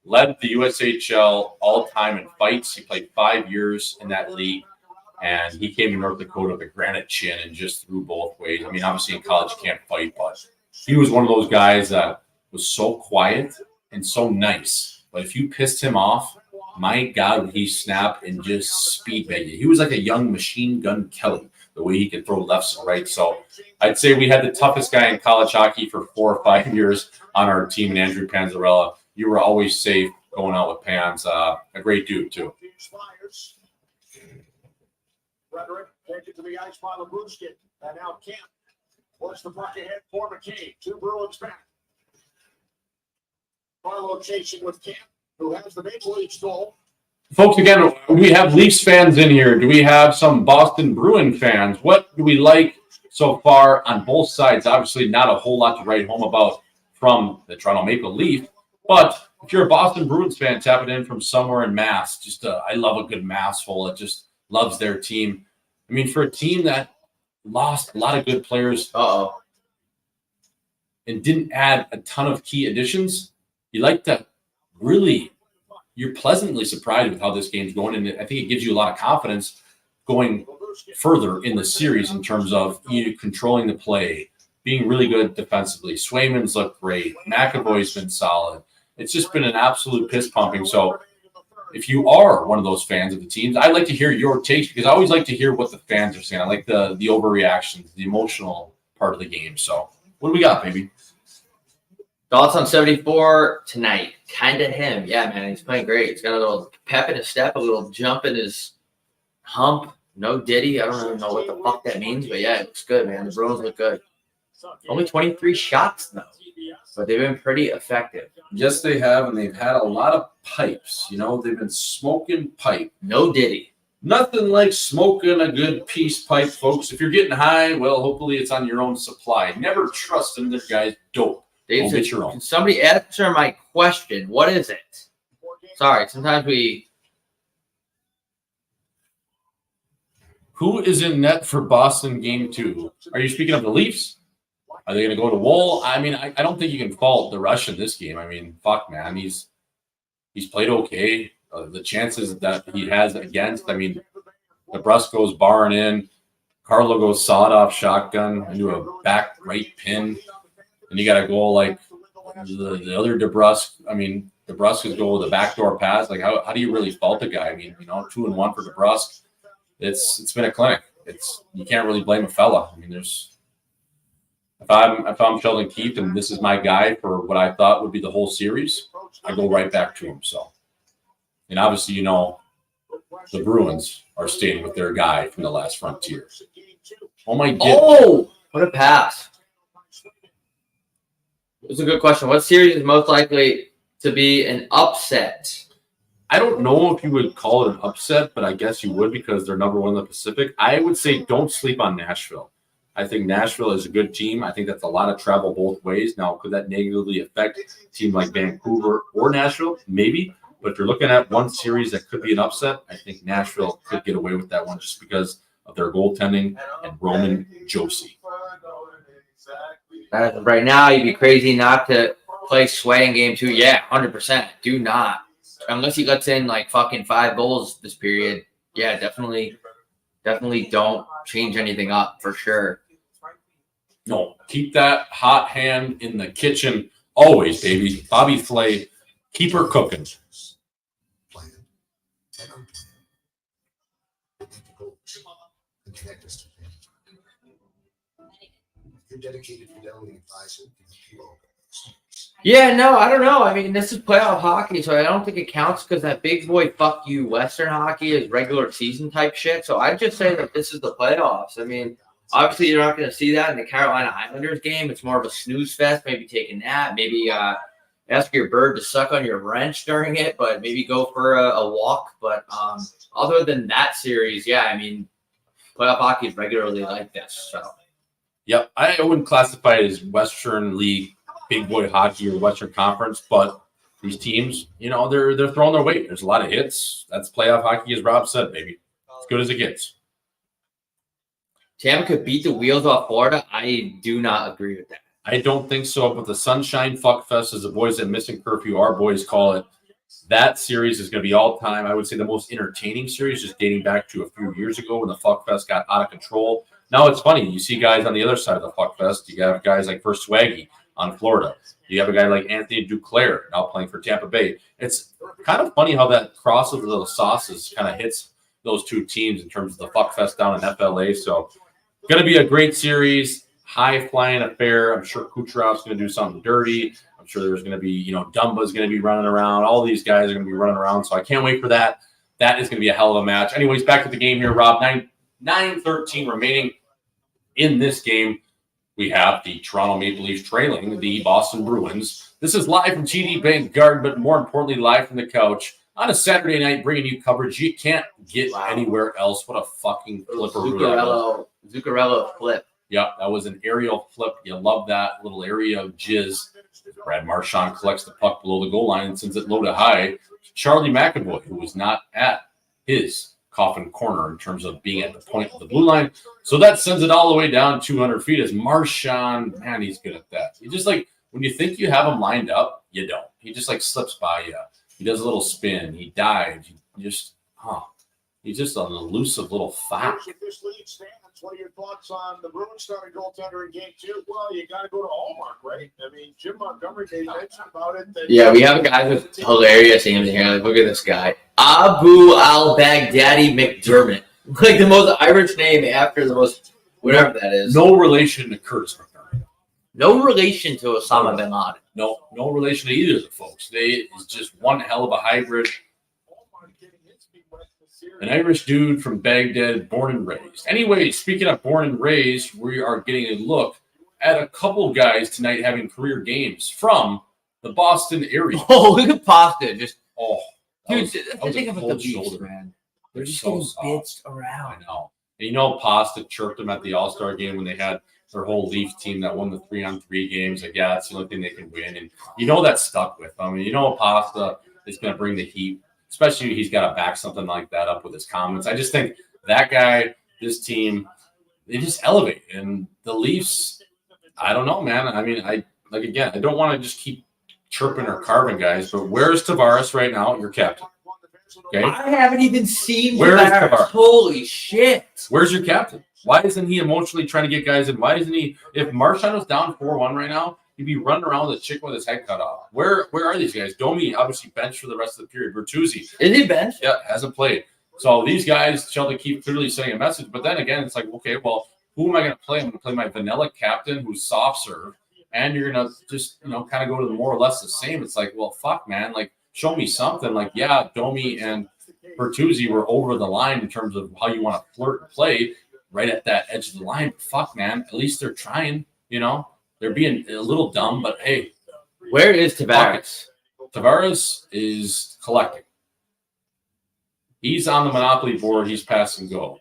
led the USHL all-time in fights. He played 5 years in that league, and he came to North Dakota with a granite chin and just threw both ways. I mean, obviously in college you can't fight, but he was one of those guys that was so quiet and so nice. But if you pissed him off, my God, would he snap and just speed bag you. He was like a young Machine Gun Kelly, the way he could throw lefts and rights. So I'd say we had the toughest guy in college hockey for 4 or 5 years on our team, and Andrew Panzarella. You were always safe going out with Pans. A great dude, too. Frederick takes it to the ice by Labruskin. And now Kemp puts the puck ahead for McCabe. 2 Bruins back. Barlow chasing with Kemp, who has the Maple Leafs goal. Folks, again, we have Leafs fans in here. Do we have some Boston Bruin fans? What do we like so far on both sides? Obviously, not a whole lot to write home about from the Toronto Maple Leaf. But if you're a Boston Bruins fan tapping in from somewhere in Mass, I love a good Mass hole that just loves their team. I mean, for a team that lost a lot of good players and didn't add a ton of key additions, you like to really – you're pleasantly surprised with how this game's going, and I think it gives you a lot of confidence going further in the series in terms of you controlling the play, being really good defensively. Swayman's looked great. McAvoy's been solid. It's just been an absolute piss pumping. So if you are one of those fans of the teams, I'd like to hear your takes because I always like to hear what the fans are saying. I like the overreactions, the emotional part of the game. So what do we got, baby? Thoughts on 74 tonight? Kind of him. Yeah, man, he's playing great. He's got a little pep in his step, a little jump in his hump. No ditty. I don't even know what the fuck that means, but yeah, it looks good, man. The Bruins look good. Only 23 shots, though, but they've been pretty effective. Yes, they have, and they've had a lot of pipes. They've been smoking pipe. No ditty. Nothing like smoking a good peace pipe, folks. If you're getting high, well, hopefully it's on your own supply. Never trust in this guy's dope. Dave said, can somebody answer my question? What is it? Sorry, sometimes we... Who is in net for Boston game 2? Are you speaking of the Leafs? Are they going to go to Woll? I mean, I don't think you can fault the Russian this game. I mean, fuck, man. He's played okay. The chances that he has against, I mean, DeBrusk goes barring in. Carlo goes sawed-off shotgun into a back right pin. And you got a goal like the other DeBrusk. I mean, DeBrusk is going with a backdoor pass. Like, how do you really fault the guy? I mean, 2-1 for DeBrusk. It's been a clinic. You can't really blame a fella. I mean, if I'm Sheldon Keefe and this is my guy for what I thought would be the whole series, I go right back to him. So, and obviously, the Bruins are staying with their guy from the last frontier. Oh my God! Oh, what a pass! It's a good question. What series is most likely to be an upset? I don't know if you would call it an upset, but I guess you would because they're number one in the Pacific. I would say don't sleep on Nashville. I think Nashville is a good team. I think that's a lot of travel both ways. Now, could that negatively affect a team like Vancouver or Nashville? Maybe. But if you're looking at one series that could be an upset, I think Nashville could get away with that one just because of their goaltending and Roman Josi. Right now, you'd be crazy not to play Sway in game 2. Yeah, 100%. Do not. Unless he lets in like fucking 5 goals this period. Yeah, definitely don't change anything up for sure. No, keep that hot hand in the kitchen always, baby. Bobby Flay, keep her cooking. Yeah, no, I don't know. I mean, this is playoff hockey, so I don't think it counts because that big boy fuck you Western hockey is regular season type shit. So I'd just say that this is the playoffs. I mean, obviously you're not going to see that in the Carolina Islanders game. It's more of a snooze fest. Maybe take a nap. Maybe ask your bird to suck on your wrench during it, but maybe go for a walk. But other than that series, yeah, I mean, playoff hockey is regularly like this. So, yep, I wouldn't classify it as Western League big boy hockey or Western Conference, but these teams, you know, they're throwing their weight. There's a lot of hits. That's playoff hockey, as Rob said, baby. As good as it gets. Tampa could beat the wheels off Florida. I do not agree with that. I don't think so, but the Sunshine Fuck Fest, as the boys at Missing Curfew, our boys call it, that series is going to be all time. I would say the most entertaining series, just dating back to a few years ago when the Fuck Fest got out of control. Now it's funny. You see guys on the other side of the Fuck Fest. You have guys like First Swaggy on Florida. You have a guy like Anthony Duclair now playing for Tampa Bay. It's kind of funny how that cross of the little sauces kind of hits those two teams in terms of the Fuck Fest down in FLA. So going to be a great series, high-flying affair. I'm sure Kucherov's going to do something dirty. I'm sure there's going to be, you know, Dumba's going to be running around. All these guys are going to be running around. So I can't wait for that. That is going to be a hell of a match. Anyways, back to the game here, Rob. 9:13 remaining in this game. We have the Toronto Maple Leafs trailing the Boston Bruins. This is live from TD Bank Garden, but more importantly, live from the couch on a Saturday night, bringing you coverage you can't get anywhere else. What a fucking flipper. Zuccarello flip. Yeah, that was an aerial flip. You love that little area of jizz. Brad Marchand collects the puck below the goal line and sends it low to high. Charlie McAvoy, who was not at his coffin corner in terms of being at the point of the blue line. So that sends it all the way down 200 feet as Marchand, man, he's good at that. He just like, when you think you have him lined up, you don't. He just like slips by you. He does a little spin. He dives. He's just an elusive little fox. What are your thoughts on the Bruins starting goaltender in game 2? Well, you got to go to Hallmark, right? I mean, Jim Montgomery, they mentioned about it. Yeah, we have a guy with hilarious names here. Like, look at this guy. Abu al-Baghdadi McDermott. Like the most Irish name after the most, whatever that is. No relation to Curtis McDermott. No relation to Osama bin Laden. No relation to either of the folks. It's just one hell of a hybrid. An Irish dude from Baghdad, born and raised. Anyway, speaking of born and raised, we are getting a look at a couple guys tonight having career games from the Boston area. Oh, look at Pasta. Just dude, think about the Leafs, man. They're just getting bitched around. I know. And you know, Pasta chirped them at the All-Star game when they had their whole Leaf team that won the 3-on-3 games. Like, yeah, that's the only thing they can win. And you know that stuck with them. And you know Pasta is going to bring the heat. Especially he's got to back something like that up with his comments. I just think that guy, this team, they just elevate. And the Leafs, I don't know, man. I mean, I don't want to just keep chirping or carving guys, but where's Tavares right now? Your captain. Okay. I haven't even seen Where's Tavares. Holy shit. Where's your captain? Why isn't he emotionally trying to get guys in? Why isn't he? If Marchand was down 4-1 right now, he'd be running around with a chick with his head cut off. Where are these guys? Domi obviously benched for the rest of the period. Bertuzzi. Is he benched? Yeah, hasn't played. So these guys, Sheldon keep clearly sending a message. But then again, it's like, okay, well, who am I going to play? I'm going to play my vanilla captain who's soft serve. And you're going to just, kind of go to the more or less the same. It's like, well, fuck, man. Like, show me something. Like, yeah, Domi and Bertuzzi were over the line in terms of how you want to flirt and play right at that edge of the line. But fuck, man. At least they're trying, They're being a little dumb, but hey. Where is Tavares? Tavares is collecting. He's on the Monopoly board. He's pass and go.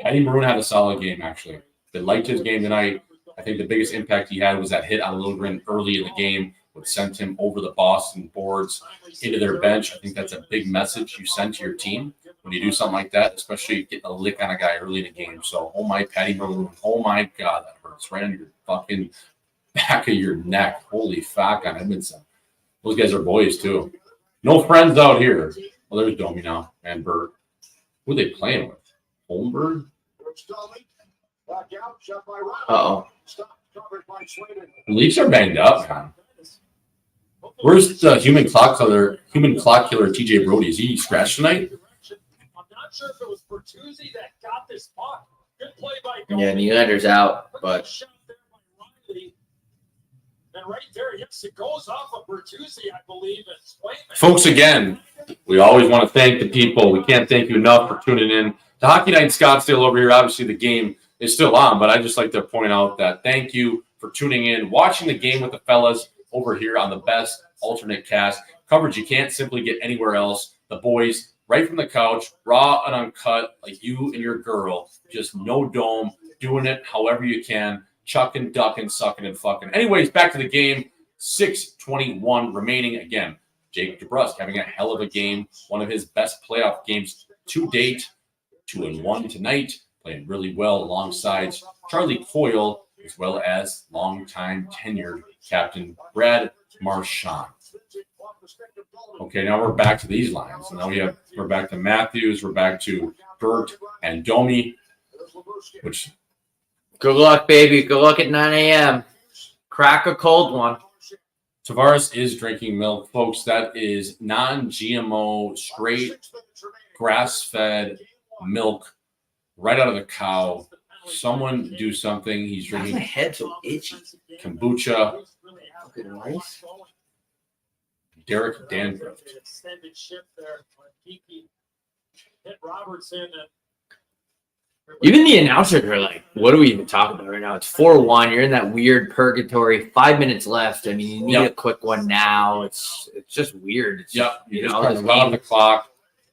Eddie Maroon had a solid game, actually. They liked his game tonight. I think the biggest impact he had was that hit on Lilligren early in the game, which sent him over the Boston boards into their bench. I think that's a big message you send to your team when you do something like that, especially getting a lick on a guy early in the game. So, oh my, Patty Maroon. Oh my God, that hurts right on your fucking back of your neck. Holy fuck on Edmondson. Those guys are boys, too. No friends out here. Well, there's Domi now and Bird. Who are they playing with? Holmberg? Uh-oh. The Leafs are banged up, man. Where's the human clock killer TJ Brody? Is he scratched tonight? I'm not sure if it was Bertuzzi that got this puck. Good play by Yeah, Nylander's out, but and right there, yes, it goes off of Bertuzzi, I believe. Folks, again, we always want to thank the people. We can't thank you enough for tuning in to Hockey Night in Scottsdale over here. Obviously, the game is still on, but I just like to point out that thank you for tuning in, watching the game with the fellas over here on the best alternate cast coverage you can't simply get anywhere else. The boys right from the couch, raw and uncut, like you and your girl, just no dome, doing it however you can, chucking, ducking, sucking, and fucking. Anyways, back to the game. 6:21 remaining. Again, Jake DeBrusk having a hell of a game, one of his best playoff games to date. 2-1 tonight, playing really well alongside Charlie Coyle, as well as longtime tenured captain Brad Marchand. Okay, now we're back to these lines. So now we're back to Matthews, we're back to Burt and Domi, which good luck, baby. Good luck at 9 a.m. Crack a cold one. Tavares is drinking milk, folks. That is non-GMO, straight grass-fed milk right out of the cow. Someone do something. He's drinking. My head's so itchy. Kombucha. Fucking nice. Derek Danforth. Extended shift there. Hit Robertson. Even the announcers are like, what are we even talking about right now? It's 4-1. You're in that weird purgatory. 5 minutes left. I mean, you need a quick one now. It's just weird. It's you just on the clock.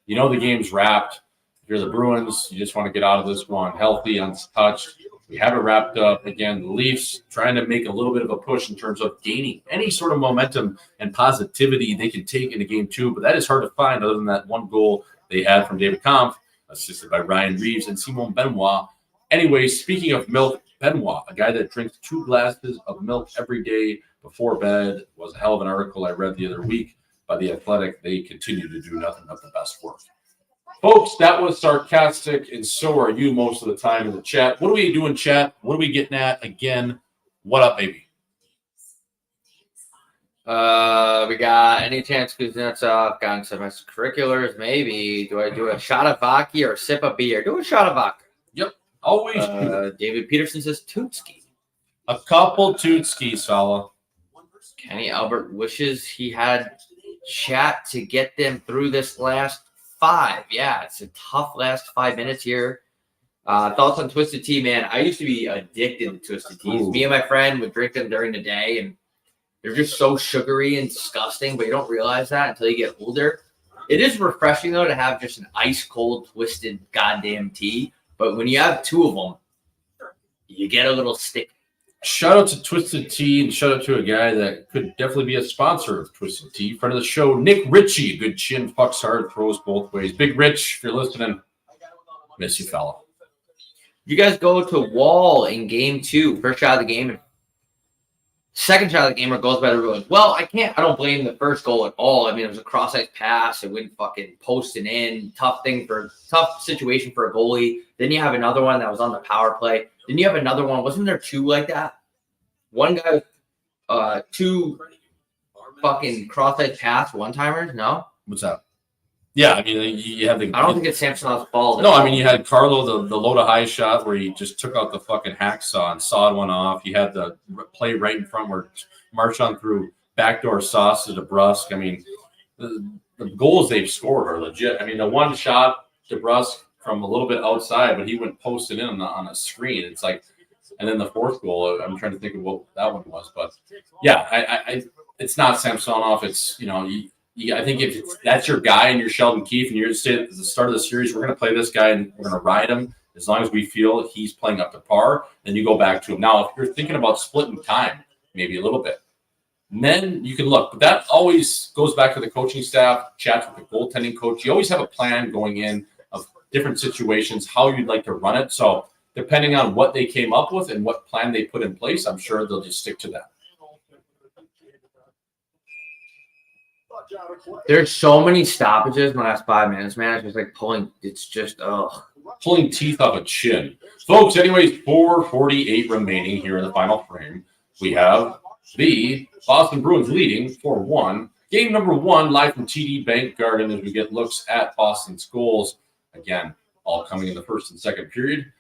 You know the game's wrapped. If you're the Bruins, you just want to get out of this one healthy, untouched. We have it wrapped up. Again, the Leafs trying to make a little bit of a push in terms of gaining any sort of momentum and positivity they can take into game two, but that is hard to find other than that one goal they had from David Kampf, assisted by Ryan Reeves and Simon Benoit. Anyway, speaking of milk, Benoit, a guy that drinks 2 glasses of milk every day before bed, was a hell of an article I read the other week by The Athletic. They continue to do nothing but the best work. Folks, that was sarcastic, and so are you most of the time in the chat. What are we doing, chat? What are we getting at? Again, what up, baby? We got any chance Kuznetsov gotten some extracurriculars? Maybe. Do I do a shot of vodka or a sip of beer? Do a shot of vodka. Yep, always. David Peterson says Tootski. A couple Tootskis, fella. Kenny Albert wishes he had chat to get them through this last 5. Yeah, it's a tough last 5 minutes here. Thoughts on Twisted Tea, man? I used to be addicted to Twisted Teas. Me and my friend would drink them during the day, and they're just so sugary and disgusting, but you don't realize that until you get older. It is refreshing, though, to have just an ice-cold, twisted goddamn tea. But when you have 2 of them, you get a little sticky. Shout out to Twisted Tea, and shout out to a guy that could definitely be a sponsor of Twisted Tea. Friend of the show, Nick Ritchie. Good chin, fucks hard, throws both ways. Big Rich, if you're listening, miss you, fella. You guys go to Wall in game 2, first shot of the game, and second shot of the game, or goes by the Bruins. Well, I don't blame the first goal at all. I mean, it was a cross-ice pass. It went fucking posting in. Tough situation for a goalie. Then you have another one that was on the power play. Then you have another one. Wasn't there 2 like that? One guy with 2 fucking cross-ice pass one-timers? No? What's that? Yeah, I mean, you have the... I don't think it's Samsonov's ball. No, I mean, you had Carlo, the low to high shot where he just took out the fucking hacksaw and sawed one off. You had the play right in front where Marchand threw backdoor sauce to DeBrusk. I mean, the goals they've scored are legit. I mean, the one shot, DeBrusk from a little bit outside, but he went posted in on a screen. It's like, and then the fourth goal, I'm trying to think of what that one was. But, yeah, I it's not Samsonov. It's, you I think if that's your guy and you're Sheldon Keefe and you're at the start of the series, we're going to play this guy and we're going to ride him as long as we feel he's playing up to par, then you go back to him. Now, if you're thinking about splitting time, maybe a little bit, then you can look. But that always goes back to the coaching staff, chats with the goaltending coach. You always have a plan going in of different situations, how you'd like to run it. So depending on what they came up with and what plan they put in place, I'm sure they'll just stick to that. There's so many stoppages in the last 5 minutes, man. It's just like pulling. It's just pulling teeth off a chin, folks. Anyways, 4:48 remaining here in the final frame. We have the Boston Bruins leading 4-1. Game number 1 live from TD Bank Garden as we get looks at Boston's goals again, all coming in the first and second period.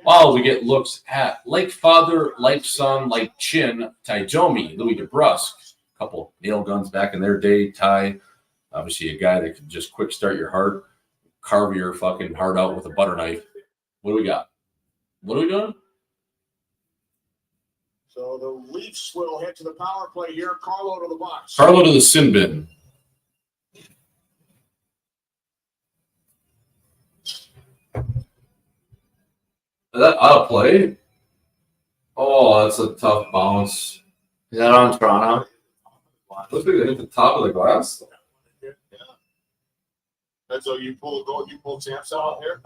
While we get looks at like father, like son, like chin, Taijomi, Louis DeBrusque. Couple nail guns back in their day. Ty, obviously a guy that can just quick start your heart, carve your fucking heart out with a butter knife. What do we got? What are we doing? So the Leafs will head to the power play here. Carlo to the box. Carlo to the sin bin. Is that out of play? Oh, that's a tough bounce. Is that on Toronto? Looks like they hit the top of the glass. Yeah. And so you pull Champs out here.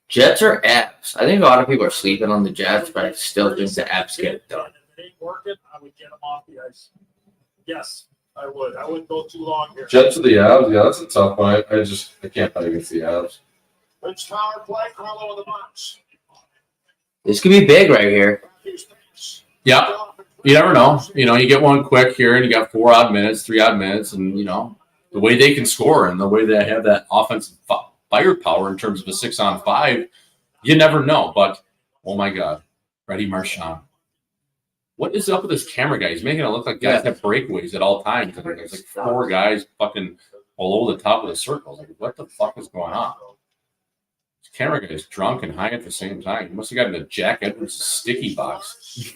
Jets or Avs? I think a lot of people are sleeping on the Jets, but I still think the Avs get it done. If it ain't working, I would get them off the ice. Yes, I would. I wouldn't go too long here. Jets or the Avs? Yeah, that's a tough one. I can't play against the Avs. Leafs power play. Carlo in the box. This could be big right here. Yeah. You never know. You get one quick here and you got 3 odd minutes, and, the way they can score and the way they have that offensive firepower in terms of a 6-on-5, you never know. But, oh, my God, Freddie Marchand. What is up with this camera guy? He's making it look like guys have breakaways at all times. There's like 4 guys fucking all over the top of the circle. Like, what the fuck is going on? This camera guy is drunk and high at the same time. He must have gotten a Jack Edwards sticky box.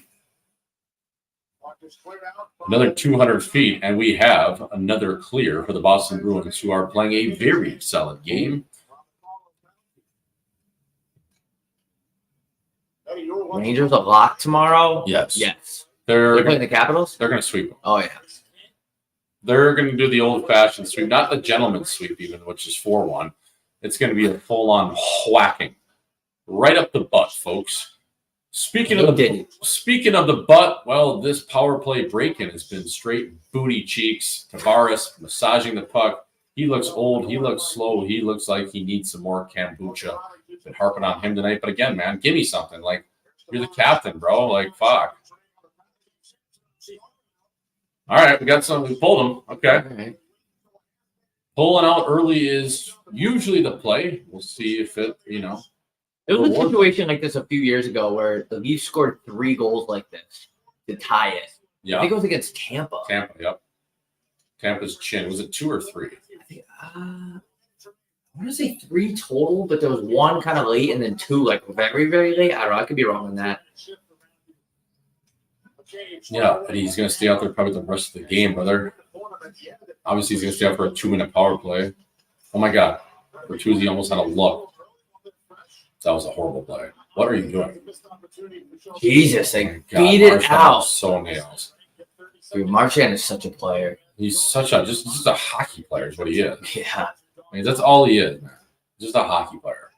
Another 200 feet, and we have another clear for the Boston Bruins, who are playing a very solid game. Rangers a lock tomorrow? Yes. They're playing the Capitals? They're going to sweep them. Oh, yeah. They're going to do the old-fashioned sweep, not the gentleman's sweep even, which is 4-1. It's going to be a full-on whacking. Right up the butt, folks. Speaking of the butt, well, this power play break-in has been straight booty cheeks. Tavares massaging the puck. He looks old. He looks slow. He looks like he needs some more kombucha. Been harping on him tonight. But again, man, give me something. Like, you're the captain, bro. Like, fuck. All right, we got some. We pulled him. Okay. Right. Pulling out early is usually the play. We'll see if it, There was a situation like this a few years ago where the Leafs scored 3 goals like this to tie it. Yeah. I think it was against Tampa. Yep. Tampa's chin. Was it 2 or 3? I think, I want to say 3 total, but there was 1 kind of late and then 2 like very, very late. I don't know. I could be wrong on that. Yeah, and he's going to stay out there probably the rest of the game, brother. Obviously, he's going to stay out for a 2-minute power play. Oh, my God. Bertuzzi almost had a look. That was a horrible play. What are you doing? Jesus, they beat it out. So nails. Dude, Marchand is such a player. He's such a just a hockey player is what he is. Yeah. I mean, that's all he is, man. Just a hockey player.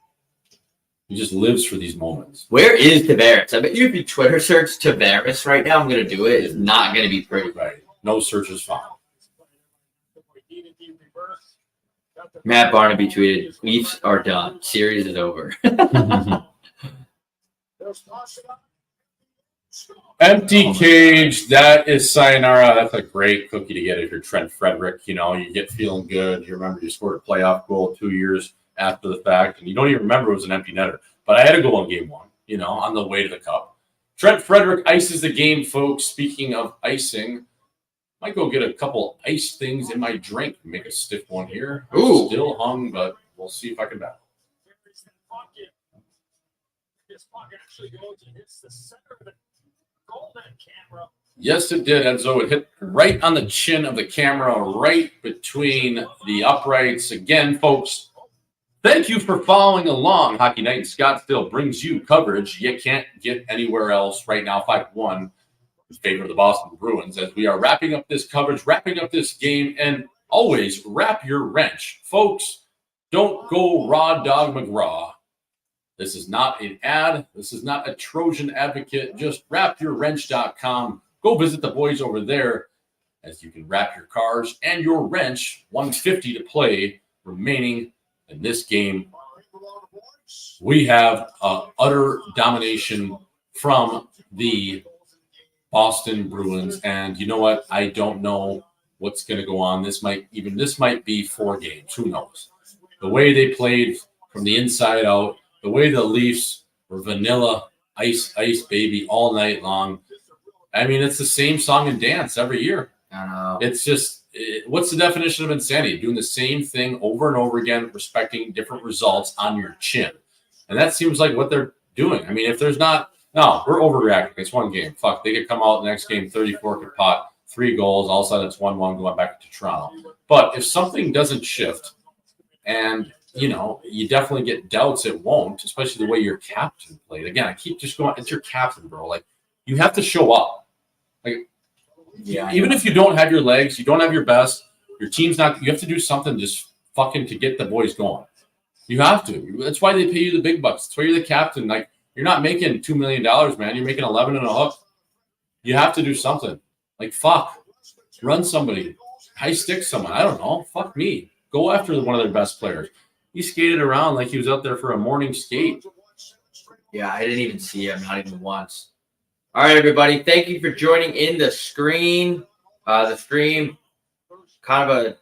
He just lives for these moments. Where is Tavares? I bet you if you Twitter search Tavares right now, I'm going to do it. It's not going to be pretty. Right. No search is found. Matt Barnaby tweeted, Leafs are done. Series is over. Empty cage. That is sayonara. That's a great cookie to get if you're Trent Frederick. You get feeling good. You remember you scored a playoff goal 2 years after the fact, and you don't even remember it was an empty netter. But I had a goal in game 1, on the way to the cup. Trent Frederick ices the game, folks. Speaking of icing, might go get a couple ice things in my drink. Make a stiff one here. Ooh. Still hung, but we'll see if I can battle. This puck actually goes and hits the center of the goal net camera. Yes, it did, Enzo. It hit right on the chin of the camera, right between the uprights. Again, folks, thank you for following along. Hockey Night in Scottsdale brings you coverage you can't get anywhere else right now. 5-1 in favor of the Boston Bruins as we are wrapping up this coverage, wrapping up this game, and always wrap your wrench. Folks, don't go raw dog McGraw. This is not an ad. This is not a Trojan advocate. Just wrapyourwrench.com. Go visit the boys over there as you can wrap your cars and your wrench. 150 to play remaining in this game. We have utter domination from the Boston Bruins. And you know what? I don't know what's going to go on. This might be 4 games. Who knows? The way they played from the inside out, the way the Leafs were vanilla, ice, baby, all night long. I mean, it's the same song and dance every year. I know. It's just, what's the definition of insanity? Doing the same thing over and over again, respecting different results on your chin. And that seems like what they're doing. I mean, if there's not, no, we're overreacting. It's 1 game. Fuck, they could come out the next game, 34 could pot, 3 goals. All of a sudden it's 1-1 going back to Toronto. But if something doesn't shift and, you know, you definitely get doubts it won't, especially the way your captain played. Again, I keep just going, it's your captain, bro. Like, you have to show up. Like, yeah, even if you don't have your legs, you don't have your best, your team's not, you have to do something just fucking to get the boys going. You have to. That's why they pay you the big bucks. That's why you're the captain. Like, you're not making $2 million, man. You're making 11 and a hook. You have to do something. Like, fuck. Run somebody. High stick someone. I don't know. Fuck me. Go after one of their best players. He skated around like he was out there for a morning skate. Yeah, I didn't even see him, not even once. All right, everybody. Thank you for joining in the stream. The stream, kind of an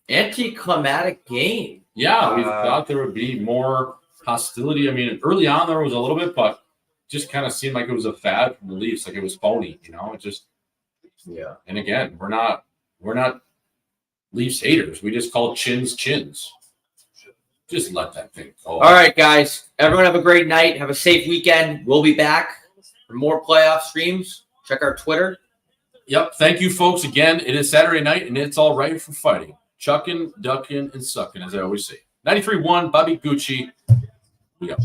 anticlimactic game. Yeah, we thought there would be more hostility. I mean, early on there was a little bit, but just kind of seemed like it was a fad from the Leafs, like it was phony, you know. It just, yeah. And again, we're not Leafs haters. We just call chins. Just let that thing go. All right, guys. Everyone have a great night. Have a safe weekend. We'll be back for more playoff streams. Check our Twitter. Yep. Thank you, folks. Again, it is Saturday night, and it's all right for fighting. Chucking, ducking, and sucking, as I always say. 93-1, Bobby Gucci. We go.